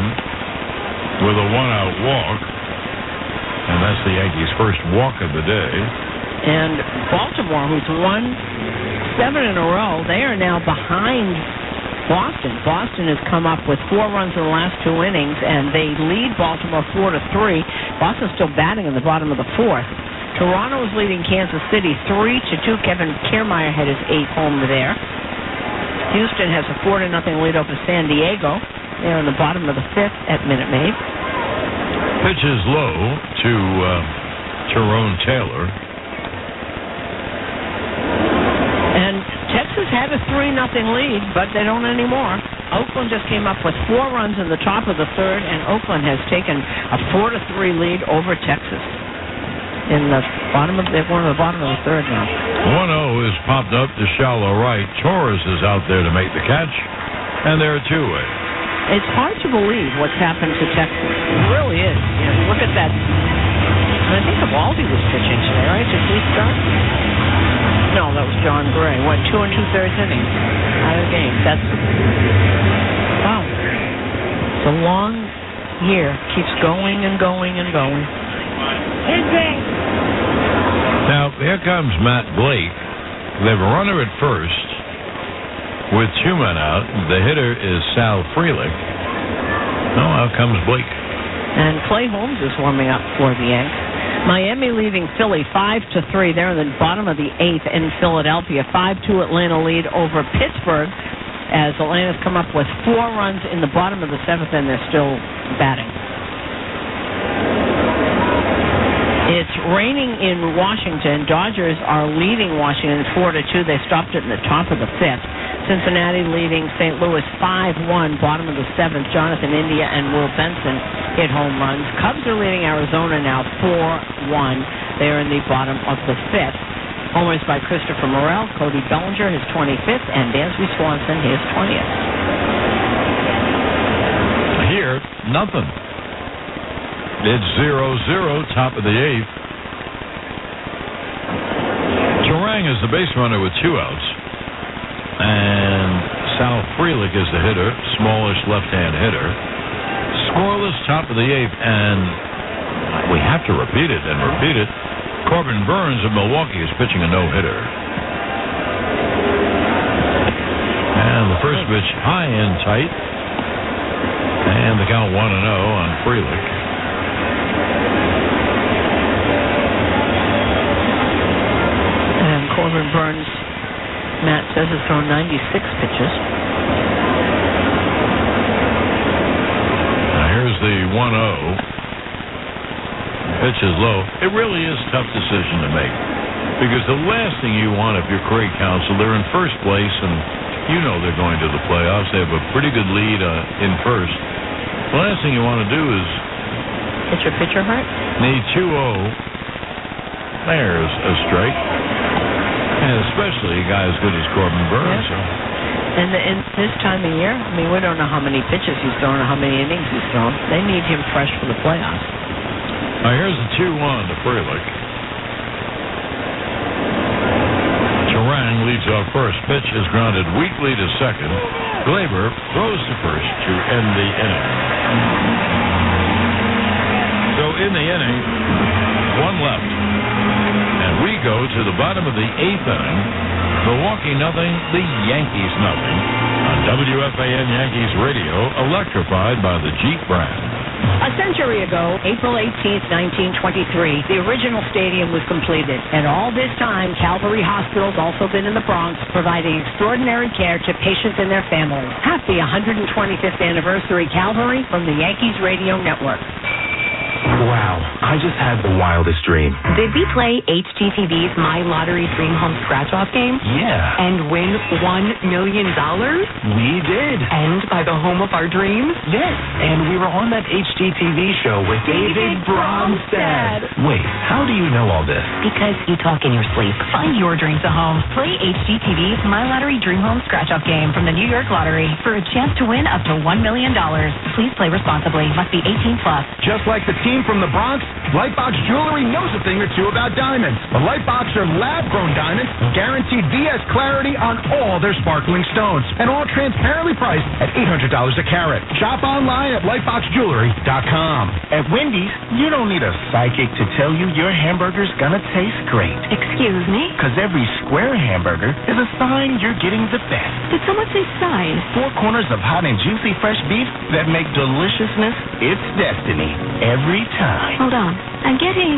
with a 1-out walk. And that's the Yankees' first walk of the day. And Baltimore, who's won 7 in a row, they are now behind Boston. Boston has come up with 4 runs in the last 2 innings, and they lead Baltimore 4-3. Boston's still batting in the bottom of the 4th. Toronto is leading Kansas City 3-2. Kevin Kiermaier had his 8th homer there. Houston has a 4-0 lead over San Diego. They're in the bottom of the 5th at Minute Maid. Pitch is low to Tyrone Taylor. And Texas had a 3-0 lead, but they don't anymore. Oakland just came up with 4 runs in the top of the 3rd, and Oakland has taken a 4-3 lead over Texas. In the bottom of, they're going to the bottom of the 3rd now. 1-0 is popped up to shallow right. Torres is out there to make the catch, and they're 2-way. It's hard to believe what's happened to Texas. It really is. You know, look at that. And I think Evaldi was pitching today, right? Did he start? No, that was John Gray. What, 2 2/3 innings out of the game. That's, wow. It's a long year. Keeps going and going and going. Now, here comes Matt Blake. They have a runner at first with 2 men out. The hitter is Sal Frelick. Now, out comes Blake. And Clay Holmes is warming up for the Yanks. Miami leading Philly 5-3. They're in the bottom of the 8th in Philadelphia. 5-2 Atlanta lead over Pittsburgh, as Atlanta's come up with 4 runs in the bottom of the 7th, and they're still batting. It's raining in Washington. Dodgers are leading Washington 4-2. They stopped it in the top of the 5th. Cincinnati leading St. Louis 5-1, bottom of the 7th. Jonathan India and Will Benson hit home runs. Cubs are leading Arizona now 4-1. They're in the bottom of the 5th. Homers by Christopher Morel, Cody Bellinger, his 25th, and Dansby Swanson, his 20th. Here, nothing. It's 0-0, top of the 8th. Terang is the base runner with 2 outs. And Sal Frelick is the hitter, smallish left-hand hitter. Scoreless, top of the 8th, and we have to repeat it and repeat it. Corbin Burns of Milwaukee is pitching a no-hitter. And the first pitch high and tight. And the count 1-0 on Frelick. And Corbin Burns, Matt says, has thrown 96 pitches. Now here's the 1-0. Pitch is low. It really is a tough decision to make, because the last thing you want, if you're Craig Counsell, they're in first place, and you know they're going to the playoffs. They have a pretty good lead in first. The last thing you want to do is hit your pitcher hurt. Need 2-0. There's a strike. And especially a guy as good as Corbin Burns. Yeah. And in this time of year, I mean, we don't know how many pitches he's thrown or how many innings he's thrown. They need him fresh for the playoffs. Now here's the 2-1 to Frelick. Terang leads off first. Pitch is grounded weakly to second. Glaber throws to first to end the inning. So in the inning, 1 left. And we go to the bottom of the 8th inning. Milwaukee nothing, the Yankees nothing. On WFAN Yankees Radio, electrified by the Jeep brand. A century ago, April 18th, 1923, the original stadium was completed. And all this time, Calvary Hospital's also been in the Bronx, providing extraordinary care to patients and their families. Happy 125th anniversary, Calvary, from the Yankees Radio Network. Wow, I just had the wildest dream. Did we play HGTV's My Lottery Dream Home Scratch-Off game? Yeah. And win $1 million? We did. And buy the home of our dreams? Yes, and we were on that HGTV show with David Bromstad. Wait, how do you know all this? Because you talk in your sleep. Find your dreams a home. Play HGTV's My Lottery Dream Home Scratch-Off game from the New York Lottery for a chance to win up to $1 million. Please play responsibly. Must be 18 plus. Just like the team from the Bronx, Lightbox Jewelry knows a thing or two about diamonds. The Lightbox are lab-grown diamonds, guaranteed DS clarity on all their sparkling stones, and all transparently priced at $800 a carat. Shop online at lightboxjewelry.com. At Wendy's, you don't need a psychic to tell you your hamburger's gonna taste great. Excuse me? Because every square hamburger is a sign you're getting the best. Did someone say sign? 4 corners of hot and juicy fresh beef that make deliciousness its destiny every time. Hold on. I'm getting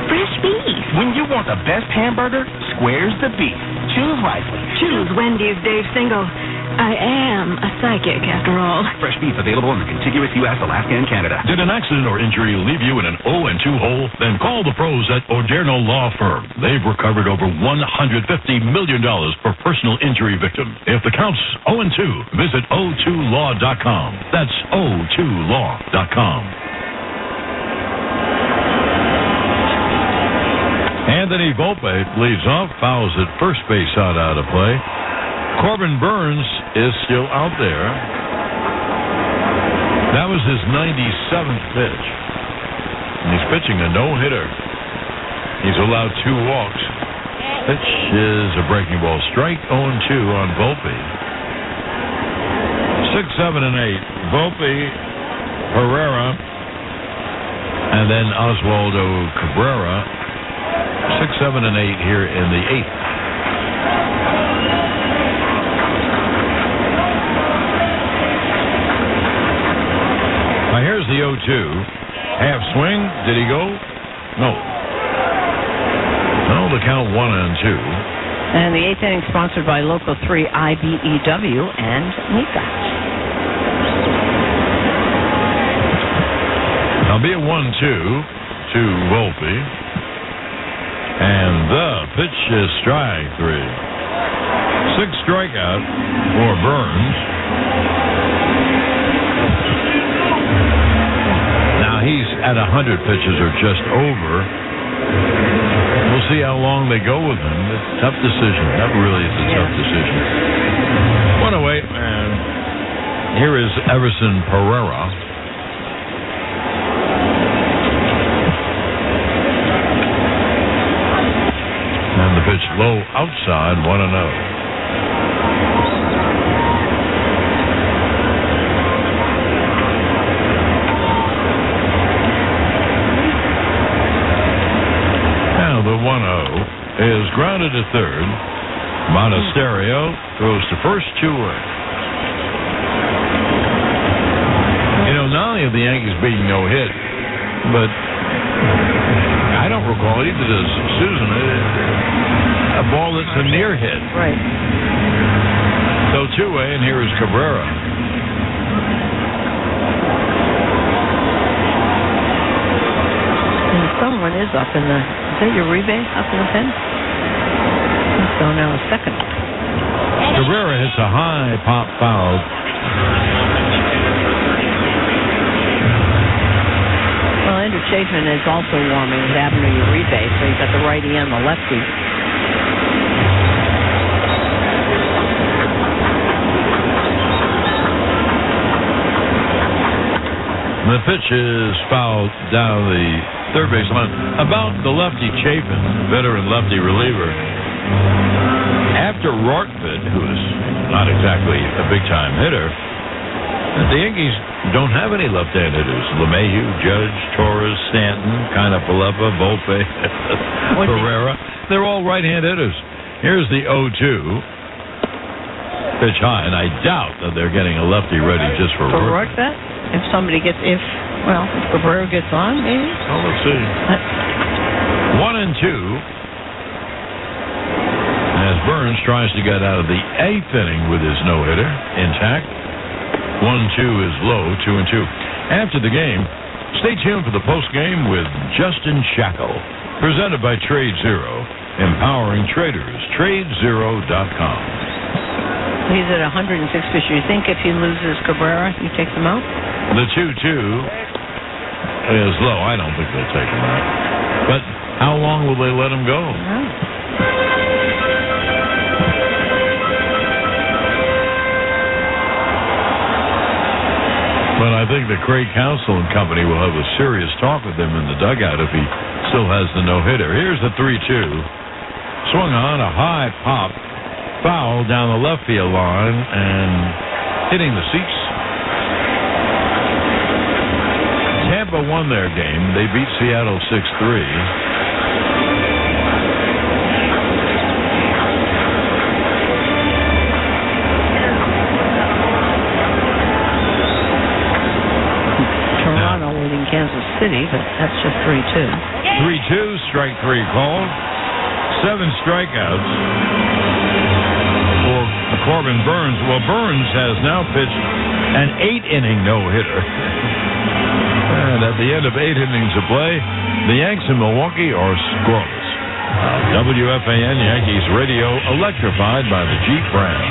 fresh beef. When you want the best hamburger, square's the beef. Choose wisely. Choose Wendy's, Dave Single. I am a psychic, after all. Fresh beef available in the contiguous U.S., Alaska, and Canada. Did an accident or injury leave you in an 0-2 hole? Then call the pros at Odierno Law Firm. They've recovered over $150 million for personal injury victims. If the count's 0-2, visit o2law.com. That's o2law.com. Anthony Volpe leads off, fouls at first base out of play. Corbin Burns is still out there. That was his 97th pitch. And he's pitching a no-hitter. He's allowed 2 walks. Pitch is a breaking ball. Strike 0-2 on Volpe. 6, 7, and 8. Volpe, Herrera, and then Oswaldo Cabrera. 6, 7, and 8 here in the 8th. Now here's the 0-2. Half swing. Did he go? No. No, the count 1-2. And the 8th inning sponsored by Local 3 IBEW and Nika. Now be a 1-2 to Volpe. And the pitch is strike 3. 6 strikeout for Burns. Now he's at 100 pitches or just over. We'll see how long they go with him. It's a tough decision. That really is a tough decision. 1-0, and here is Everson Pereira. And the pitch low outside, 1-0. Now the 1-0 is grounded at third. Monasterio goes to first, 2 away. You know, not only have the Yankees beaten no hit, but I don't recall either does Susan a ball that's a near hit. Right. So 2-away, and here is Cabrera. And someone is up in the. Is that your rebate up in the pen? Let's go now a second. Cabrera hits a high pop foul. Well, Andrew Chafin is also warming at Avenue Uribe, so you've got the righty and the lefty. The pitch is fouled down the third base line. About the lefty Chafin, veteran lefty reliever. After Rortvedt, who is not exactly a big-time hitter, The Yankees don't have any left-hand hitters. LeMahieu, Judge, Torres, Stanton, Kiner-Falefa, Volpe, Pereira. They're all right-hand hitters. Here's the 0-2. Pitch high, and I doubt that they're getting a lefty ready just for work that? If somebody gets, if Cabrera gets on, maybe? Well, let's see. 1-2. As Burns tries to get out of the 8th inning with his no-hitter intact. 1-2 is low, 2-2. After the game, stay tuned for the post-game with Justin Shackle, presented by Trade Zero, empowering traders. TradeZero.com. He's at 106 pitches. You think if he loses Cabrera, he takes him out? The 2-2 is low. I don't think they'll take him out. But how long will they let him go? But I think the Craig Counsell and company will have a serious talk with him in the dugout if he still has the no-hitter. Here's the 3-2. Swung on, a high pop. Foul down the left field line and hitting the seats. Tampa won their game. They beat Seattle 6-3. Kansas City, but that's just 3-2. 3-2, strike 3 called. 7 strikeouts for Corbin Burns. Well, Burns has now pitched an 8-inning no-hitter. And at the end of 8 innings of play, the Yanks in Milwaukee are scoreless. WFAN Yankees radio electrified by the Jeep brand.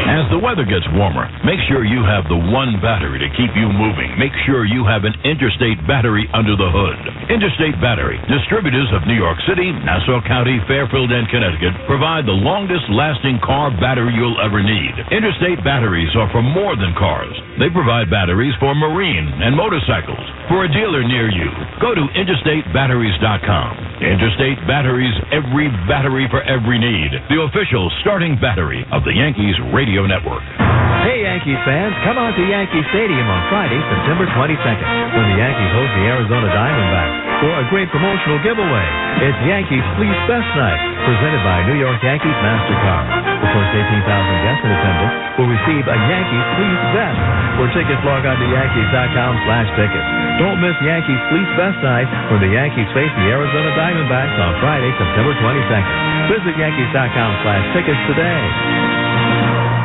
As the weather gets warmer, make sure you have the one battery to keep you moving. Make sure you have an Interstate battery under the hood. Interstate Battery, distributors of New York City, Nassau County, Fairfield, and Connecticut, provide the longest-lasting car battery you'll ever need. Interstate batteries are for more than cars. They provide batteries for marine and motorcycles. For a dealer near you, go to interstatebatteries.com. Interstate Batteries, every battery for every need. The official starting battery of the Yankees radio network. Hey, Yankees fans, come out to Yankee Stadium on Friday, September 22nd, when the Yankees host the Arizona Diamondbacks for a great promotional giveaway. It's Yankees Fleece Best Night, presented by New York Yankees MasterCard. The first 18,000 guests in attendance will receive a Yankees Fleece Vest. For tickets, log on to Yankees.com/tickets. Don't miss Yankees Fleece Best Night when the Yankees face the Arizona Diamondbacks on Friday, September 22nd. Visit Yankees.com/tickets today.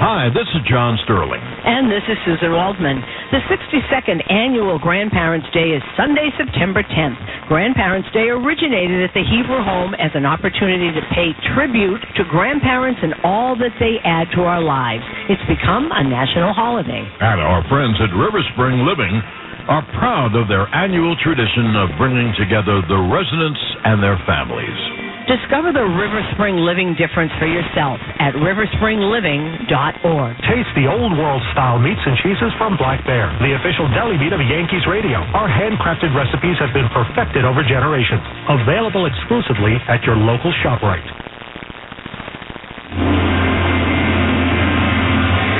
Hi, this is John Sterling. And this is Susan Waldman. The 62nd Annual Grandparents' Day is Sunday, September 10th. Grandparents' Day originated at the Hebrew Home as an opportunity to pay tribute to grandparents and all that they add to our lives. It's become a national holiday. And our friends at River Spring Living are proud of their annual tradition of bringing together the residents and their families. Discover the River Spring Living difference for yourself at riverspringliving.org. Taste the old world-style meats and cheeses from Black Bear, the official deli meat of Yankees Radio. Our handcrafted recipes have been perfected over generations. Available exclusively at your local ShopRite.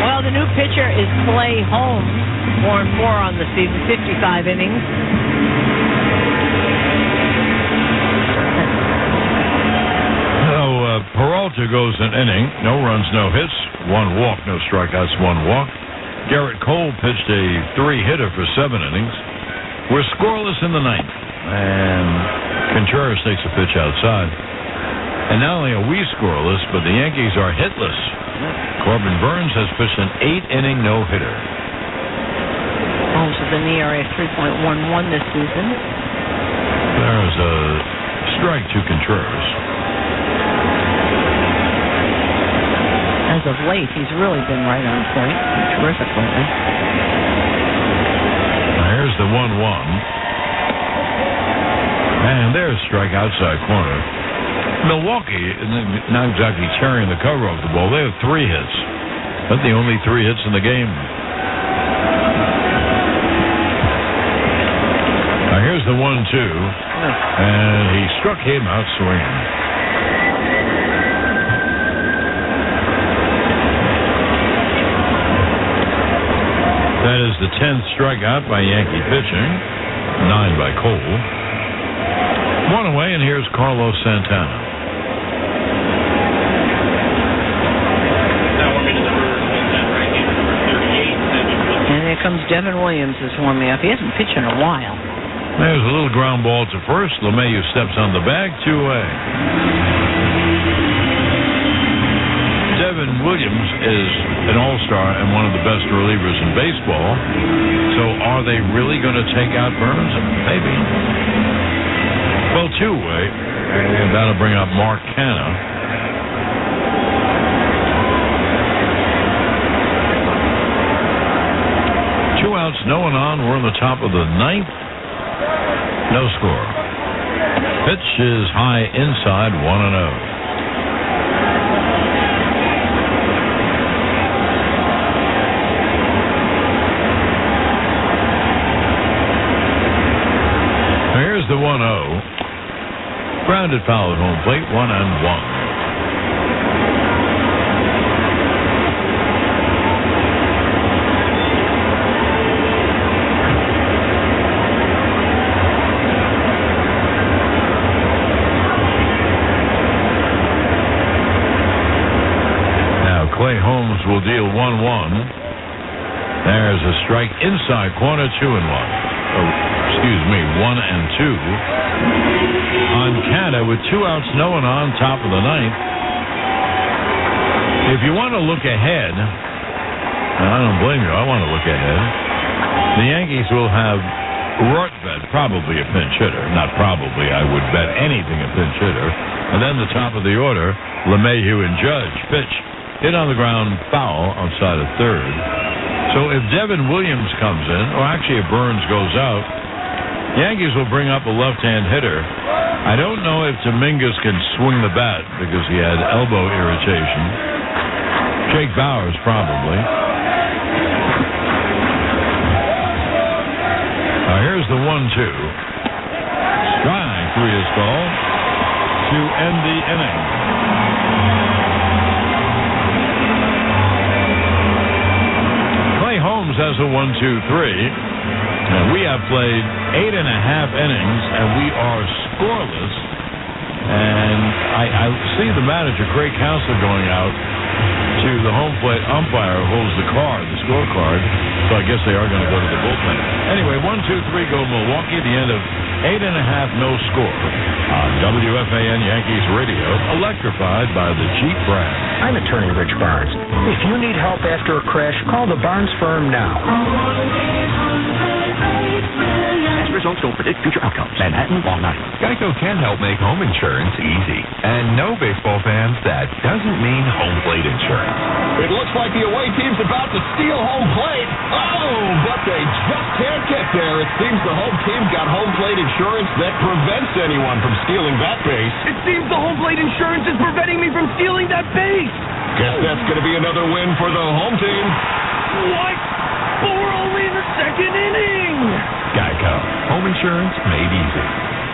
Well, the new pitcher is Clay Holmes, 4-4 on the season, 55 innings. Peralta goes an inning, no runs, no hits, 1 walk, no strikeouts, 1 walk. Garrett Cole pitched a 3-hitter for 7 innings. We're scoreless in the 9th, and Contreras takes a pitch outside. And not only are we scoreless, but the Yankees are hitless. Corbin Burns has pitched an 8-inning no-hitter. Holmes with an ERA of 3.11 this season. There's a strike to Contreras. As of late, he's really been right on point. Terrific lately. Here's the 1-1. And there's a strike outside corner. Milwaukee, not exactly tearing the cover off the ball. They have 3 hits. But the only 3 hits in the game. Now here's the 1-2. And he struck him out swinging. That is the 10th strikeout by Yankee pitching. 9 by Cole. 1 away, and here's Carlos Santana. And here comes Devin Williams is warming up. He hasn't pitched in a while. There's a little ground ball to first. LeMahieu steps on the bag. 2 away. Devin Williams is an all-star and one of the best relievers in baseball. So are they really going to take out Burns? Maybe. Well, 2 away. And that'll bring up Mark Canha. Two outs, no one on. We're in the top of the 9th. No score. Pitch is high inside, 1-0. Here's the 1-0. Grounded foul at home plate, 1-1. Clay Holmes will deal 1-1. There's a strike inside corner, 2-1. 1-2. On Canha with 2 outs, no one on, top of the 9th. If you want to look ahead, I don't blame you, I want to look ahead. The Yankees will have Rortvedt, probably a pinch hitter. Not probably, I would bet anything a pinch hitter. And then the top of the order, LeMahieu and Judge. Pitch. Hit on the ground, foul outside of third. So if Devin Williams comes in, or actually if Burns goes out, Yankees will bring up a left-hand hitter. I don't know if Dominguez can swing the bat because he had elbow irritation. Jake Bauers probably. Now here's the 1-2. Strike 3 is called to end the inning. Holmes has a 1-2-3, and we have played 8.5 innings, and we are scoreless. And I see the manager, Craig Counsell, going out to the home plate umpire who holds the scorecard. So I guess they are going to go to the bullpen. Anyway, 1-2-3 go Milwaukee. The end of 8.5, no score on WFAN Yankees Radio, electrified by the Jeep brand. I'm attorney Rich Barnes. If you need help after a crash, call the Barnes firm now. Results don't predict future outcomes. Manhattan, Long Night. Geico can help make home insurance easy. And no, baseball fans, that doesn't mean home plate insurance. It looks like the away team's about to steal home plate. Oh, but they just can't get there. It seems the home team got home plate insurance that prevents anyone from stealing that base. It seems the home plate insurance is preventing me from stealing that base. Guess that's going to be another win for the home team. What? But we're only in the 2nd inning. Geico. Home insurance made easy.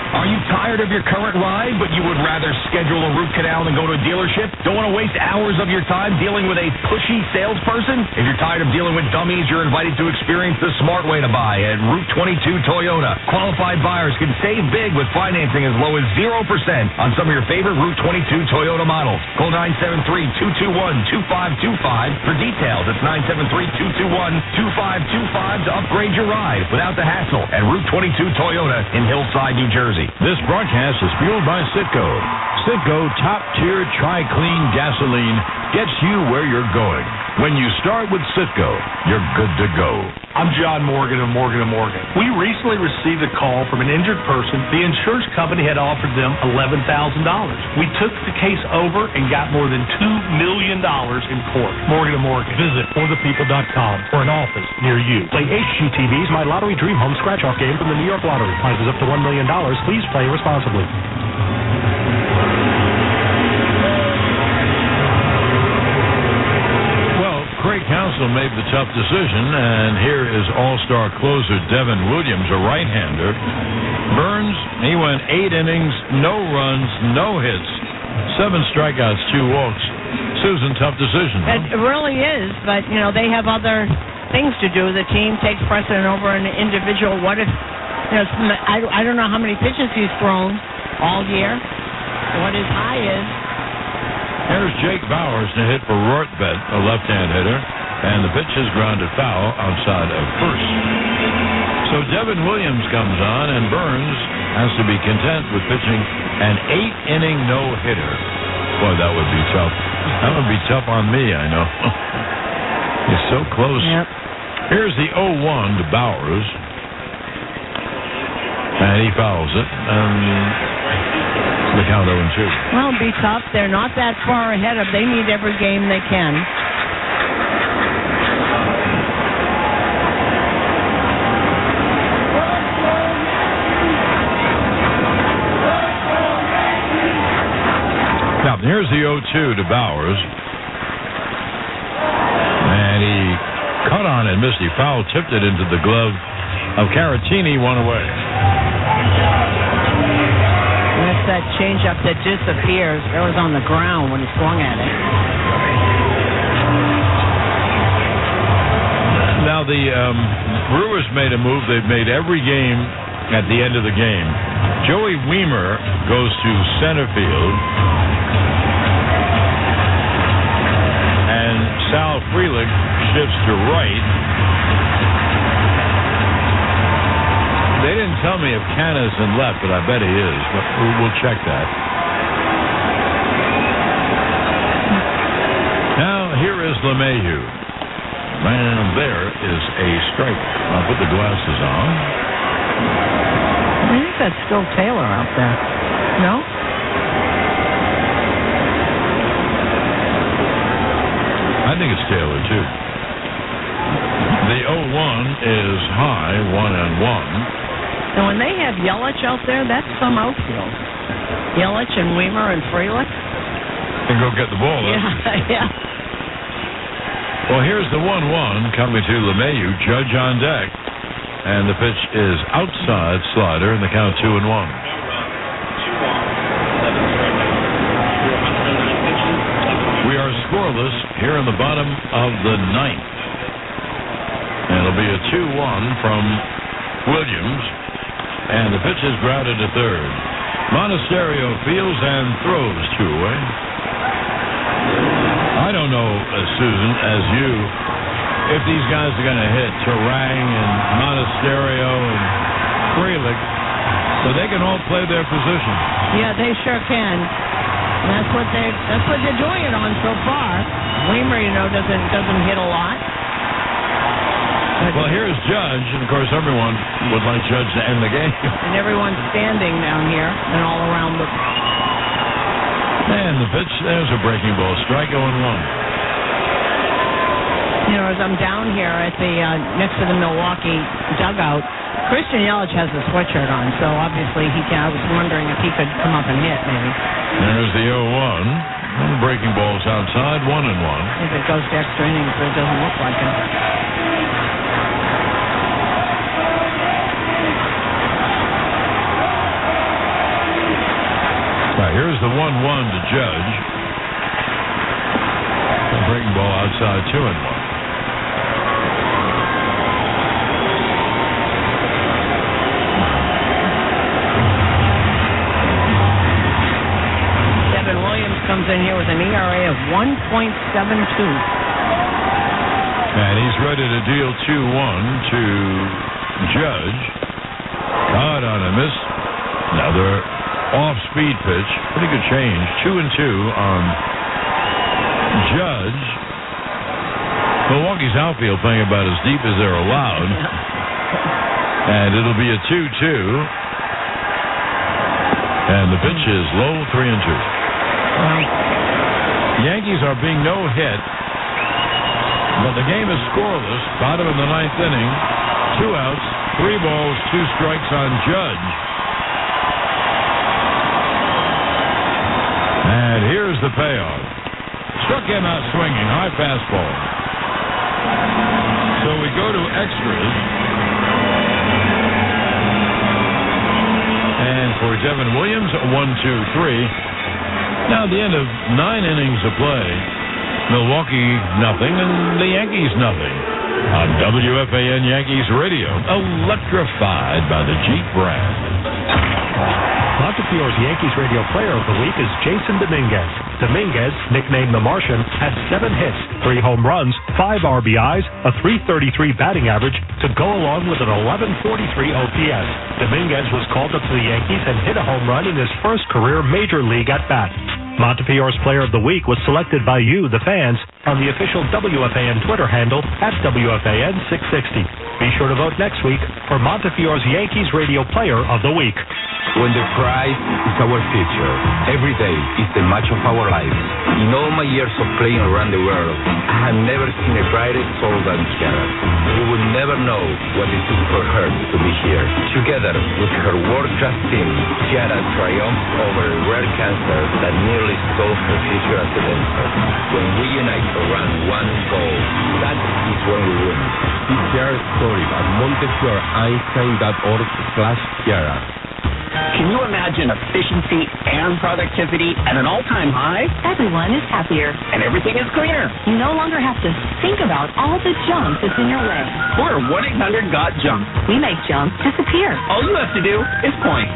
Are you tired of your current ride, but you would rather schedule a root canal than go to a dealership? Don't want to waste hours of your time dealing with a pushy salesperson? If you're tired of dealing with dummies, you're invited to experience the smart way to buy at Route 22 Toyota. Qualified buyers can save big with financing as low as 0% on some of your favorite Route 22 Toyota models. Call 973-221-2525 for details. It's 973-221-2525 to upgrade your ride without the hassle at Route 22 Toyota in Hillside, New Jersey. This broadcast is fueled by Citgo. Citgo top-tier Tri-Clean gasoline gets you where you're going. When you start with Citgo, you're good to go. I'm John Morgan of Morgan & Morgan. We recently received a call from an injured person. The insurance company had offered them $11,000. We took the case over and got more than $2 million in court. Morgan & Morgan. Visit forthepeople.com for an office near you. Play HGTV's My Lottery Dream Home Scratch-Off game from the New York Lottery. Prizes up to $1 million. Please play responsibly. Craig Counsell made the tough decision, and here is all-star closer Devin Williams, a right-hander. Burns, he went 8 innings, no runs, no hits, 7 strikeouts, 2 walks. Susan, tough decision. Huh? It really is, but, they have other things to do, the team takes precedent over an individual. What if, I don't know how many pitches he's thrown all year, what his high is. There's Jake Bowers to hit for Rortvedt, a left-hand hitter, and the pitch is grounded foul outside of first. So Devin Williams comes on, and Burns has to be content with pitching an 8-inning no-hitter. Boy, that would be tough. That would be tough on me, I know. He's so close. Yep. Here's the 0-1 to Bowers. And he fouls it. And the count 0-2. Well, it'll be tough. They're not that far ahead of. They need every game they can. Now, here's the 0-2 to Bowers. And he cut on it, missed. He foul tipped it into the glove of Caratini, one away. That's that changeup that disappears. It was on the ground when he swung at it. Now, the Brewers made a move they've made every game at the end of the game. Joey Wiemer goes to center field. And Sal Frelick shifts to right. They didn't tell me if Canna's in left, but I bet he is. But we'll check that. Now, here is LeMahieu. Man, there is a strike. I'll put the glasses on. I think that's still Taylor out there. No? I think it's Taylor, too. The 0-1 is high, 1-1. And when they have Yelich out there, that's some outfield. Yelich and Wiemer and Frelick. And go get the ball. Yeah. Well, here's the 1-1 coming to LeMahieu, Judge on deck. And the pitch is outside slider, and the count 2-1. We are scoreless here in the bottom of the ninth. And it'll be a 2-1 from Williams. And the pitch is grounded to third. Monasterio fields and throws 2 away. I don't know, Susan, as you, if these guys are going to hit Terang and Monasterio and Frelick, so they can all play their position. Yeah, they sure can. That's what they're doing it on so far. Wiemer, doesn't hit a lot. Well, here's Judge, and of course everyone would like Judge to end the game. And everyone's standing down here and all around the... And the pitch, there's a breaking ball. Strike 0-1. As I'm down here at the next to the Milwaukee dugout, Christian Yelich has a sweatshirt on, so obviously I was wondering if he could come up and hit, maybe. There's the 0-1. And the breaking ball's outside, 1-1. If it goes to extra innings, but it doesn't look like it. Right, here's the 1-1 to Judge. The breaking ball outside, 2-1. Devin Williams comes in here with an ERA of 1.72. And he's ready to deal 2-1 to Judge. Caught on a miss. Another off-speed pitch. Pretty good change. 2-2 on Judge. Milwaukee's outfield playing about as deep as they're allowed. And it'll be a 2-2. And the pitch is low, 3-2. Yankees are being no hit. But the game is scoreless. Bottom of the ninth inning. 2 outs, 3 balls, 2 strikes on Judge. And here's the payoff. Struck him out swinging. High fastball. So we go to extras. And for Devin Williams, 1-2-3. Now at the end of 9 innings of play, Milwaukee nothing and the Yankees nothing. on WFAN Yankees Radio, electrified by the Jeep brand. Montefiore's Yankees Radio Player of the Week is Jason Dominguez. Dominguez, nicknamed the Martian, has 7 hits, 3 home runs, 5 RBIs, a .333 batting average to go along with an 1143 OPS. Dominguez was called up to the Yankees and hit a home run in his first career Major League at-bat. Montefiore's Player of the Week was selected by you, the fans, on the official WFAN Twitter handle @WFAN660. Be sure to vote next week for Montefiore's Yankees Radio Player of the Week. When the prize is our future, every day is the match of our lives. In all my years of playing around the world, I have never seen a brighter soul than Kiara. You would never know what it took for her to be here. Together with her world-class team, Kiara triumphed over a rare cancer that nearly stole her future as a dancer. When we unite around one goal, that is when we win. See Kiara's story at MontefioreEinstein.org/Kiara. Can you imagine efficiency and productivity at an all-time high? Everyone is happier. And everything is cleaner. You no longer have to think about all the junk that's in your way. We're 1-800-GOT-JUNK. We make junk disappear. All you have to do is point.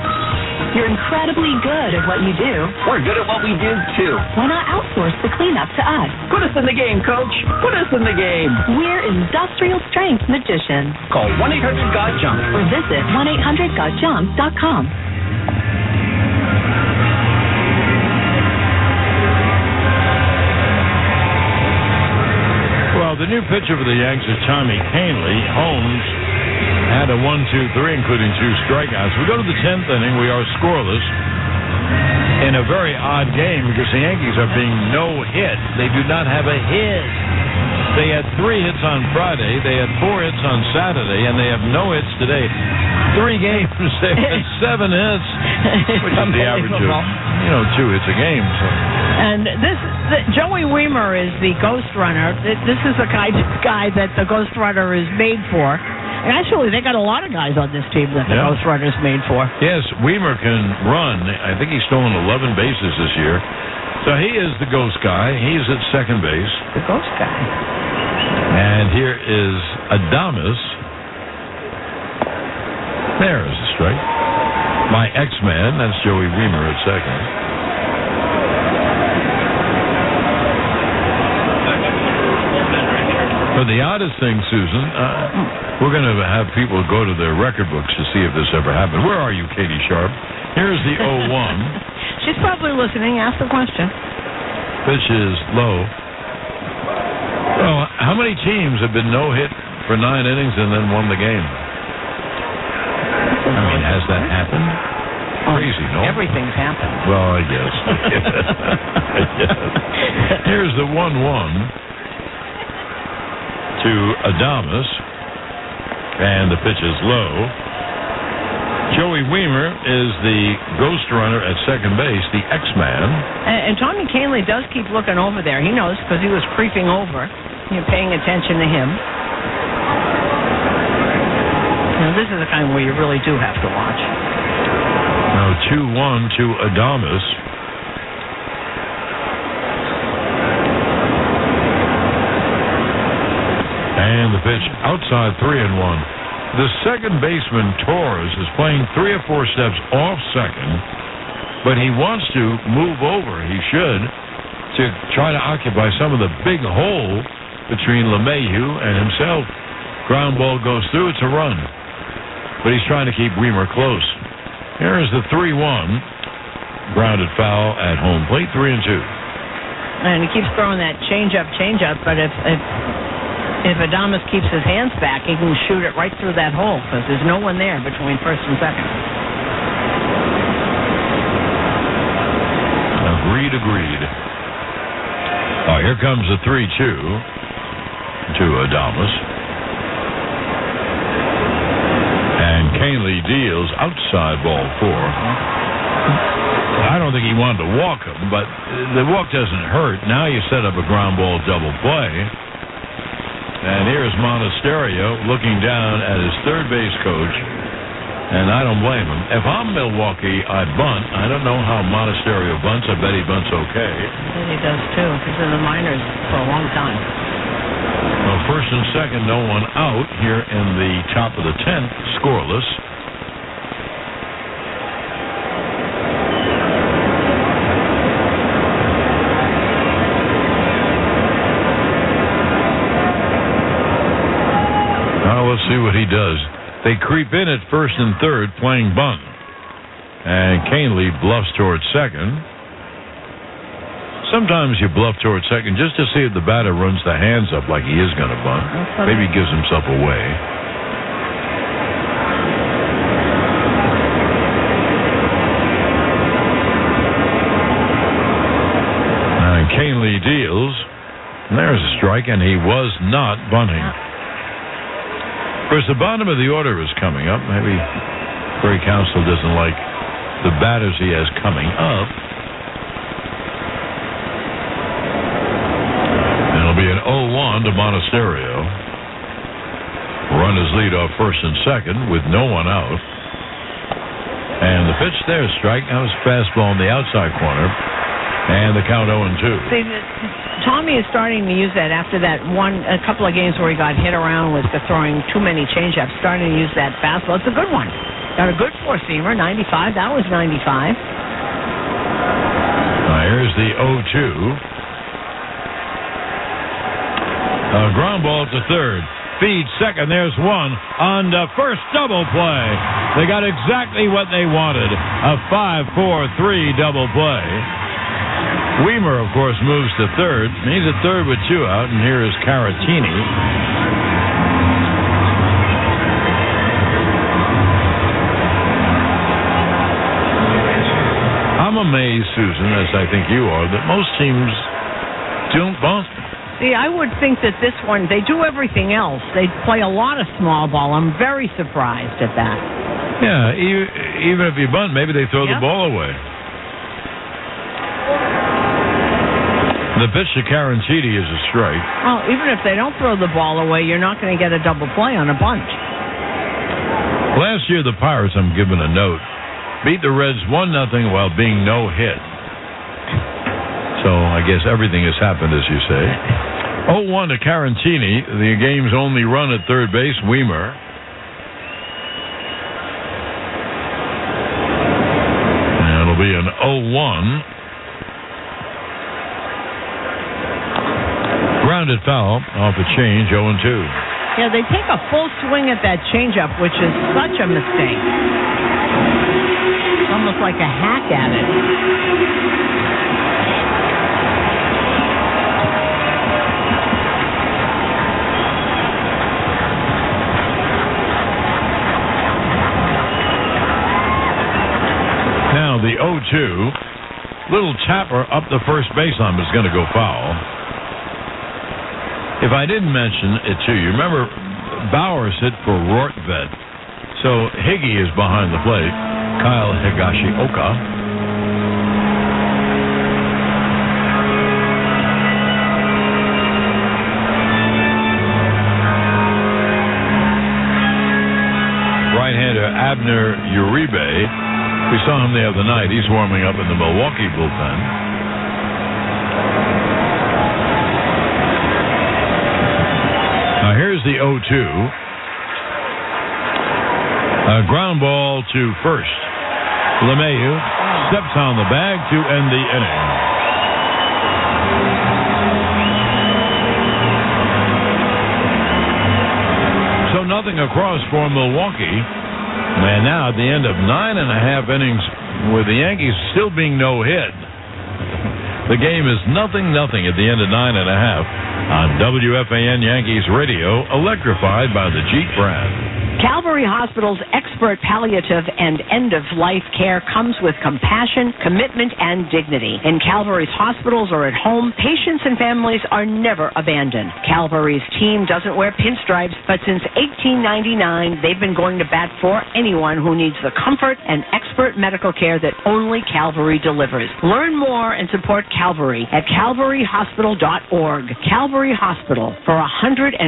You're incredibly good at what you do. We're good at what we do, too. Why not outsource the cleanup to us? Put us in the game, Coach. Put us in the game. We're industrial strength magicians. Call 1-800-GOT-JUNK. Or visit 1-800-GOT-JUNK.com. Well, the new pitcher for the Yanks is Tommy Kahnle. Holmes had a 1-2-3, including 2 strikeouts. We go to the 10th inning. We are scoreless in a very odd game because the Yankees are being no-hit. They do not have a hit. They had 3 hits on Friday. They had 4 hits on Saturday, and they have no hits today. 3 games, they had 7 hits, which is the average of, 2 hits a game. So. And Joey Weimer is the ghost runner. This is the kind of guy that the ghost runner is made for. And actually, they got a lot of guys on this team that the ghost runner is made for. Yes, Weimer can run. I think he's stolen 11 bases this year. So he is the ghost guy. He's at second base. The ghost guy. And here is Adames. There is a strike. My X-Man, that's Joey Weimer at second. But the oddest thing, Susan, we're going to have people go to their record books to see if this ever happened. Where are you, Katie Sharp? Here's the 0-1. She's probably listening. Ask the question. Pitch is low. Well, how many teams have been no-hit for 9 innings and then won the game? I mean, has that happened? Crazy, no? Everything's happened. Well, I guess. Here's the 1-1 to Adames, and the pitch is low. Joey Weimer is the ghost runner at second base, the X-Man. And Tommy Kahnle does keep looking over there. He knows because he was creeping over. You're paying attention to him. Now, this is the kind where you really do have to watch. Now, 2-1 to Adames. And the pitch outside 3-1. The second baseman, Torres, is playing 3 or 4 steps off second, but he wants to move over. He should, to try to occupy some of the big hole between LeMahieu and himself. Ground ball goes through. It's a run. But he's trying to keep Weimer close. Here is the 3-1. Grounded foul at home plate, 3-2. And he keeps throwing that change-up, but if Adames keeps his hands back, he can shoot it right through that hole because there's no one there between first and second. Agreed. Oh, here comes the 3-2 to Adames. And Kahnle deals outside ball 4. I don't think he wanted to walk him, but the walk doesn't hurt. Now you set up a ground ball double play. And here's Monasterio looking down at his third base coach, and I don't blame him. If I'm Milwaukee, I bunt. I don't know how Monasterio bunts. I bet he bunts okay. I bet he does, too. He's in the minors for a long time. Well, First and second, no one out here in the top of the 10th, scoreless. Now let's see what he does. They creep in at first and third, playing bunt. And Canely bluffs towards second. Sometimes you bluff towards second just to see if the batter runs the hands up like he is going to bunt. Maybe he gives himself away. And Canely deals. And there's a strike, and he was not bunting. Of course, the bottom of the order is coming up. Maybe Corey Counsell doesn't like the batters he has coming up. Be an 0-1 to Monasterio. Run his lead off first and second with no one out. And the pitch there, strike. That was fastball in the outside corner. And the count 0-2. See, Tommy is starting to use that after that a couple of games where he got hit around with throwing too many changeups. Starting to use that fastball. It's a good one. Got a good four-seamer, 95. That was 95. Here's the 0-2. Ground ball to third. Feed second. There's one on the first double play. They got exactly what they wanted. A 5-4-3 double play. Weimer, of course, moves to third. He's at third with two out, and here is Caratini. I'm amazed, Susan, as I think you are, that most teams don't bunt. See, I would think that this one, they do everything else. They play a lot of small ball. I'm very surprised at that. Yeah, even if you bunt, maybe they throw the ball away. The pitch to Caratini is a strike. Well, even if they don't throw the ball away, you're not going to get a double play on a bunt. Last year, the Pirates, I'm giving a note, beat the Reds 1-0 while being no hit. So I guess everything has happened, as you say. 0-1 to Caratini, the game's only run at third base, Weimer. And it'll be an 0-1. Grounded foul off a change, 0-2. Yeah, they take a full swing at that changeup, which is such a mistake. It's almost like a hack at it. The 0-2, little tapper up the first baseline is going to go foul. If I didn't mention it to you, remember Bowers hit for Rortvedt, so Higgy is behind the plate. Kyle Higashioka. Right-hander Abner Uribe. We saw him the other night. He's warming up in the Milwaukee bullpen. Now here's the 0-2. A ground ball to first. LeMahieu steps on the bag to end the inning. So nothing across for Milwaukee. And now at the end of 9.5 innings with the Yankees still being no hit, the game is 0-0 at the end of 9.5 on WFAN Yankees Radio, electrified by the Jeep brand. Calvary Hospital's expert palliative and end-of-life care comes with compassion, commitment, and dignity. In Calvary's hospitals or at home, patients and families are never abandoned. Calvary's team doesn't wear pinstripes, but since 1899, they've been going to bat for anyone who needs the comfort and expert medical care that only Calvary delivers. Learn more and support Calvary at calvaryhospital.org. Calvary Hospital, for 125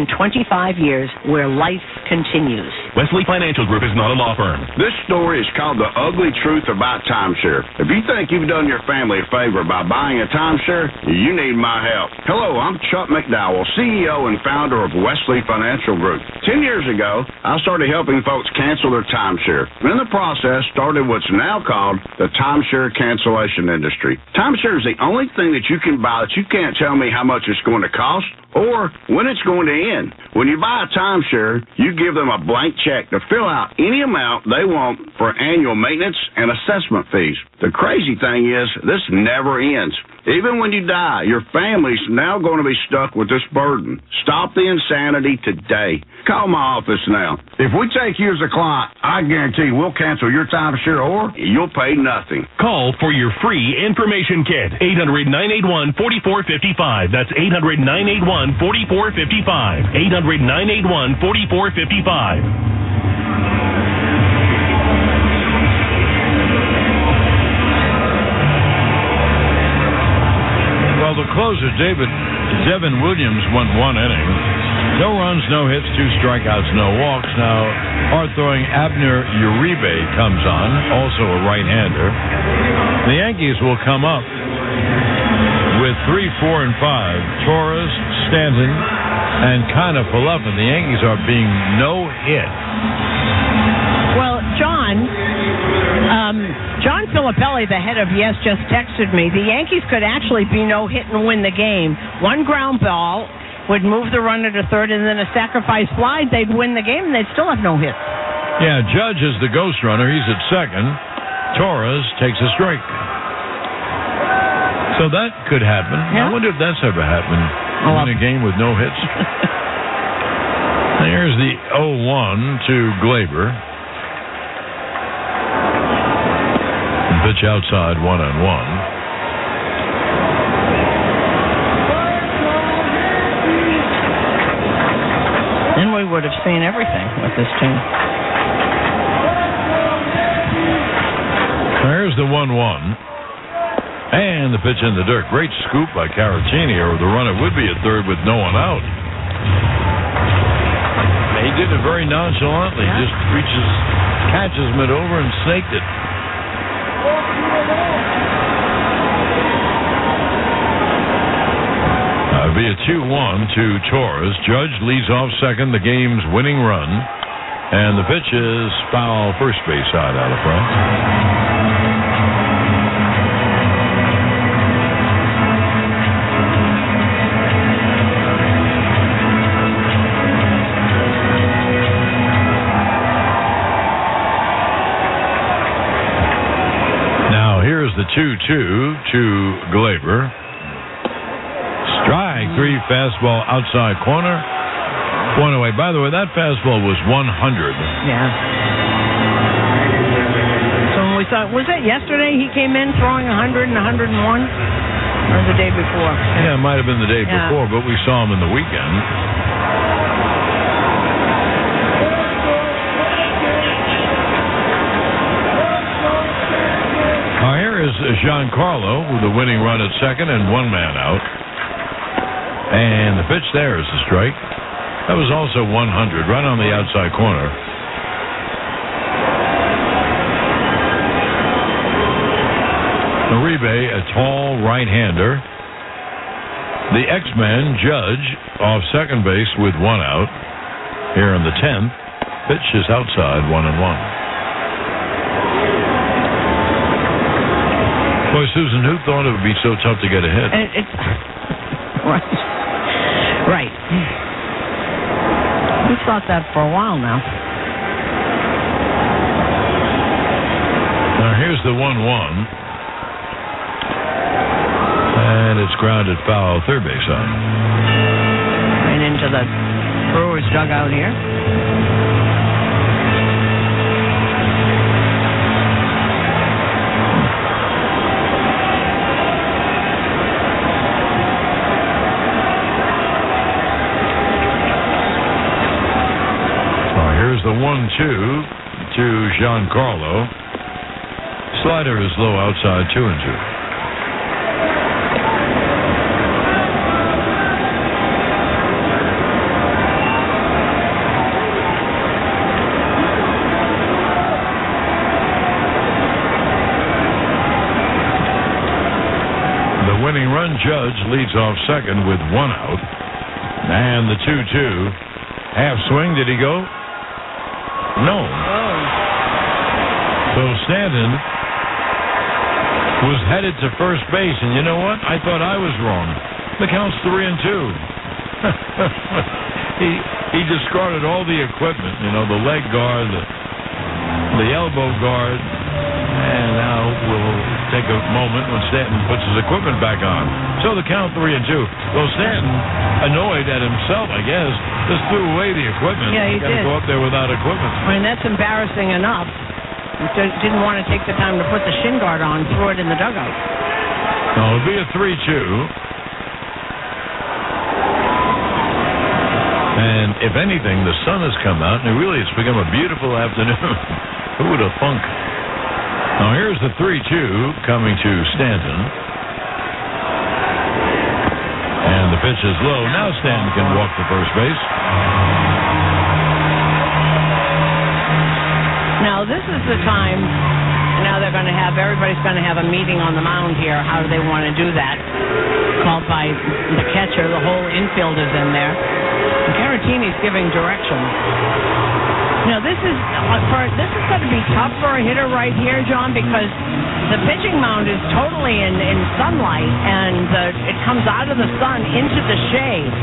years, where life continues. Wesley Financial Group is not a law firm. This story is called The Ugly Truth About Timeshare. If you think you've done your family a favor by buying a timeshare, you need my help. Hello, I'm Chuck McDowell, CEO and founder of Wesley Financial Group. 10 years ago, I started helping folks cancel their timeshare. In the process, started what's now called the timeshare cancellation industry. Timeshare is the only thing that you can buy that you can't tell me how much it's going to cost or when it's going to end. When you buy a timeshare, you give them a blank check to fill out any amount they want for annual maintenance and assessment fees. The crazy thing is, this never ends. Even when you die, your family's now going to be stuck with this burden. Stop the insanity today. Call my office now. If we take you as a client, I guarantee we'll cancel your timeshare or you'll pay nothing. Call for your free information kit. 800-981-4455. That's 800-981-4455. 800-981-4455. Well, the closer, Devin Williams, went 1 inning. No runs, no hits, 2 strikeouts, no walks. Now, hard-throwing Abner Uribe comes on, also a right-hander. The Yankees will come up with 3, 4, and 5. Torres, Stanton, and Kiner-Falefa. The Yankees are being no-hit. Well, John Filippelli, the head of Yes, just texted me. The Yankees could actually be no-hit and win the game. 1 ground ball would move the runner to third, and then a sacrifice fly, they'd win the game, and they'd still have no hits. Yeah, Judge is the ghost runner. He's at second. Torres takes a strike. So that could happen. Yeah. I wonder if that's ever happened in a game with no hits. Here's the 0-1 to Glaber. Pitch outside, 1-1. Then we would have seen everything with this team. There's the 1-1. And the pitch in the dirt. Great scoop by Caratini, or the runner would be at third with no one out. He did it very nonchalantly. Yeah. Just catches him over and snaked it. It'll be a 2-1 to Torres. Judge leads off second, the game's winning run. And the pitch is foul, first base side out of front. The 2-2 to Glaber. Strike 3, fastball outside corner. 1 away. By the way, that fastball was 100. Yeah. So when we saw, was it yesterday he came in throwing 100 and 101? Or the day before? Yeah, it might have been the day before, but we saw him in the weekend. Is Giancarlo with the winning run at second and 1 man out. And the pitch there is the strike. That was also 100, right on the outside corner. Uribe, a tall right-hander. The X-Man, Judge, off second base with 1 out. Here in the 10th, pitch is outside, 1-1. Boy, Susan, who thought it would be so tough to get a hit? Right. We've thought that for a while now. Now, here's the 1-1. And it's grounded foul, third base side. Right into the Brewers dugout here. The 1-2 to Giancarlo. Slider is low outside, 2-2. winning run. Judge leads off second with 1 out. And the 2-2. Half swing. Did he go? No. Oh. So Stanton was headed to first base, and you know what? I thought I was wrong. The count's 3-2. He discarded all the equipment, the leg guard, the elbow guard, and now we'll take a moment when Stanton puts his equipment back on. So the count 3-2. Well, Stanton, annoyed at himself, I guess, just threw away the equipment. Yeah, he did. Go up there without equipment. I mean, that's embarrassing enough. He didn't want to take the time to put the shin guard on, threw it in the dugout. No, it'll be a 3-2. And if anything, the sun has come out, and it's become a beautiful afternoon. Who would have thunk? Now here's the 3-2 coming to Stanton. And the pitch is low. Now Stanton can walk to first base. Now this is the time. Now everybody's going to have a meeting on the mound here. How do they want to do that? Called by the catcher. The whole infield is in there. Caratini's giving directions. This is going to be tough for a hitter right here, John, because the pitching mound is totally in sunlight, and it comes out of the sun into the shade.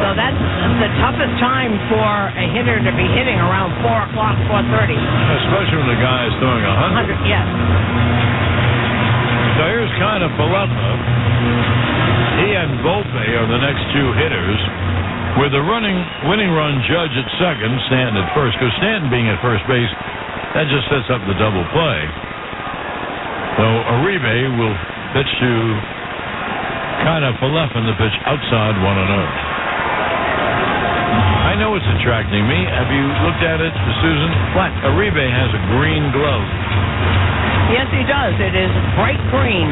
So that's the toughest time for a hitter to be hitting around 4 o'clock, 4:30. Especially when the guy is throwing 100. Yes. So here's kind of Paletta. He and Volpe are the next two hitters. With the winning run Judge at second, Stanton at first. Because Stanton being at first base, that just sets up the double play. So Uribe will pitch to kind of Paletta, the pitch outside 1-0. I know it's attracting me. Have you looked at it, Susan? What? Uribe has a green glove. Yes, he does. It is bright green.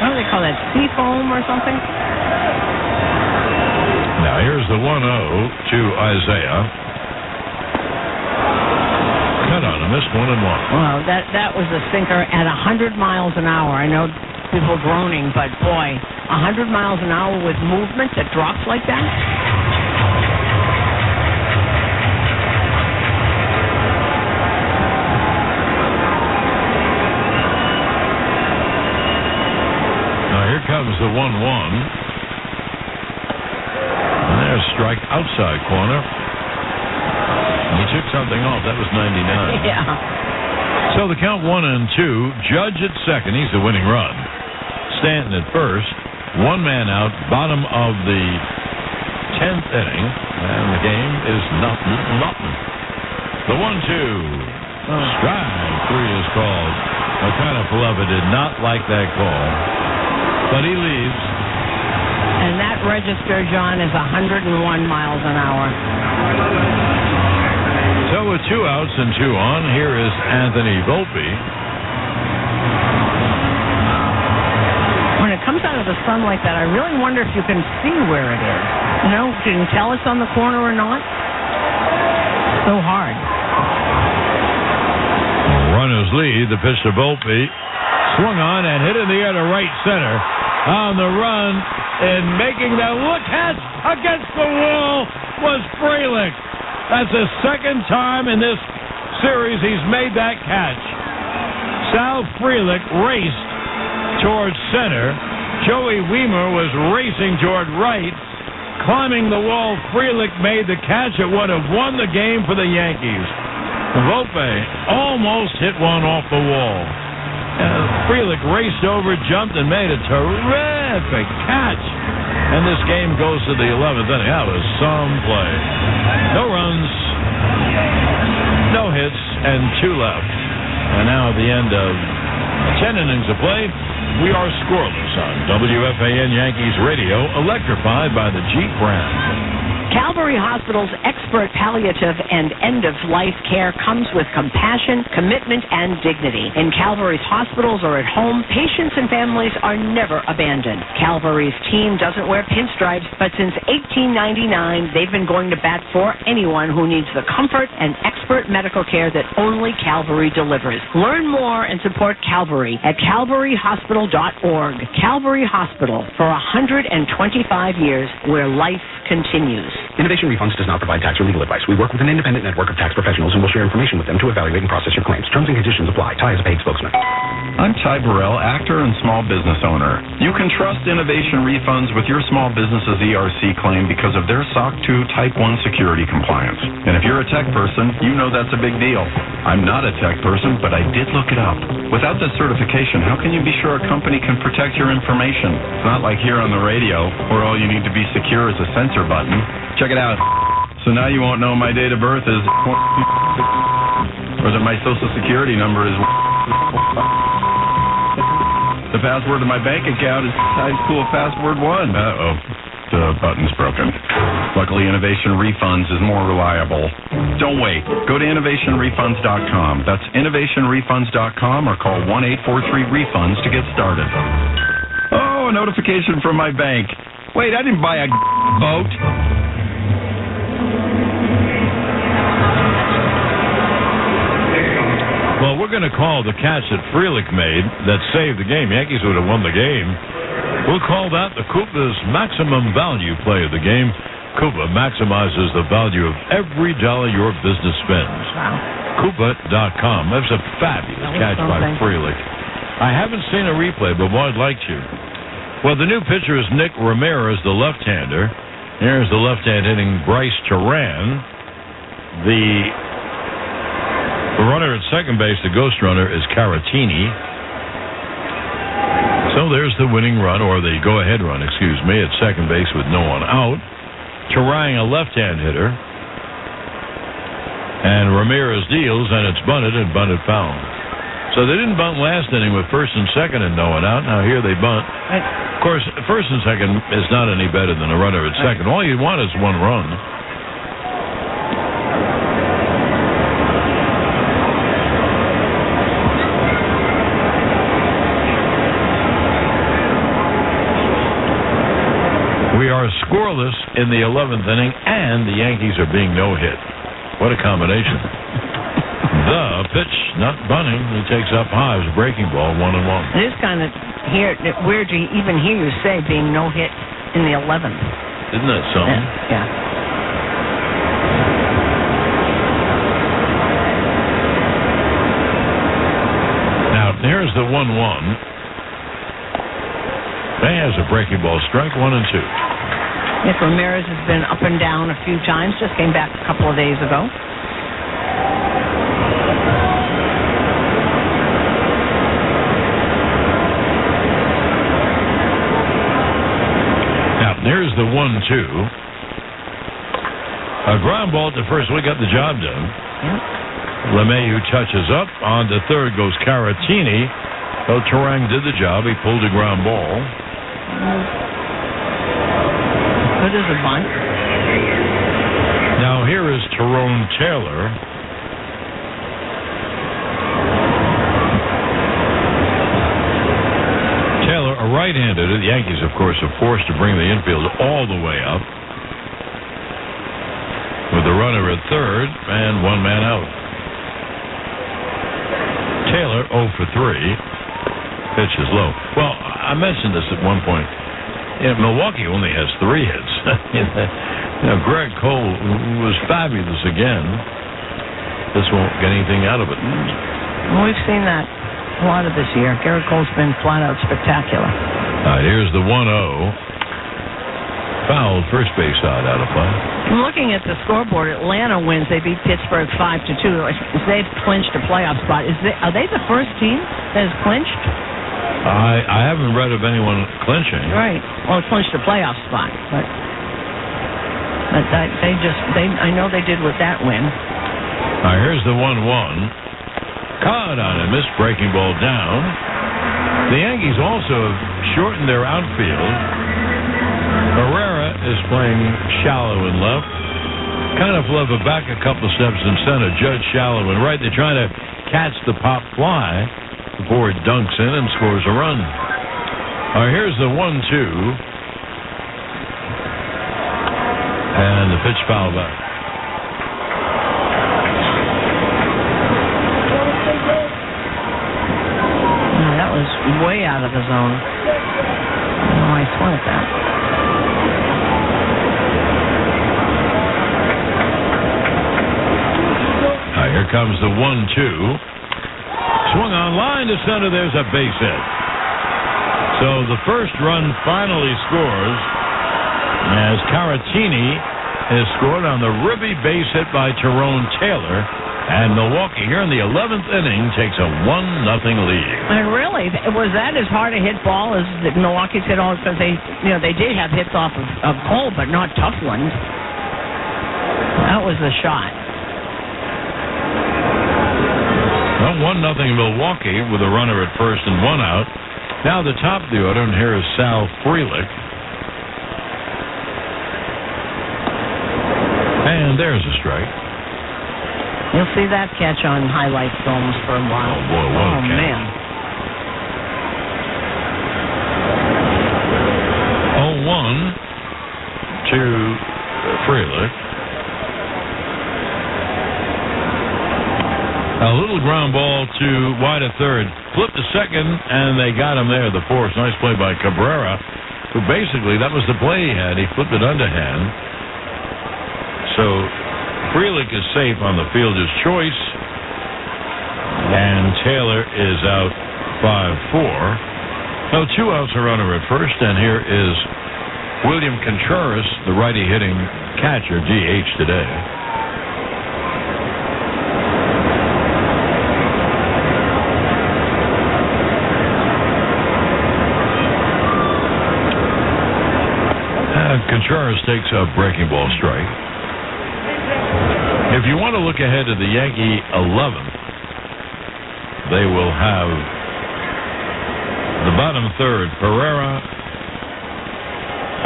What do they call that? Sea foam or something? Now here's the 1-0 to Isaiah. Cut on him. Missed 1-1. Well, that was a sinker at 100 miles an hour. I know people groaning, but boy, 100 miles an hour with movement that drops like that? Here comes the 1-1. And there's strike outside corner. He took something off. That was 99. Yeah. So the count 1-2. Judge at second. He's the winning run. Stanton at first. One man out. Bottom of the 10th inning. And the game is nothing. The 1-2. Strike 3 is called. Paletta did not like that call. But he leaves. And that register, John, is 101 miles an hour. So with 2 outs and 2 on, here is Anthony Volpe. When it comes out of the sun like that, I really wonder if you can see where it is. Can you tell it's on the corner or not? So hard. Runners lead. The pitch to Volpe. Swung on and hit in the air to right center. On the run and making that catch against the wall was Frelick. That's the second time in this series he's made that catch. Sal Frelick raced towards center. Joey Wiemer was racing toward right. Climbing the wall, Frelick made the catch. It would have won the game for the Yankees. Volpe almost hit one off the wall. Frelick raced over, jumped, and made a terrific catch. And this game goes to the 11th inning. That was some play. No runs, no hits, and 2 left. And now at the end of 10 innings of play, we are scoreless on WFAN Yankees Radio, electrified by the Jeep brand. Calvary Hospital's expert palliative and end-of-life care comes with compassion, commitment, and dignity. In Calvary's hospitals or at home, patients and families are never abandoned. Calvary's team doesn't wear pinstripes, but since 1899, they've been going to bat for anyone who needs the comfort and expert medical care that only Calvary delivers. Learn more and support Calvary at calvaryhospital.org. Calvary Hospital, for 125 years, where life continues. Innovation Refunds does not provide tax or legal advice. We work with an independent network of tax professionals and will share information with them to evaluate and process your claims. Terms and conditions apply. Ty is a paid spokesman. I'm Ty Burrell, actor and small business owner. You can trust Innovation Refunds with your small business's ERC claim because of their SOC 2 Type 1 security compliance. And if you're a tech person, you know that's a big deal. I'm not a tech person, but I did look it up. Without that certification, how can you be sure a company can protect your information? It's not like here on the radio, where all you need to be secure is a sensor button. Check it out. So now you won't know my date of birth is or that my social security number is the password to my bank account is high school password 1. Uh-oh. The button's broken. Luckily, Innovation Refunds is more reliable. Don't wait. Go to innovationrefunds.com. That's innovationrefunds.com or call 1-843-REFUNDS to get started. Oh, a notification from my bank. Wait, I didn't buy a boat. Well, we're going to call the catch that Frelick made that saved the game. Yankees would have won the game. We'll call that the Koopa's maximum value play of the game. Koopa maximizes the value of every dollar your business spends. Wow. Koopa.com. That's a fabulous catch by Frelick. I haven't seen a replay, but boy, I'd like to. Well, the new pitcher is Nick Ramirez, the left-hander. Here's the left-hand hitting Bryce Turan. The runner at second base, the ghost runner, is Caratini. So there's the winning run, or the go-ahead run, at second base with no one out. Turang, a left-hand hitter. And Ramirez deals, and it's bunted foul. So they didn't bunt last inning with first and second and no one out. Now here they bunt. Of course, first and second is not any better than a runner at second. All you want is one run. We are scoreless in the 11th inning, and the Yankees are being no-hit. What a combination. The pitch, not bunting. He takes up high. It was a breaking ball, 1-1. It is kind of weird to even hear you say being no-hit in the 11th. Isn't that something? Yeah. Now, here's the 1-1. There's a breaking ball strike, 1-2. Nick Ramirez has been up and down a few times. Just came back a couple of days ago. Now, there's the 1-2. A ground ball at the first. We got the job done. Yep. LeMahieu touches up. On the third goes Caratini. So Turang did the job. He pulled a ground ball. Good as a bunt. Now here is Tyrone Taylor. Taylor, a right-hander. The Yankees, of course, are forced to bring the infield all the way up. With the runner at third and one man out. Taylor 0 for 3. Pitch is low. Well, I mentioned this at one point. Milwaukee only has 3 hits. Greg Cole was fabulous again. This won't get anything out of it. Well, we've seen that a lot of this year. Garrett Cole's been flat out spectacular. Here's the 1-0. Fouled, first base side out of play. I'm looking at the scoreboard. Atlanta wins. They beat Pittsburgh 5-2. They've clinched a playoff spot. Are they the first team that has clinched? I haven't read of anyone clinching. Right. Well, it clinched a playoff spot, but I know they did with that win. Here's the 1-1. Caught on a missed breaking ball down. The Yankees also have shortened their outfield. Herrera is playing shallow in left. Kind of Flubber back a couple steps in center. Judge shallow and right. They're trying to catch the pop fly before it dunks in and scores a run. All right, here's the 1-2. And the pitch foul back. That was way out of the zone. Oh, I swung at that. Here comes the 1-2. Swung on line to center. There's a base hit. So the first run finally scores as Caratini is scored on the ribby base hit by Tyrone Taylor. And Milwaukee here in the 11th inning takes a 1-0 lead. And really, was that as hard a hit ball as Milwaukee's hit all? Because they did have hits off of Cole, but not tough ones. That was the shot. Well, 1-0 Milwaukee with a runner at first and one out. Now the top of the order, and here is Sal Frelick. And there's a strike. You'll see that catch on highlight films for a while. Oh, boy, what a catch. Man. 0-1 to Frelick. A little ground ball to wide at third. Flipped to second, and they got him there, the force. Nice play by Cabrera, who basically, that was the play he had. He flipped it underhand. So Frelick is safe on the fielder's choice, and Taylor is out 5-4. No, 2 outs, a runner at first, and here is William Contreras, the righty hitting catcher, DH today. Contreras takes a breaking ball strike. If you want to look ahead to the Yankee 11th, they will have the bottom third, Pereira,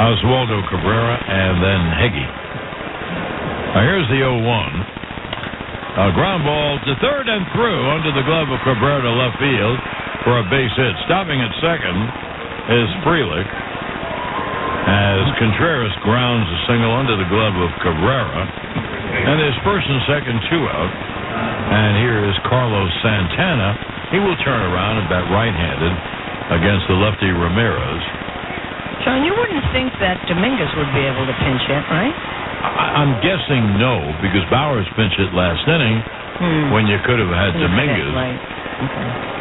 Oswaldo Cabrera, and then Higgy. Now here's the 0-1. A ground ball to third and through under the glove of Cabrera to left field for a base hit. Stopping at second is Frelick, as Contreras grounds a single under the glove of Cabrera. And there's first and second, 2 out. And here is Carlos Santana. He will turn around and bat right-handed against the lefty Ramirez. John, you wouldn't think that Dominguez would be able to pinch hit, right? I'm guessing no, because Bowers pinched it last inning when you could have had Dominguez. Right. Okay.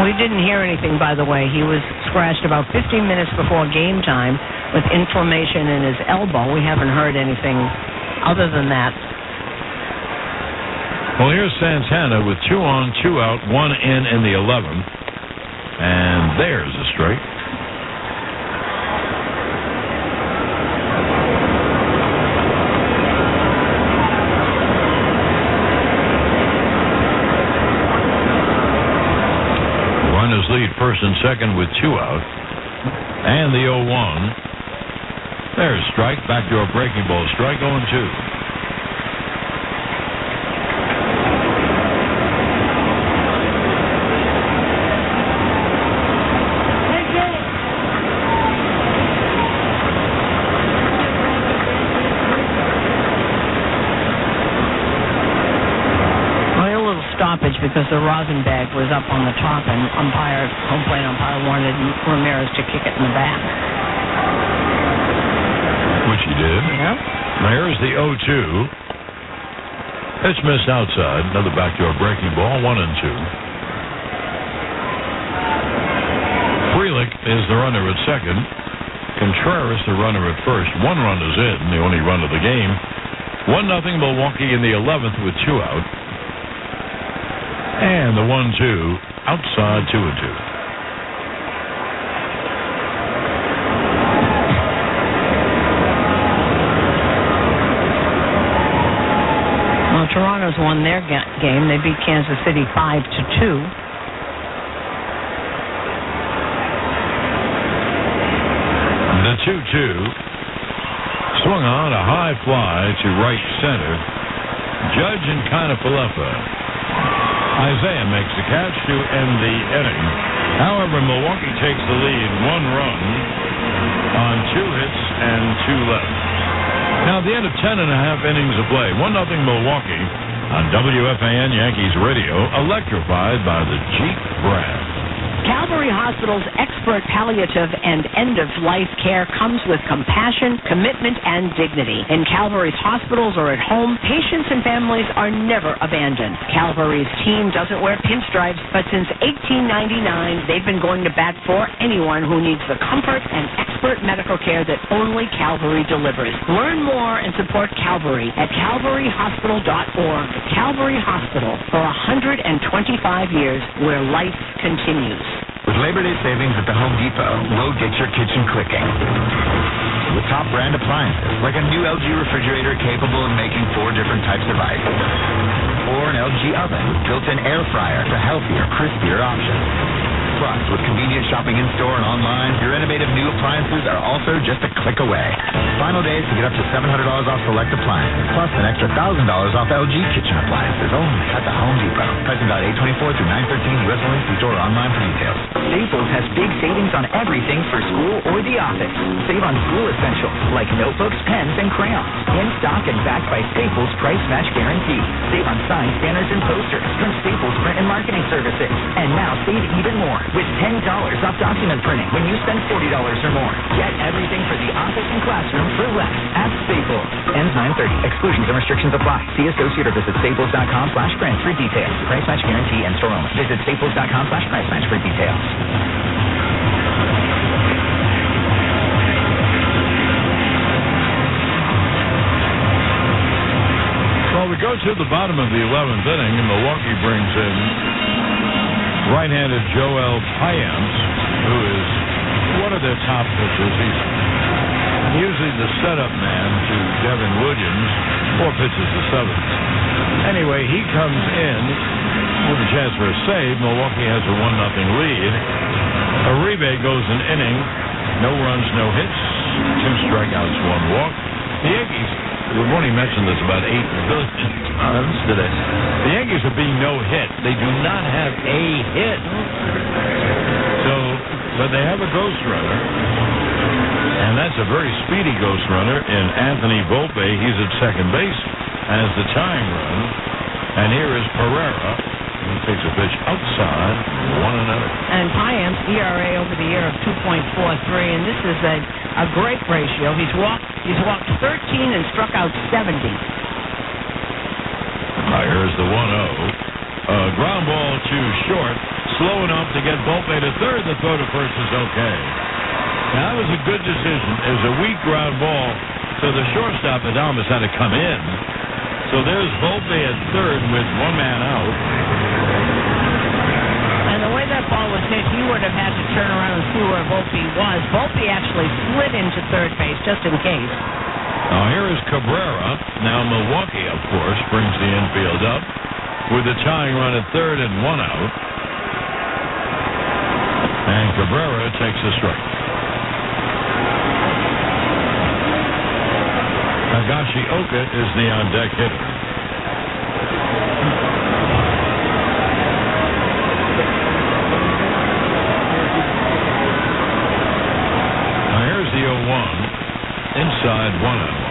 We didn't hear anything, by the way. He was scratched about 15 minutes before game time with inflammation in his elbow. We haven't heard anything other than that. Well, here's Santana with 2 on, 2 out, 1 in the 11th. And there's a strike. Lead first and second with 2 out. And the 0-1. There's strike. Backdoor breaking ball strike. 0-2. Because the rosin bag was up on the top, and home plate umpire wanted Ramirez to kick it in the back. Which he did. Yeah. Now here's the 0-2. Pitch missed outside. Another backdoor breaking ball. 1-2. Frelick is the runner at second. Contreras the runner at first. 1 run is in, the only run of the game. 1-0 Milwaukee in the 11th with 2 out. And the 1-2 outside, 2-2. Well, Toronto's won their game. They beat Kansas City 5-2. The 2-2 swung on a high fly to right center. Judge and Canafalefa. Isaiah makes the catch to end the inning. However, Milwaukee takes the lead 1 run on 2 hits and 2 left. Now, at the end of 10 and a half innings of play, 1-0 Milwaukee on WFAN Yankees Radio, electrified by the Jeep brand. Calvary Hospital's expert palliative and end-of-life care comes with compassion, commitment, and dignity. In Calvary's hospitals or at home, patients and families are never abandoned. Calvary's team doesn't wear pinstripes, but since 1899, they've been going to bat for anyone who needs the comfort and expert medical care that only Calvary delivers. Learn more and support Calvary at calvaryhospital.org. Calvary Hospital, for 125 years, where life continues. With Labor Day savings at the Home Depot, we'll get your kitchen clicking. With top brand appliances, like a new LG refrigerator capable of making 4 different types of ice. Or an LG oven with built-in air fryer for healthier, crispier options. Plus, with convenient shopping in-store and online, your innovative new appliances are also just a click away. Final days to get up to $700 off select appliances, plus an extra $1,000 off LG kitchen appliances only at the Home Depot. Pricing valid 8/24 through 9/13 U.S. only. See store or online for details. Staples has big savings on everything for school or the office. Save on school essentials like notebooks, pens, and crayons. In stock and backed by Staples Price Match Guarantee. Save on signs, banners, and posters from Staples Print and Marketing Services. And now save even more with $10 off document printing when you spend $40 or more. Get everything for the office and classroom for less at Staples. Ends 9/30. Exclusions and restrictions apply. See associate or visit staples.com/print for details. Price match guarantee and store only. Visit staples.com/price match for details. Well, we go to the bottom of the 11th inning, and Milwaukee brings in right-handed Joel Payamps, who is one of their top pitchers. He's usually the setup man to Devin Williams, or pitches the 7th. Anyway, he comes in with a chance for a save. Milwaukee has a 1-0 lead. Uribe goes an inning, no runs, no hits, 2 strikeouts, 1 walk. The Yankees, we've only mentioned this about 8 billion times today. The Yankees are being no-hit. They do not have a hit. But they have a ghost runner, and that's a very speedy ghost runner in Anthony Volpe. He's at second base as the tying run. And here is Pereira. He takes a pitch outside, 1-0. And Payamps' ERA over the year of 2.43, and this is a great ratio. He's walked 13 and struck out 70. Here's the 1-0. Ground ball to short, slow enough to get Volpe to third. The throw to first is okay. Now, that was a good decision. It was a weak ground ball, so the shortstop Adames had to come in. So there's Volpe at third with 1 man out. And the way that ball was hit, he would have had to turn around and see where Volpe was. Volpe actually slid into third base just in case. Now, here is Cabrera. Now, Milwaukee, of course, brings the infield up with a tying run at third and 1 out. And Cabrera takes a strike. Higashioka is the on-deck hitter. Now here's the 0-1. Inside 1-1.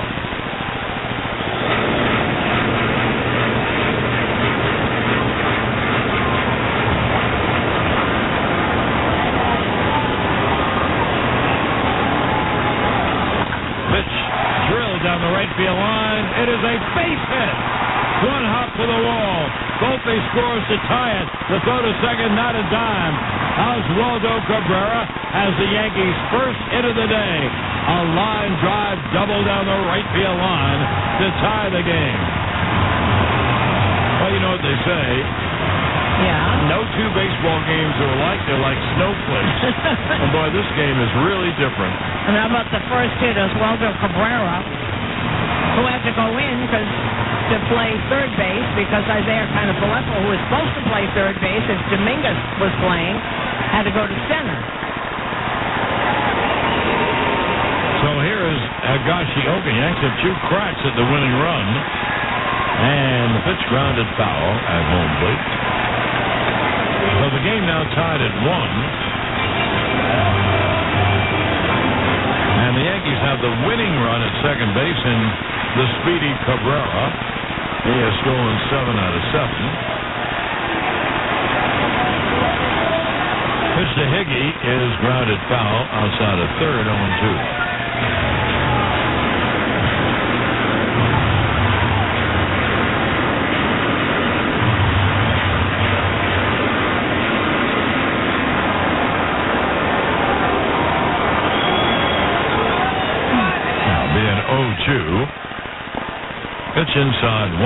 Down the right field line. It is a base hit. 1 hop to the wall. Volpe scores to tie it. The throw to second, not a dime. Oswaldo Cabrera has the Yankees' first hit of the day. A line drive double down the right field line to tie the game. Well, you know what they say. Yeah. No 2 baseball games are alike. They're like snowflakes. And boy, this game is really different. And how about the first hit, Oswaldo Cabrera, who had to go in to play third base because Isaiah Canafalefa, who was supposed to play third base if Dominguez was playing, had to go to center. So So here is Higashioka. Yanks have 2 cracks at the winning run. And the pitch grounded foul at home plate. So the game now tied at 1. And the Yankees have the winning run at second base in the speedy Cabrera. He has stolen 7 out of 7. Pitch to Higgy is grounded foul outside of third, 0-2. Pitch inside 1-2.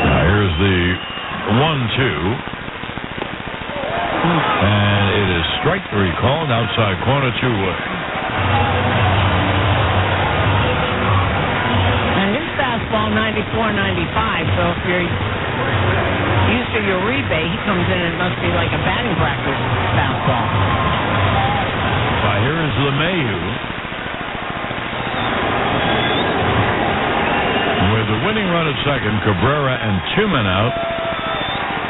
Now here's the 1-2. And it is strike 3 called outside corner 2-way. Fastball 94-95, so if you're used to your rebate, he comes in and it must be like a batting practice fastball. Here is LeMahieu. With the winning run at second, Cabrera and 2 men out.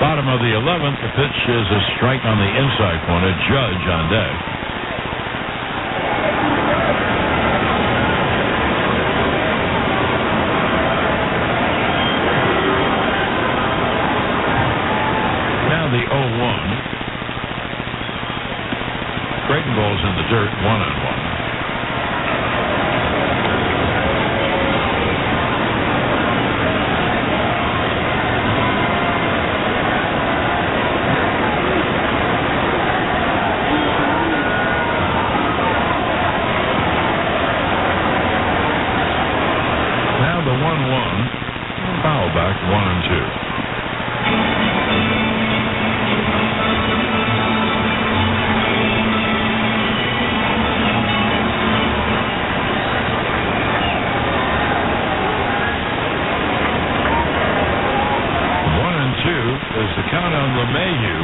Bottom of the 11th, the pitch is a strike on the inside corner. Judge on deck. The 0-1. Creighton ball's in the dirt, 1-1. Now the 1-1. Foul back, 1-2. Count on LeMahieu.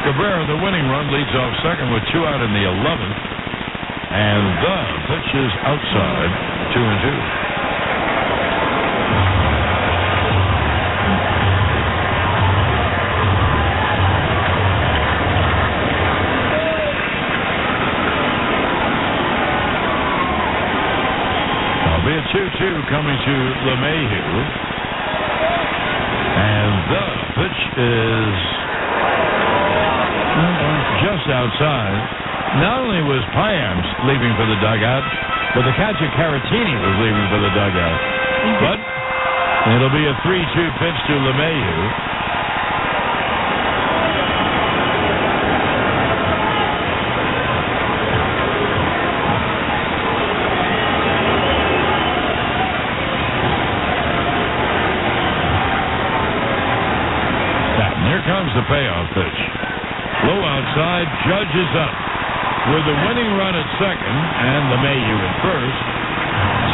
Cabrera, the winning run, leads off second with 2 out in the 11th. And the pitch is outside, 2-2. That'll be a 2-2 coming to LeMahieu. And the pitch is just outside. Not only was Payams leaving for the dugout, but the catcher Caratini was leaving for the dugout. But it'll be a 3-2 pitch to LeMahieu. Comes the payoff pitch. Low outside, Judge is up. With the winning run at second and LeMahieu at first.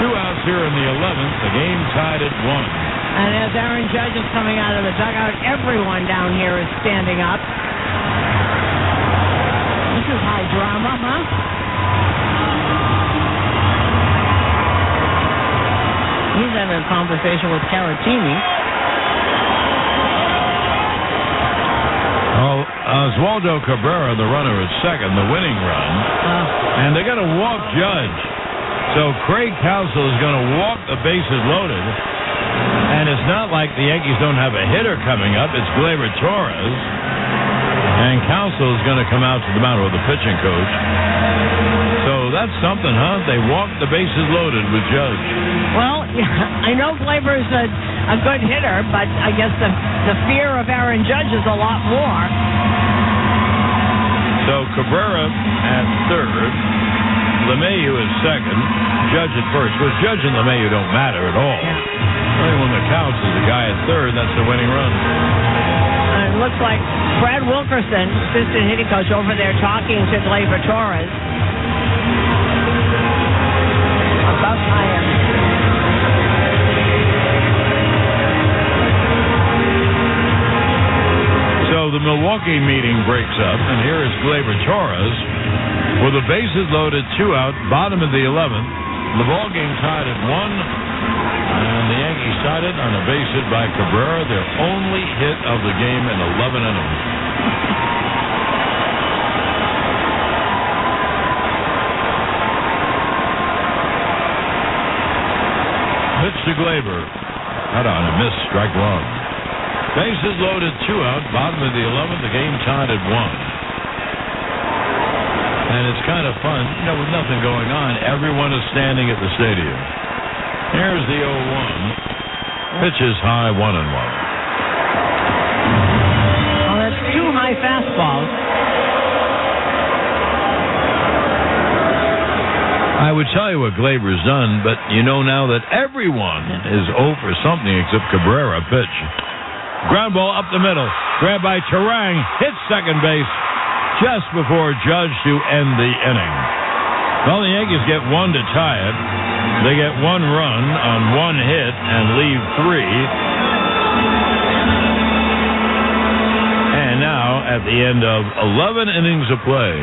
2 outs here in the 11th. The game tied at 1. And as Aaron Judge is coming out of the dugout, everyone down here is standing up. This is high drama, huh? He's having a conversation with Caratini. Oswaldo Cabrera, the runner at second, the winning run. And they're going to walk Judge. So Craig Counsell is going to walk the bases loaded. And it's not like the Yankees don't have a hitter coming up. It's Gleyber Torres. And Counsell is going to come out to the mound with the pitching coach. So that's something, huh? They walk the bases loaded with Judge. Well, I know Gleyber's a good hitter, but I guess the fear of Aaron Judge is a lot more. So Cabrera at third, LeMahieu is second, Judge at first. Because Judge and LeMahieu don't matter at all. The only one that counts is the guy at third. That's the winning run. It looks like Brad Wilkerson, assistant hitting coach, over there talking to Gleyber Torres about Payams. Milwaukee meeting breaks up, and here is Gleyber Torres with the bases loaded, 2 out, bottom of the 11th. The ball game tied at 1, and the Yankees tied it on a base hit by Cabrera, their only hit of the game in 11 innings. Pitch to Gleyber. Cut on a miss, strike 1. Bases loaded, 2 out, bottom of the 11th. The game tied at 1. And it's kind of fun, with nothing going on. Everyone is standing at the stadium. Here's the 0-1. Pitch is high, 1-1. Well, that's 2 high fastballs. I would tell you what Gleyber's done, but you know now that everyone is 0 for something except Cabrera. Pitch. Ground ball up the middle. Grabbed by Terang. Hits second base just before Judge to end the inning. Well, the Yankees get 1 to tie it. They get 1 run on 1 hit and leave 3. And now, at the end of 11 innings of play,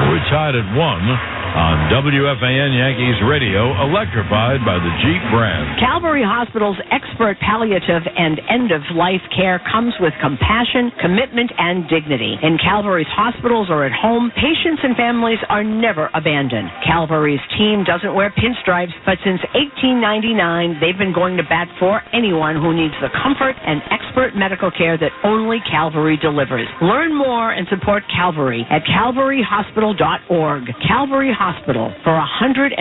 we're tied at 1 on WFAN Yankees Radio, electrified by the Jeep brand. Calvary Hospital's expert palliative and end-of-life care comes with compassion, commitment, and dignity. In Calvary's hospitals or at home, patients and families are never abandoned. Calvary's team doesn't wear pinstripes, but since 1899, they've been going to bat for anyone who needs the comfort and expert medical care that only Calvary delivers. Learn more and support Calvary at calvaryhospital.org. Calvary Hospital for 125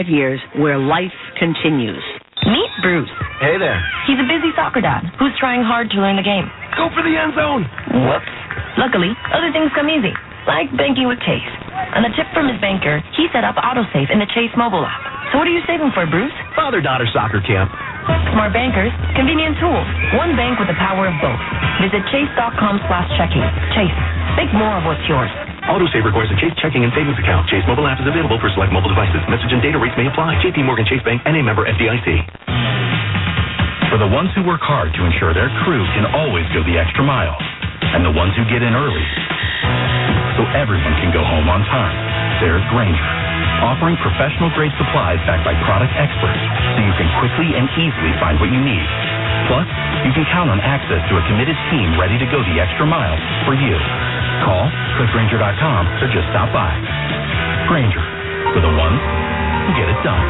years, where life continues. Meet Bruce. Hey there. He's a busy soccer dad who's trying hard to learn the game. Go for the end zone. Whoops. Luckily, other things come easy, like banking with Chase. On a tip from his banker, he set up autosave in the Chase mobile app. So what are you saving for, Bruce? Father-daughter soccer camp. Smart bankers, convenient tools. One bank with the power of both. Visit chase.com/checking. Chase, think more of what's yours. Autosave requires a Chase checking and savings account. Chase mobile app is available for select mobile devices. Message and data rates may apply. JP Morgan Chase Bank, NA member FDIC. For the ones who work hard to ensure their crew can always go the extra mile, and the ones who get in early, so everyone can go home on time, there's Grainger, offering professional-grade supplies backed by product experts, so you can quickly and easily find what you need. Plus, you can count on access to a committed team ready to go the extra mile for you. Call, click Grainger.com, or just stop by. Grainger, for the ones who get it done.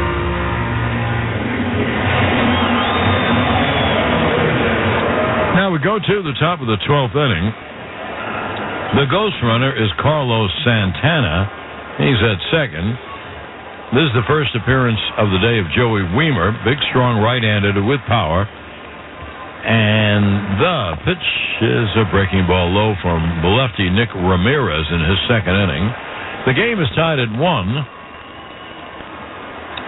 Now we go to the top of the 12th inning. The ghost runner is Carlos Santana. He's at second. This is the first appearance of the day of Joey Wiemer, big, strong right-handed with power. And the pitch is a breaking ball low from lefty Nick Ramirez in his second inning. The game is tied at 1.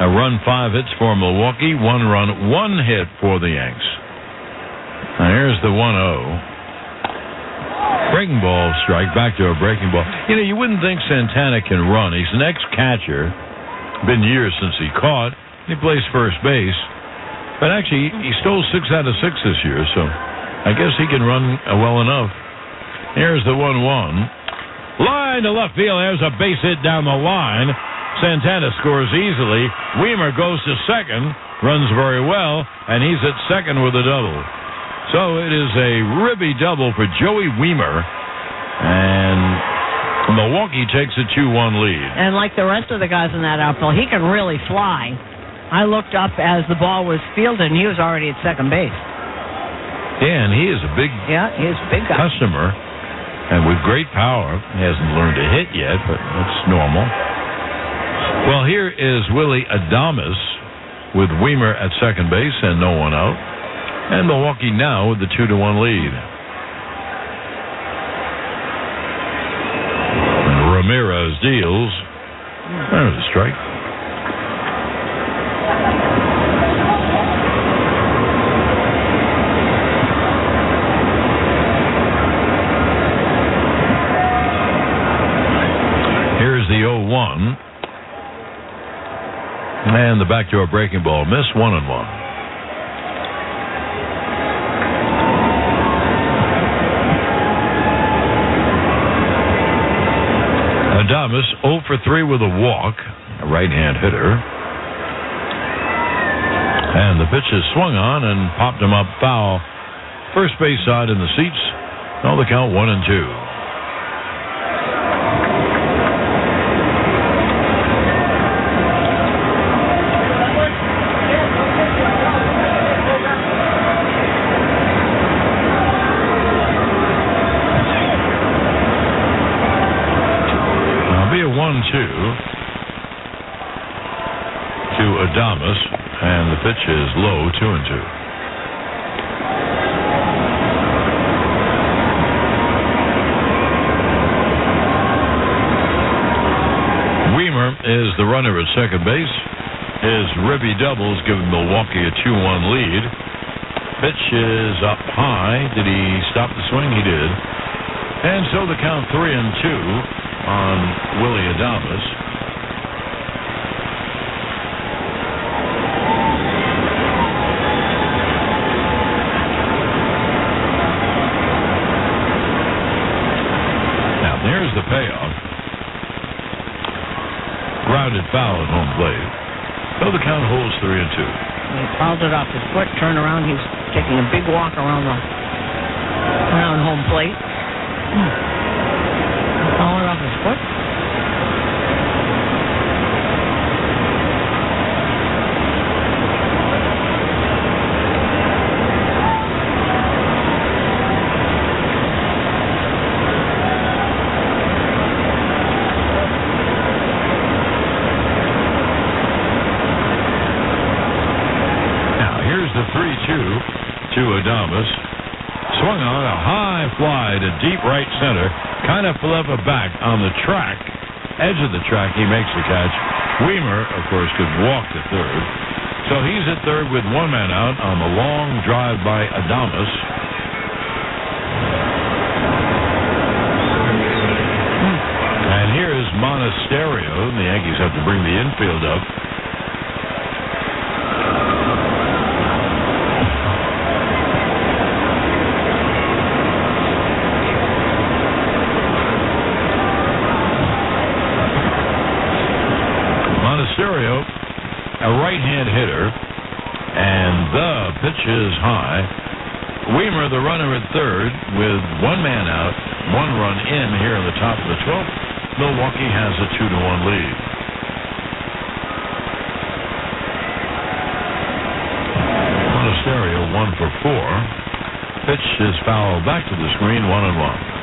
A run, 5 hits for Milwaukee, 1 run, 1 hit for the Yanks. Now here's the 1-0. Breaking ball strike, back to a breaking ball. You wouldn't think Santana can run. He's an ex-catcher. Been years since he caught. He plays first base. But actually, he stole 6 out of 6 this year, so I guess he can run well enough. Here's the 1-1. Line to left field. There's a base hit down the line. Santana scores easily. Wiemer goes to second, runs very well, and he's at second with a double. So it is a ribby double for Joey Wiemer, and Milwaukee takes a 2-1 lead. And like the rest of the guys in that outfield, he can really fly. I looked up as the ball was fielded, and he was already at second base. Yeah, and he is a big customer, and with great power. He hasn't learned to hit yet, but that's normal. Well, here is Willie Adames with Wiemer at second base and no one out. And Milwaukee now with the 2-1 lead. And Ramirez deals. There's a strike. Here's the 0-1. And the backdoor breaking ball miss, 1-1. Adames 0 for 3 with a walk, a right-hand hitter. And the pitch is swung on and popped him up foul. First base side in the seats. Now the count 1-2. Be a 1-2 to Adames, and the pitch is low, 2-2. Weimer is the runner at second base. His ribby doubles give Milwaukee a 2-1 lead. Pitch is up high. Did he stop the swing? He did. And so the count 3-2 on Willie Adames. Now there's the payoff. Grounded foul at home plate. So the count holds 3-2. He fouled it off his foot, turned around. He's taking a big walk around home plate. Foul it off his foot. Now here's the 3-2 to Adames. Swung on a high fly to deep right center. Kind of flubber back on the track. Edge of the track, he makes the catch. Weimer, of course, could walk to third. So he's at third with one man out on the long drive by Adames. And here is Monasterio. The Yankees have to bring the infield up. Monasterio, a right-hand hitter, and the pitch is high. Weimer, the runner at third, with one man out, one run in here in the top of the 12th. Milwaukee has a 2-1 lead. Monasterio 1 for 4. Pitch is fouled back to the screen, 1-1.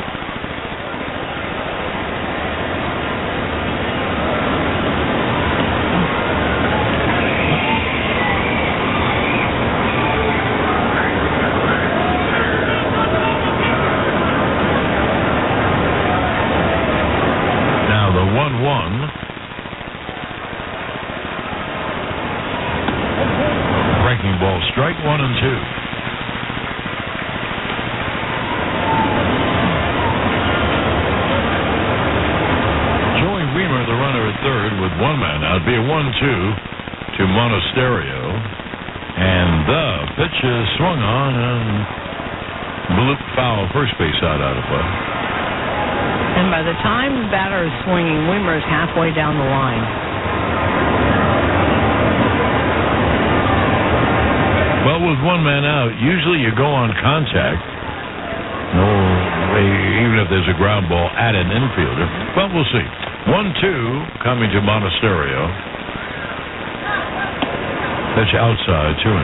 Breaking ball, strike 1 and 2. Joey Weimer, the runner at third, with one man out. Be a 1-2 to Monasterio. And the pitch is swung on and bloop foul, first base out of play. And by the time the batter is swinging, Weimer is halfway down the line. Well, with one man out, usually you go on contact. No, even if there's a ground ball at an infielder. Well, we'll see. 1-2 coming to Monasterio. Pitch outside, 2-2.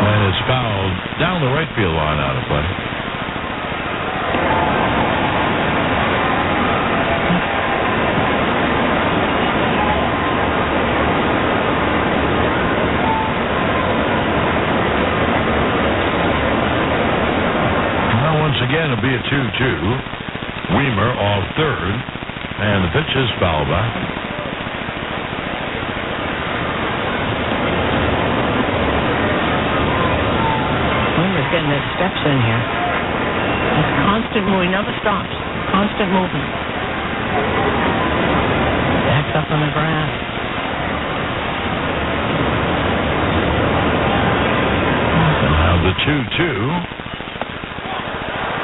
And it's fouled down the right field line out of play. Now once again it'll be a 2-2. Weimer off third, and the pitch is fouled back. again, there's steps in here. It's constant moving, never stops. Constant movement. Backs up on the grass. So now the 2-2.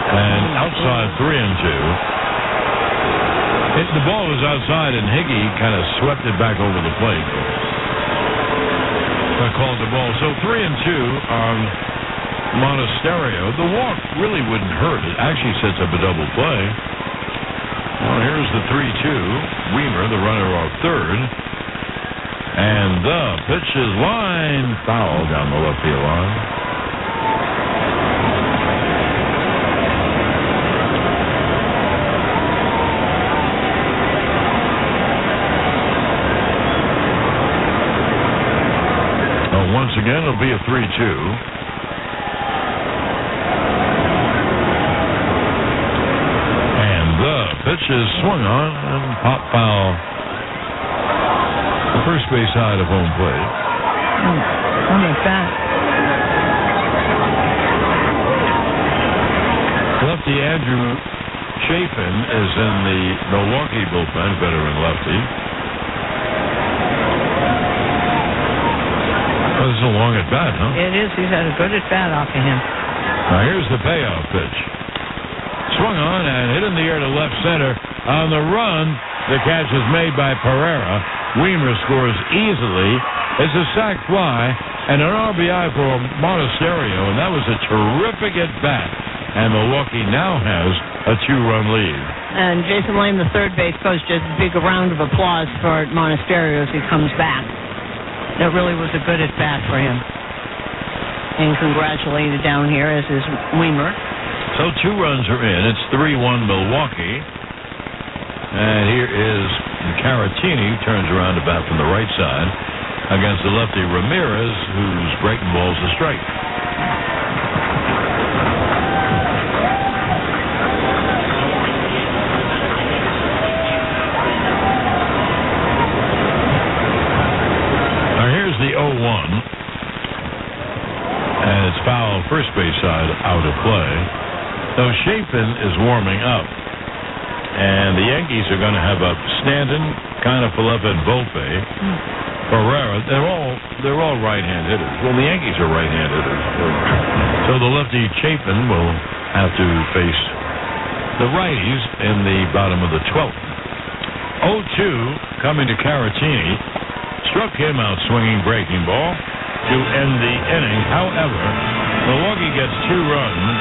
And outside 3-2. The ball was outside, and Higgy kind of swept it back over the plate. I called the ball. So 3-2 on Monasterio. The walk really wouldn't hurt. It actually sets up a double play. Well, here's the 3-2. Weimer, the runner off third. And the pitch is line foul down the left field line. Once again, it'll be a 3-2. And the pitch is swung on and pop foul. The first base side of home plate. How about that? Lefty Andrew Chafin is in the Milwaukee bullpen, veteran lefty. This is a long at bat, huh? It is. He's had a good at bat off of him. Now here's the payoff pitch. Swung on and hit in the air to left center. On the run, the catch is made by Pereira. Weimer scores easily. It's a sac fly and an RBI for Monasterio, and that was a terrific at bat. And Milwaukee now has a 2-run lead. And Jason Lane, the third base coach, just a big round of applause for Monasterio as he comes back. That really was a good at-bat for him. And congratulated down here, as is Weimer. So 2 runs are in. It's 3-1 Milwaukee. And here is Caratini, turns around to bat from the right side against the lefty Ramirez, who's breaking balls to strike. The 0-1, and it's foul first base side out of play. So Chafin is warming up, and the Yankees are going to have up Stanton, Kiner-Falefa, and Volpe. Pereira, they're all right-hand hitters. Well, the Yankees are right-hand hitters. So the lefty Chafin will have to face the righties in the bottom of the 12th. 0-2 coming to Caratini. Struck him out swinging breaking ball to end the inning. However, Milwaukee gets 2 runs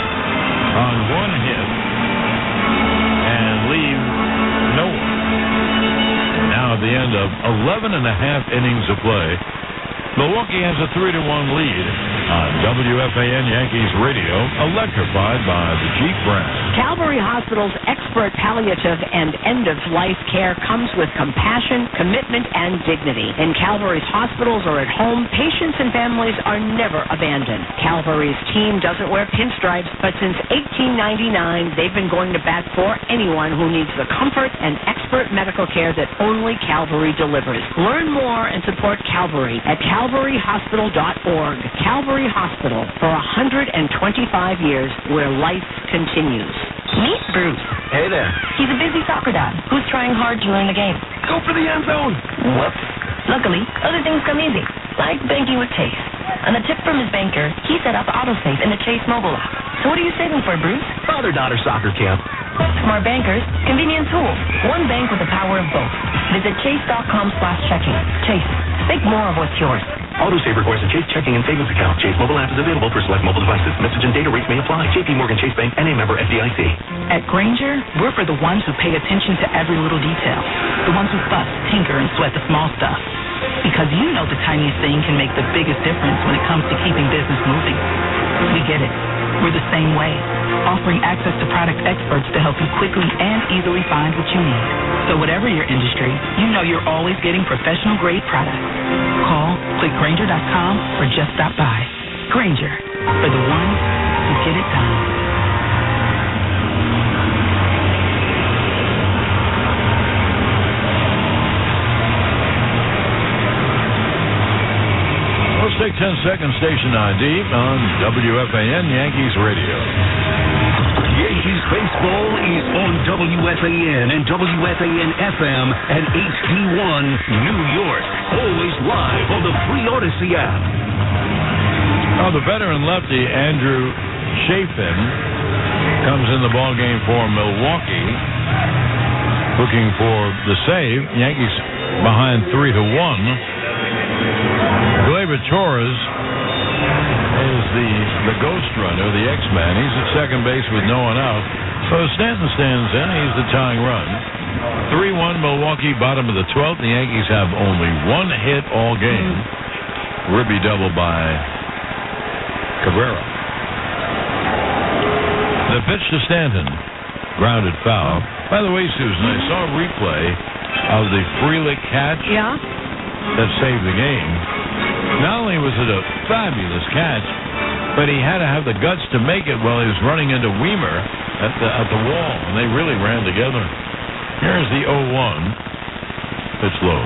on 1 hit and leave no one. Now at the end of 11 and a half innings of play, Milwaukee has a 3-1 lead on WFAN Yankees Radio, electrified by the Jeep brand. Calvary Hospital's expert palliative and end-of-life care comes with compassion, commitment, and dignity. In Calvary's hospitals or at home, patients and families are never abandoned. Calvary's team doesn't wear pinstripes, but since 1899, they've been going to bat for anyone who needs the comfort and expert medical care that only Calvary delivers. Learn more and support Calvary at calvaryhospital.org. Calvary Hospital, for 125 years, where life continues. Meet Bruce. Hey there. He's a busy soccer dad who's trying hard to learn the game. Go for the end zone. Whoops. Luckily, other things come easy, like banking with Chase. On a tip from his banker, he set up autosave in the Chase mobile app. So what are you saving for, Bruce? Father-daughter soccer camp. Smart bankers, convenient tools. One bank with the power of both. Visit chase.com/checking. Chase, think more of what's yours. Autosave requires a Chase checking and savings account. Chase mobile app is available for select mobile devices. Message and data rates may apply. J.P. Morgan Chase Bank, N.A. member FDIC. At Grainger, we're for the ones who pay attention to every little detail. The ones who fuss, tinker, and sweat the small stuff. Because you know the tiniest thing can make the biggest difference when it comes to keeping business moving. We get it. We're the same way, offering access to product experts to help you quickly and easily find what you need. So whatever your industry, you know you're always getting professional-grade products. Call, click Grainger.com, or just stop by. Grainger, for the ones who get it done. Let's take 10-second station ID on WFAN Yankees Radio. Yankees baseball is on WFAN and WFAN-FM and HD1 New York. Always live on the free Odyssey app. Oh, the veteran lefty Andrew Chafin comes in the ballgame for Milwaukee, looking for the save. Yankees behind 3-1. Gleyber Torres is the ghost runner, the X-Man. He's at second base with no one out. So Stanton stands in. He's the tying run. 3-1 Milwaukee, bottom of the 12th. The Yankees have only one hit all game. Ribby double by Cabrera. The pitch to Stanton. Grounded foul. By the way, Susan, I saw a replay of the Frelick catch that saved the game. Not only was it a fabulous catch, but he had to have the guts to make it while he was running into Weimer at the wall, and they really ran together. Here's the 0-1. Pitch low.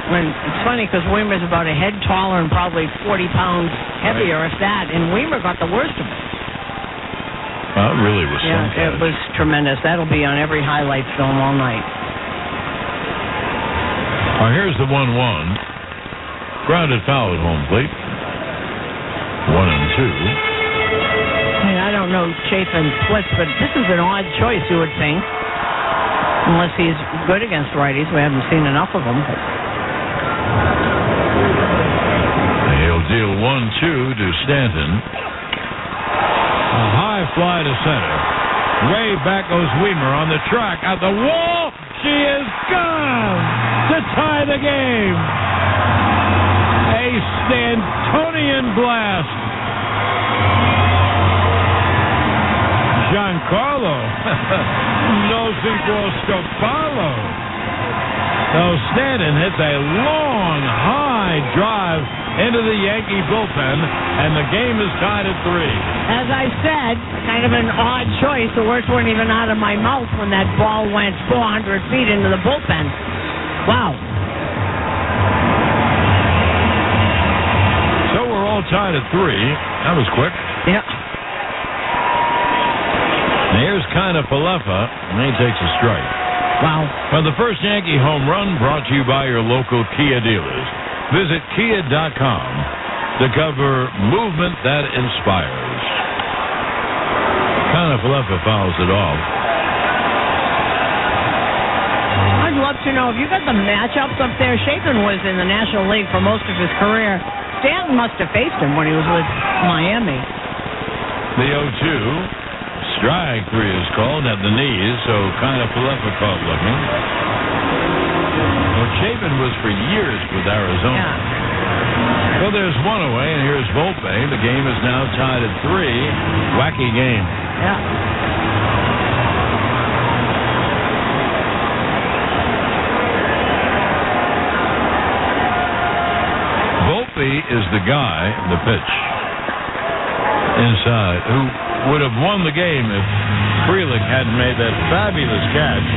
It's funny because Weimer's about a head taller and probably 40 pounds heavier, if that, and Weimer got the worst of it. Well, it really was some catch. It was tremendous. That'll be on every highlight film all night. Here's the 1-1. Grounded foul at home plate. 1-2. I don't know Chafin's splits, but this is an odd choice, you would think. Unless he's good against righties. We haven't seen enough of him. He'll deal 1-2 to Stanton. A high fly to center. Way back goes Weimer on the track. At the wall, she is gone to tie the game. A Stantonian blast. Giancarlo. No sequel Scopalo. So Stanton hits a long, high drive into the Yankee bullpen, and the game is tied at 3. As I said, kind of an odd choice. The words weren't even out of my mouth when that ball went 400 feet into the bullpen. Wow. So we're all tied at 3. That was quick. Yeah. Here's Kinda Falefa, and he takes a strike. Wow. Well, the first Yankee home run brought to you by your local Kia dealers. Visit Kia.com to cover movement that inspires. Kinda Falefa fouls it off. I'd love to know, if you got the matchups up there, Chafin was in the National League for most of his career. Stanton must have faced him when he was with Miami. The 0-2. Strike 3 is called at the knees, so Kinda Falefa caught looking. Well, Chapin was for years with Arizona. Yeah. Well, there's one away, and here's Volpe. The game is now tied at 3. Wacky game. Yeah. Volpe is the guy, the pitch, inside, who would have won the game if Frelick hadn't made that fabulous catch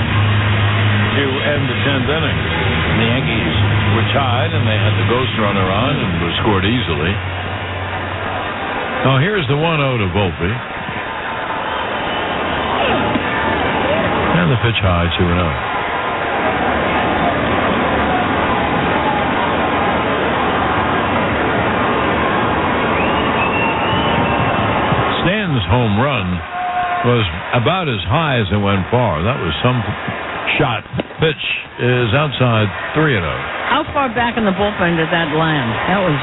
to end the 10th inning. The Yankees were tied, and they had the ghost runner on and was scored easily. Now here's the 1-0 to Volpe. And the pitch high, 2-0. Home run was about as high as it went far. That was some shot. Pitch is outside 3-0. How far back in the bullpen did that land? That was...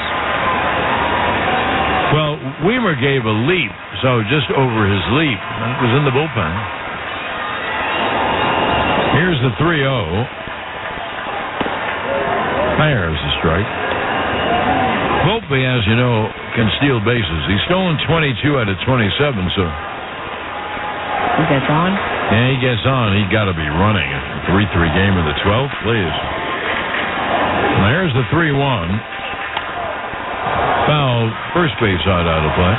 Well, Weimer gave a leap, so just over his leap. It was in the bullpen. Here's the 3-0. There's the strike. Volpe, as you know, can steal bases. He's stolen 22 out of 27, so... He gets on? Yeah, he gets on. He's got to be running. A 3-3 game in the 12th, please. Now, here's the 3-1. Foul, first base side out of play.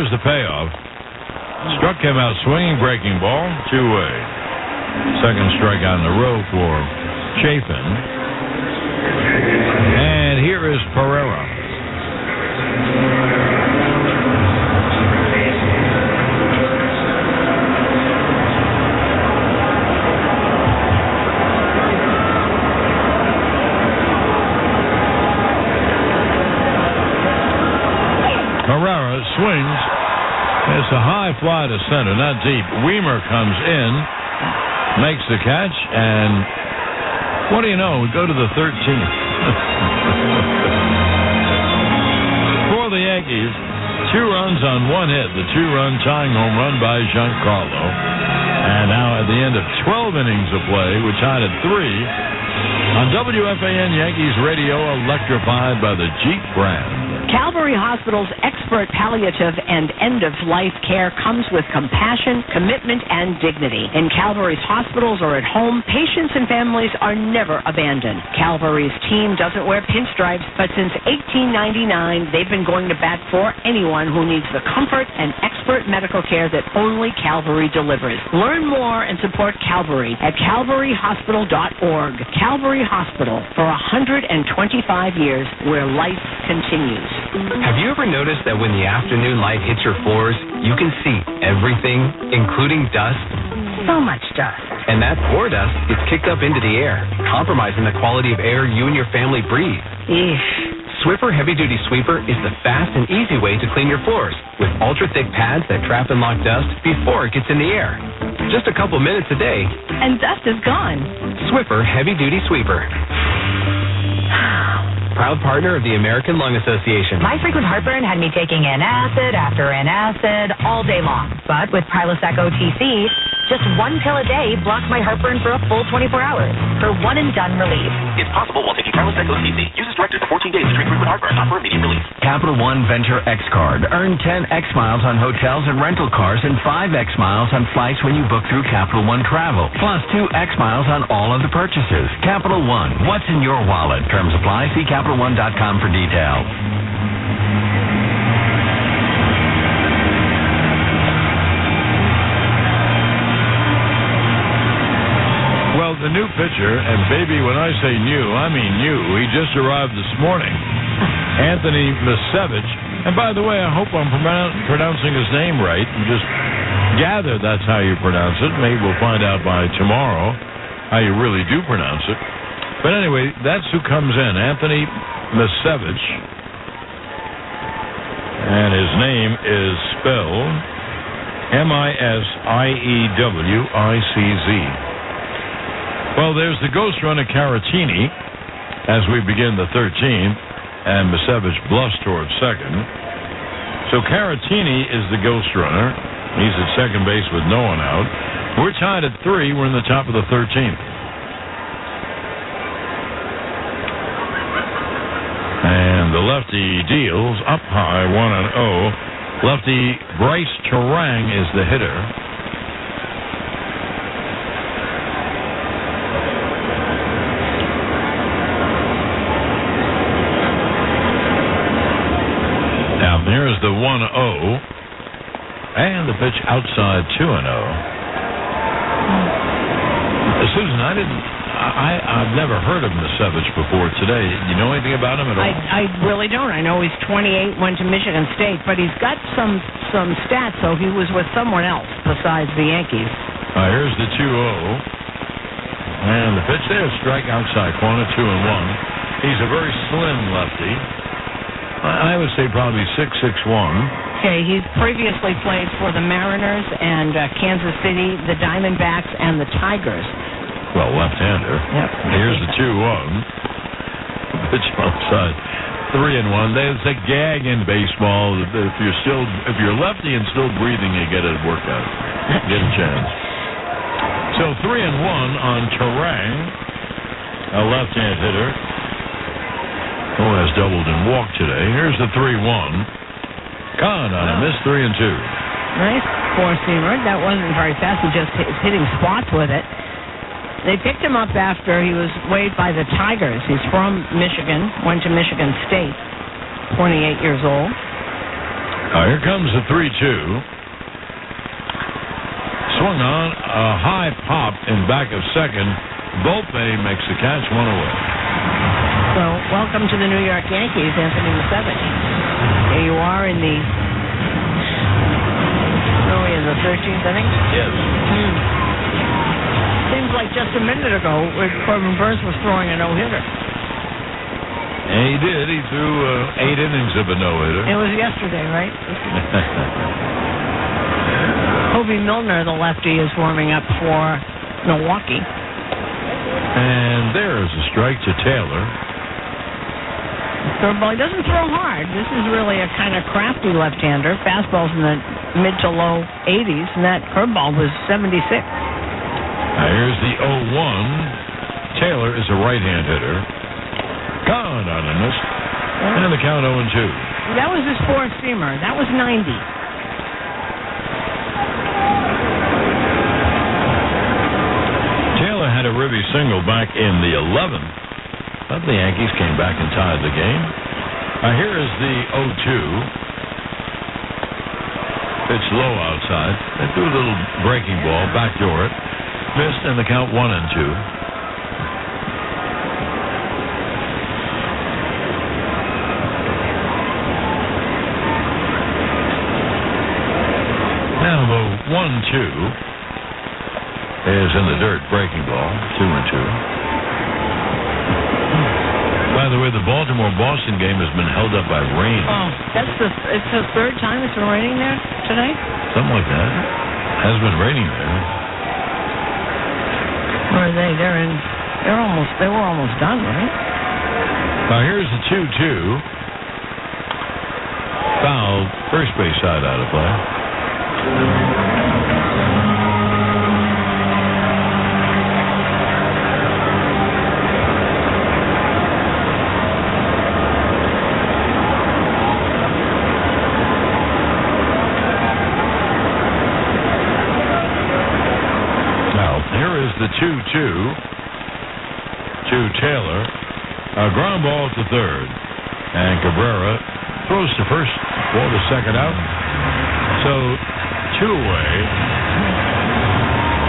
here's the payoff. Struck him out swinging, breaking ball, 2-way. Second strikeout in a row for Chafin. And here is Pereira. Pereira swings. It's a high fly to center, not deep. Weimer comes in, makes the catch, and what do you know? We go to the 13th. For the Yankees, 2 runs on 1 hit. The 2-run tying home run by Giancarlo. And now at the end of 12 innings of play, we're tied at 3. On WFAN Yankees Radio, electrified by the Jeep brand. Calvary Hospital's expert palliative and end-of-life care comes with compassion, commitment, and dignity. In Calvary's hospitals or at home, patients and families are never abandoned. Calvary's team doesn't wear pinstripes, but since 1899, they've been going to bat for anyone who needs the comfort and expert medical care that only Calvary delivers. Learn more and support Calvary at calvaryhospital.org. Calvary Hospital, for 125 years, where life continues. Have you ever noticed that when the afternoon light hits your floors, you can see everything, including dust? So much dust. And that floor dust gets kicked up into the air, compromising the quality of air you and your family breathe. Eesh. Swiffer Heavy Duty Sweeper is the fast and easy way to clean your floors, with ultra-thick pads that trap and lock dust before it gets in the air. Just a couple minutes a day, and dust is gone. Swiffer Heavy Duty Sweeper. Proud partner of the American Lung Association. My frequent heartburn had me taking antacid after antacid all day long. But with Prilosec OTC, just 1 pill a day blocks my heartburn for a full 24 hours for one-and-done relief. It's possible while taking Prilosec OTC. Use as directed for 14 days to treat frequent heartburn, not for immediate relief. Capital One Venture X Card. Earn 10 X miles on hotels and rental cars and 5 X miles on flights when you book through Capital One Travel. Plus 2 X miles on all other purchases. Capital One. What's in your wallet? Terms apply. See CapitalOne.com for details. Well, the new pitcher, and baby, when I say new, I mean new. He just arrived this morning. Anthony Misevich. And by the way, I hope I'm pronouncing his name right. And just gather that's how you pronounce it. Maybe we'll find out by tomorrow how you really do pronounce it. But anyway, that's who comes in, Anthony Misevich. And his name is spelled Misiewiczz. Well, there's the ghost runner Caratini as we begin the 13th, and Misevich bluffs towards second. So Caratini is the ghost runner. He's at second base with no one out. We're tied at 3. We're in the top of the 13th. And the lefty deals up high, 1-0. Lefty Bryce Terang is the hitter. Now here's the 1-0. And the pitch outside 2-0. Susan, I've never heard of Misevich before today. You know anything about him at all? I really don't. I know he's 28, went to Michigan State, but he's got some stats, so he was with someone else besides the Yankees. Here's the 2-0. And the pitch there, strike outside corner, 2-1. He's a very slim lefty. I would say probably 6'1". Okay, he's previously played for the Mariners and Kansas City, the Diamondbacks, and the Tigers. Well, left-hander. Yep. Here's the 2-1. Pitch outside, 3-1. There's a gag in baseball. If you're lefty and still breathing, you get it worked out. Get a chance. So 3-1 on Terang, a left-hand hitter who has doubled and walked today. Here's the 3-1. Gone on a miss, 3-2. Nice four-seamer. That wasn't very fast. He just hitting spots with it. They picked him up after he was waived by the Tigers. He's from Michigan, went to Michigan State, 28 years old. Here comes the 3-2. Swung on, a high pop in back of second. Volpe makes the catch, one away. So, welcome to the New York Yankees, Anthony Musevich. Here you are in the 13th inning? Yes. Seems like just a minute ago, Corbin Burns was throwing a no-hitter. And he did. He threw 8 innings of a no-hitter. It was yesterday, right? Toby Milner, the lefty, is warming up for Milwaukee. And there is a strike to Taylor. Curveball. He doesn't throw hard. This is really a kind of crafty left-hander. Fastball's in the mid to low 80s, and that curveball was 76. Now here's the 0-1. Taylor is a right-hand hitter. Gone on a miss. And the count 0-2. That was his four-seamer. That was 90. Had a ribby single back in the 11th, but the Yankees came back and tied the game. Here is the 0-2. It's low outside. They threw a little breaking ball, backdoor it, missed, and the count 1-2. Now the 1-2. Is in the dirt, breaking ball, 2-2. By the way, the Baltimore-Boston game has been held up by rain. Oh, it's the third time it's been raining there today? Something like that. Has been raining there. Where are they? They were almost done, right? Now here's the 2-2. Foul, first base side out of play. The 2-2 to Taylor. A ground ball to third. And Cabrera throws to first. Ball to second out. So 2 away.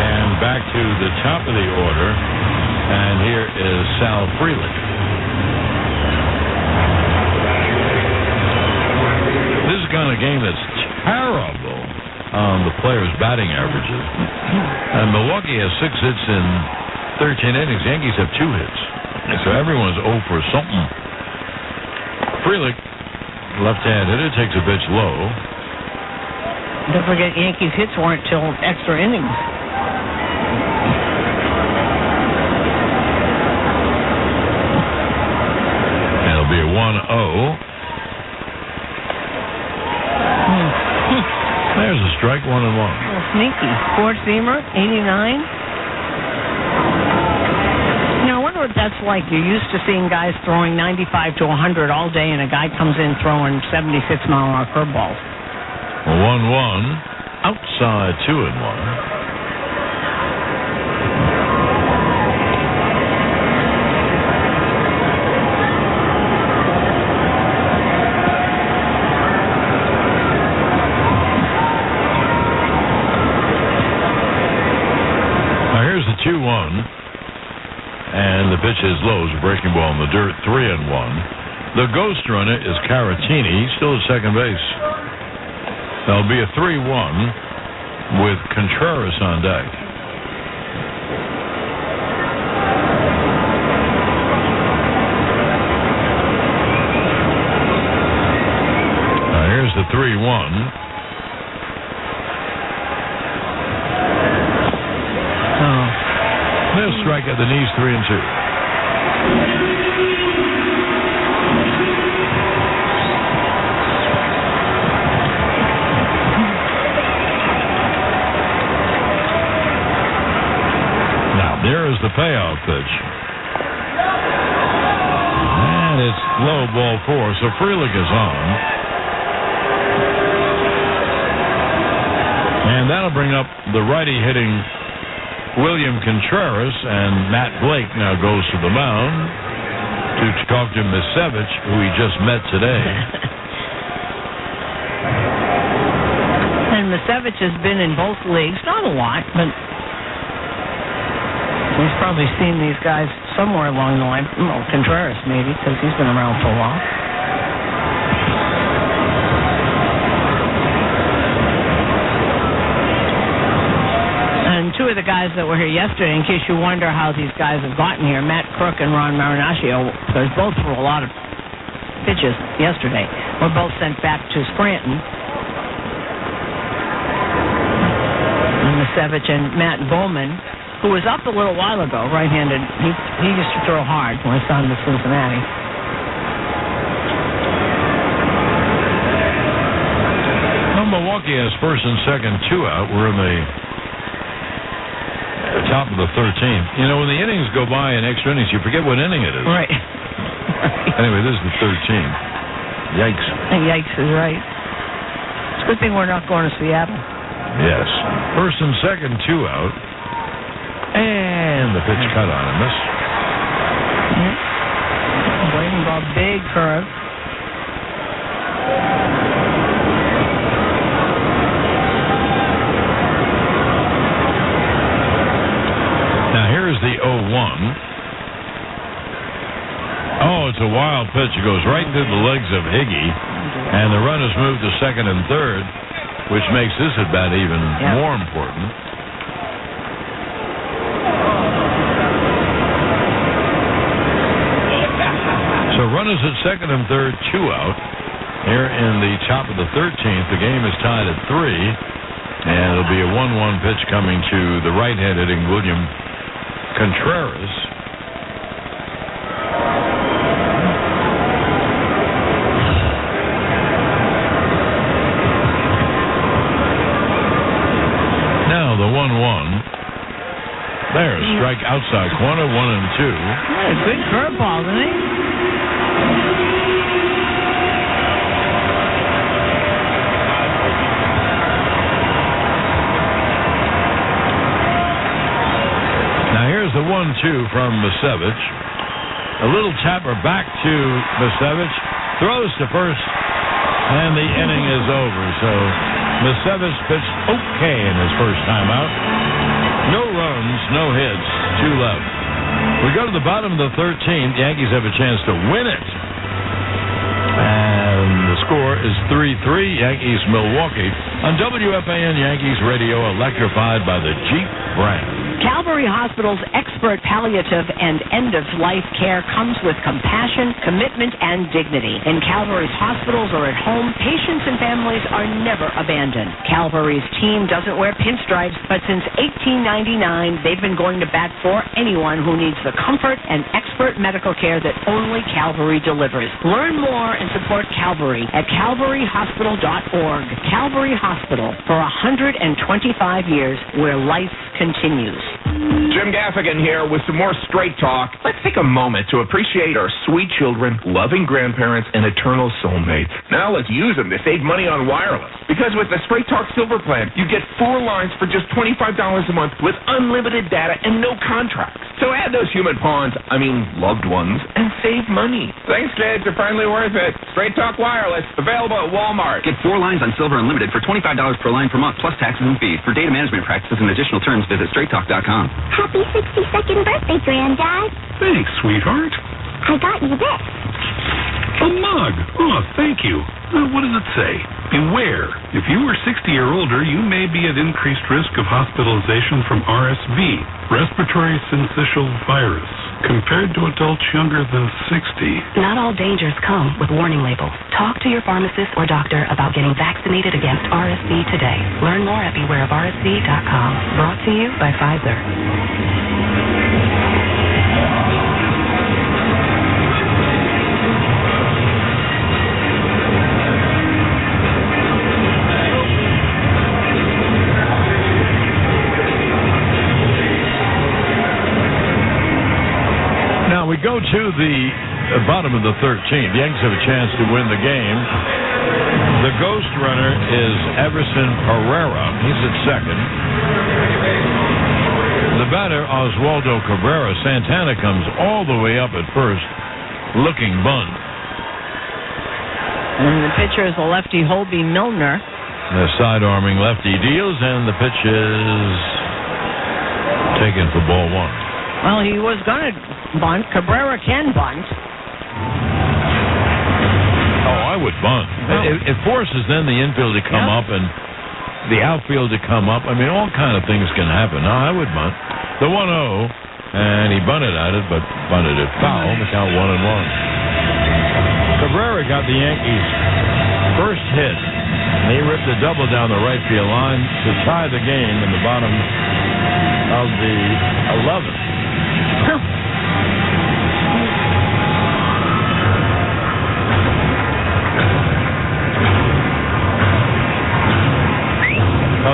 And back to the top of the order. And here is Sal Frelick. This is the kind of game that's terrible on the players' batting averages. And Milwaukee has 6 hits in 13 innings. Yankees have 2 hits. So everyone's 0 for something. Frelick, left-hand hitter, takes a pitch low. Don't forget, Yankees hits weren't till extra innings. And it'll be a 1-0. There's a strike, 1-1. Oh, sneaky. Four-seamer, 89. Now, I wonder what that's like. You're used to seeing guys throwing 95 to 100 all day, and a guy comes in throwing 76-mile-an-hour curveballs. 1-1. Outside, 2-1. Here's the 2-1, and the pitch is low, is a breaking ball in the dirt, 3-1. The ghost runner is Caratini. He's still at second base. There'll be a 3-1 with Contreras on deck. Now here's the 3-1. They'll strike at the knees, 3-2. Now, there is the payoff pitch. And it's low, ball 4, so Frelick is on. And that'll bring up the righty hitting William Contreras, and Matt Blake now goes to the mound to talk to Musevich, who he just met today. Misevich has been in both leagues, not a lot, but he's probably seen these guys somewhere along the line. Well, Contreras maybe, because he's been around for a while. And two of the guys that were here yesterday, in case you wonder how these guys have gotten here, Matt Crook and Ron Marinaccio, because both threw a lot of pitches yesterday, were both sent back to Scranton. And Misevich and Matt Bowman, who was up a little while ago, right-handed. He used to throw hard when I saw him in Cincinnati. Well, Milwaukee has first and second, 2 out. We're in the top of the 13th. You know, when the innings go by in extra innings, you forget what inning it is. Right. Anyway, this is the 13th. Yikes. Yikes is right. It's a good thing we're not going to Seattle. Yes. First and second, 2 out. And the pitch cut on him. Miss. Waiting for a big curve. Now here's the 0-1. Oh, it's a wild pitch. It goes right through the legs of Higgy. And the run is moved to second and third, which makes this at bat even more important. So runners at second and third, 2 out. Here in the top of the 13th, the game is tied at 3. And it'll be a 1-1 pitch coming to the right-hand hitting William Contreras. Now the 1-1. There, strike outside corner, 1-2. Yeah, good curveball, isn't he? Now here's the 1-2 from Misevich. A little tapper back to Misevich. Throws to first, and the inning is over. So Misevich pitched okay in his first time out. No runs, no hits, 2 left. We go to the bottom of the 13th. The Yankees have a chance to win it. And the score is 3-3, Yankees-Milwaukee. On WFAN Yankees Radio, electrified by the Jeep brand. Calvary Hospital's expert palliative and end-of-life care comes with compassion, commitment, and dignity. In Calvary's hospitals or at home, patients and families are never abandoned. Calvary's team doesn't wear pinstripes, but since 1899, they've been going to bat for anyone who needs the comfort and expert medical care that only Calvary delivers. Learn more and support Calvary at calvaryhospital.org. Calvary Hospital, for 125 years, where life continues. Jim Gaffigan here with some more Straight Talk. Let's take a moment to appreciate our sweet children, loving grandparents, and eternal soulmates. Now let's use them to save money on wireless. Because with the Straight Talk Silver Plan, you get 4 lines for just $25 a month with unlimited data and no contracts. So add those human pawns, loved ones, and save money. Thanks, kids. They're finally worth it. Straight Talk Wireless, available at Walmart. Get 4 lines on Silver Unlimited for $25 per line per month, plus taxes and fees. For data management practices and additional terms, visit straighttalk.com. Happy 62nd birthday, Granddad. Thanks, sweetheart. I got you this. A mug. Oh, thank you. What does it say? Beware. If you are 60 or older, you may be at increased risk of hospitalization from RSV, respiratory syncytial virus, compared to adults younger than 60. Not all dangers come with warning labels. Talk to your pharmacist or doctor about getting vaccinated against RSV today. Learn more at bewareofrsv.com. Brought to you by Pfizer. We go to the bottom of the 13th. The Yankees have a chance to win the game. The ghost runner is Everson Pereira. He's at second. The batter, Oswaldo Cabrera. Santana comes all the way up at first, looking bunt. And the pitcher is the lefty Holby Milner. The side-arming lefty deals, and the pitch is taken for ball one. Well, he was going to bunt. Cabrera can bunt. Oh, I would bunt. No. It forces then the infield to come up and the outfield to come up. I mean, all kind of things can happen. No, I would bunt. The 1-0, and he bunted at it, but bunted it foul. The count 1-1. Cabrera got the Yankees' first hit. He ripped a double down the right field line to tie the game in the bottom of the 11th.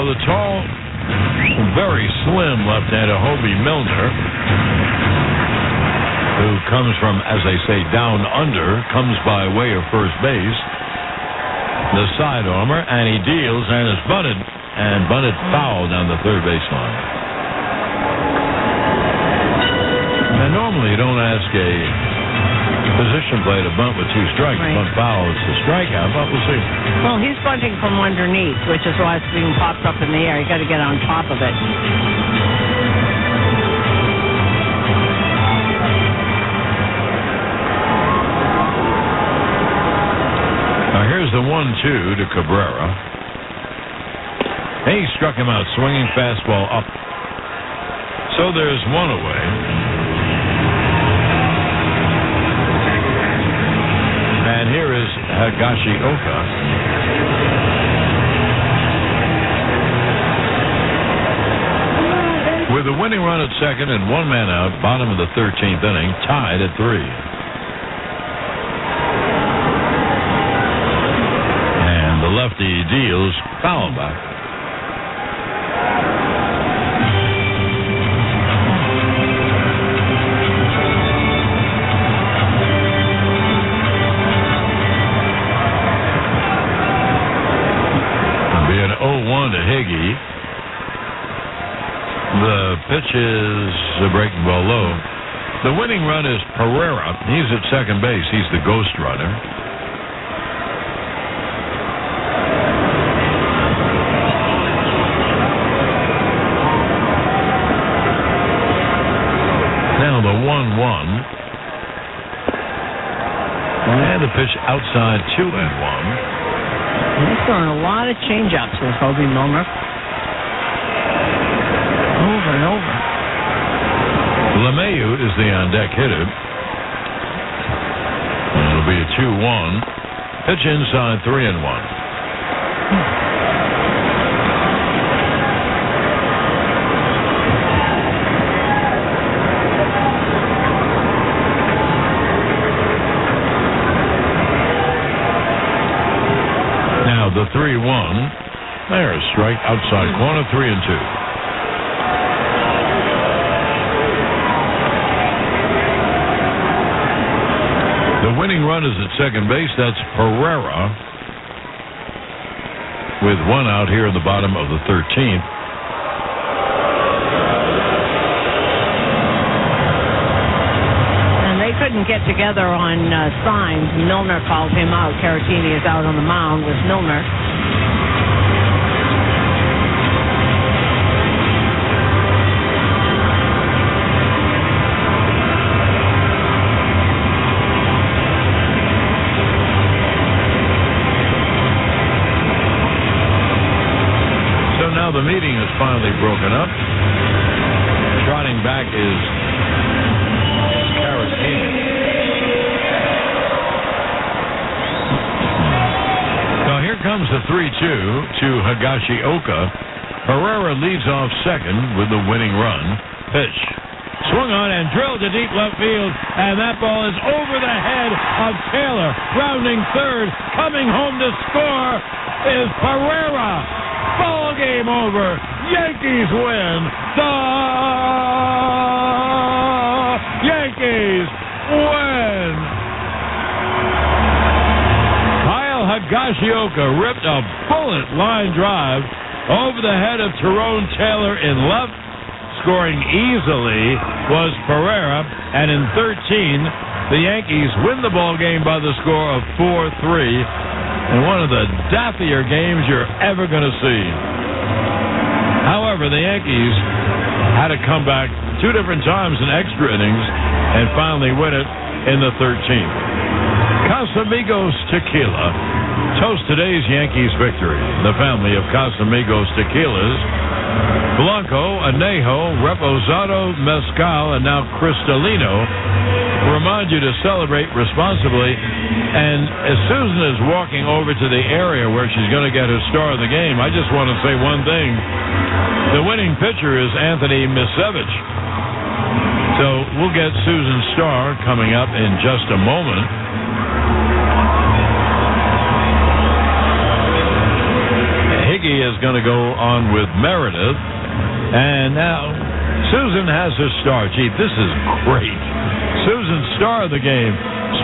The tall, very slim left-hander Hobie Milner, who comes from, as they say, down under, comes by way of first base. The side armor, and he deals and is bunted foul down the third baseline. And normally you don't ask a position play to bunt with two strikes. Right. Bunt foul, it's a strikeout, but we'll see. Well, he's bunting from underneath, which is why it's being popped up in the air. You got to get on top of it. Now here's the 1-2 to Cabrera. He struck him out swinging, fastball up. So there's one away. And here is Higashioka. With the winning run at second and one man out, bottom of the 13th inning, tied at 3. And the lefty deals foul back. To Higgy. The pitch is a breaking ball low. The winning run is Pereira. He's at second base. He's the ghost runner. Now the 1-1. And the pitch outside 2-1. He's throwing a lot of change-ups with Hobie Milner. Over and over. LeMahieu is the on-deck hitter. And it'll be a 2-1. Pitch inside 3-1. The 3-1. There's strike outside corner, 3-2. The winning run is at second base. That's Pereira. With one out here in the bottom of the 13th. Couldn't get together on signs. Milner called him out. Caratini is out on the mound with Milner. So now the meeting is finally broken up. Trotting back is Now here comes the 3-2 to Higashioka. Pereira leads off second with the winning run. Pitch. Swung on and drilled to deep left field, and that ball is over the head of Taylor. Rounding third, coming home to score is Pereira. Ball game over. Yankees win. The Yankees win. Higashioka ripped a bullet line drive over the head of Tyrone Taylor in left. Scoring easily was Pereira, and in 13, the Yankees win the ball game by the score of 4-3. and one of the daffier games you're ever going to see. However, the Yankees had to come back 2 different times in extra innings and finally win it in the 13th. Casamigos Tequila toast today's Yankees victory. The family of Casamigos Tequilas, Blanco, Anejo, Reposado, Mezcal, and now Cristalino, remind you to celebrate responsibly. And as Susan is walking over to the area where she's going to get her star of the game, I just want to say one thing. The winning pitcher is Anthony Misevich. So we'll get Susan's star coming up in just a moment. Higgy is going to go on with Meredith. And now Susan has her star. Gee, this is great. Susan's star of the game,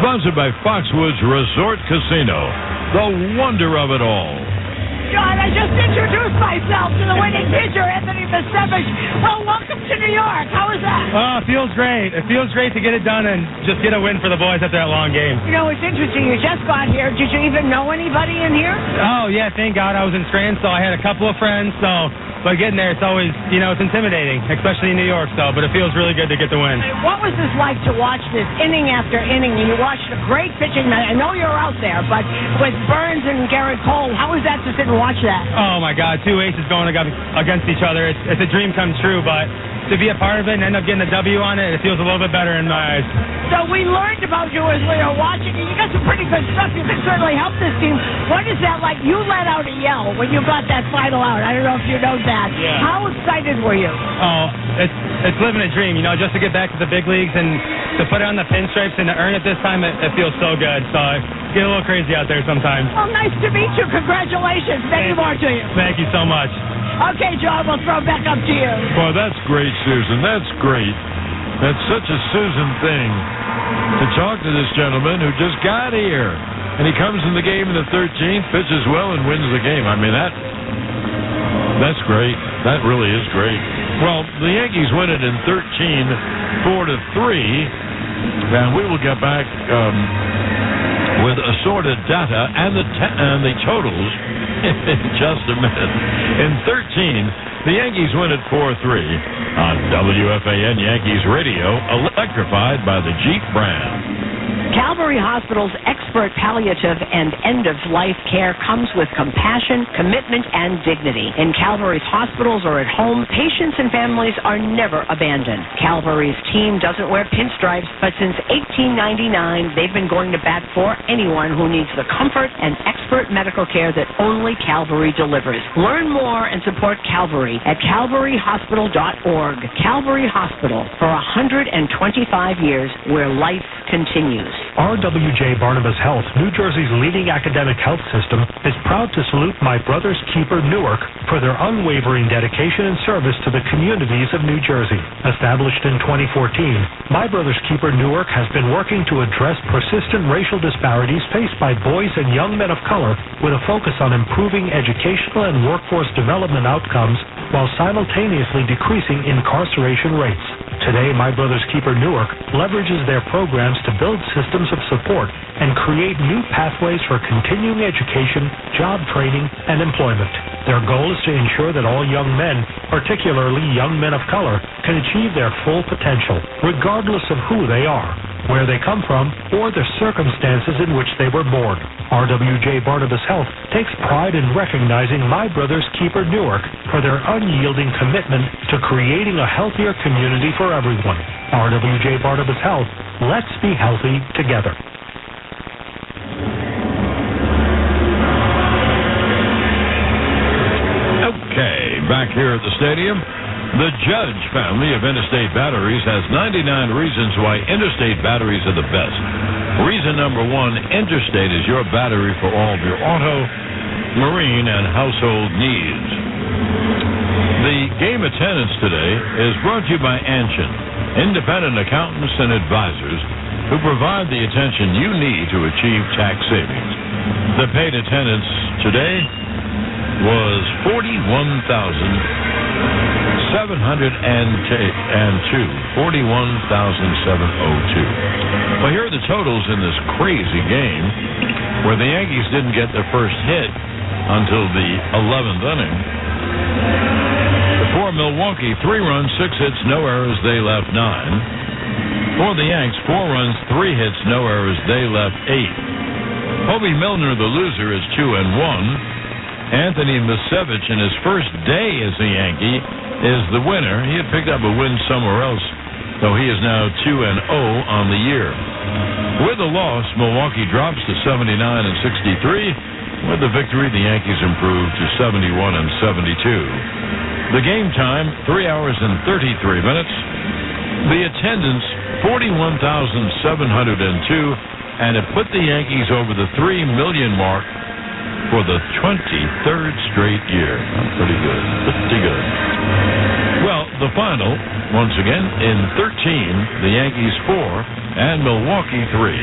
sponsored by Foxwoods Resort Casino. The wonder of it all. John, I just introduced myself to the winning pitcher, Anthony Misevich. Well, welcome to New York. How is that? Oh, it feels great. It feels great to get it done and just get a win for the boys after that long game. You know, it's interesting. You just got here. Did you even know anybody in here? Oh, yeah, thank God I was in Scranton, so I had a couple of friends, but getting there, it's always, it's intimidating, especially in New York, but it feels really good to get the win. What was this like to watch this inning after inning? And you watched a great pitching. I know you're out there, but with Burns and Garrett Cole, how was that to sit and watch that? Oh, my God, 2 aces going against each other. It's a dream come true, but to be a part of it and end up getting a W on it, it feels a little bit better in my eyes. So we learned about you as we were watching, and you got some pretty good stuff. You can certainly help this team. What is that like? You let out a yell when you got that final out. I don't know if you know that. Yeah. How excited were you? Oh, it's living a dream, just to get back to the big leagues and to put it on the pinstripes and to earn it this time, it feels so good. So I get a little crazy out there sometimes. Well, nice to meet you. Congratulations. Many more to you. Thank you so much. Okay, John, we'll throw it back up to you. Boy, that's great, Susan. That's great. That's such a Susan thing to talk to this gentleman who just got here. And he comes in the game in the 13th, pitches well, and wins the game. I mean, that's great. That really is great. Well, the Yankees win it in 13, 4-3. And we will get back with assorted data and the totals in just a minute. In 13, the Yankees win it 4-3 on WFAN Yankees Radio, electrified by the Jeep brand. Calvary Hospital's expert palliative and end-of-life care comes with compassion, commitment, and dignity. In Calvary's hospitals or at home, patients and families are never abandoned. Calvary's team doesn't wear pinstripes, but since 1899, they've been going to bat for anyone who needs the comfort and expert medical care that only Calvary delivers. Learn more and support Calvary at calvaryhospital.org. Calvary Hospital, for 125 years, where life continues. RWJ Barnabas Health, New Jersey's leading academic health system, is proud to salute My Brother's Keeper Newark for their unwavering dedication and service to the communities of New Jersey. Established in 2014, My Brother's Keeper Newark has been working to address persistent racial disparities faced by boys and young men of color with a focus on improving educational and workforce development outcomes while simultaneously decreasing incarceration rates. Today, My Brother's Keeper Newark leverages their programs to build systems of support and create new pathways for continuing education, job training, and employment. Their goal is to ensure that all young men, particularly young men of color, can achieve their full potential, regardless of who they are, where they come from, or the circumstances in which they were born. RWJ Barnabas Health takes pride in recognizing My Brother's Keeper Newark for their unyielding commitment to creating a healthier community for everyone. RWJ Barnabas Health, let's be healthy together. Okay, back here at the stadium, the Judge family of Interstate Batteries has 99 reasons why Interstate batteries are the best. Reason number 1, Interstate is your battery for all of your auto, marine, and household needs. The game attendance today is brought to you by Anshin, independent accountants and advisors who provide the attention you need to achieve tax savings. The paid attendance today was 41,600. 702. 41,702. Well, here are the totals in this crazy game where the Yankees didn't get their first hit until the 11th inning. For Milwaukee, 3 runs, 6 hits, no errors, they left 9. For the Yanks, 4 runs, 3 hits, no errors, they left 8. Hobie Milner, the loser, is 2-1. Anthony Misevich, in his first day as a Yankee, is the winner. He had picked up a win somewhere else, so he is now 2-0 on the year. With the loss, Milwaukee drops to 79-63. With the victory, the Yankees improve to 71-72. The game time, 3 hours and 33 minutes. The attendance, 41,702, and it put the Yankees over the 3 million mark for the 23rd straight year. Pretty good. Pretty good. Well, the final, once again, in 13, the Yankees 4 and Milwaukee 3.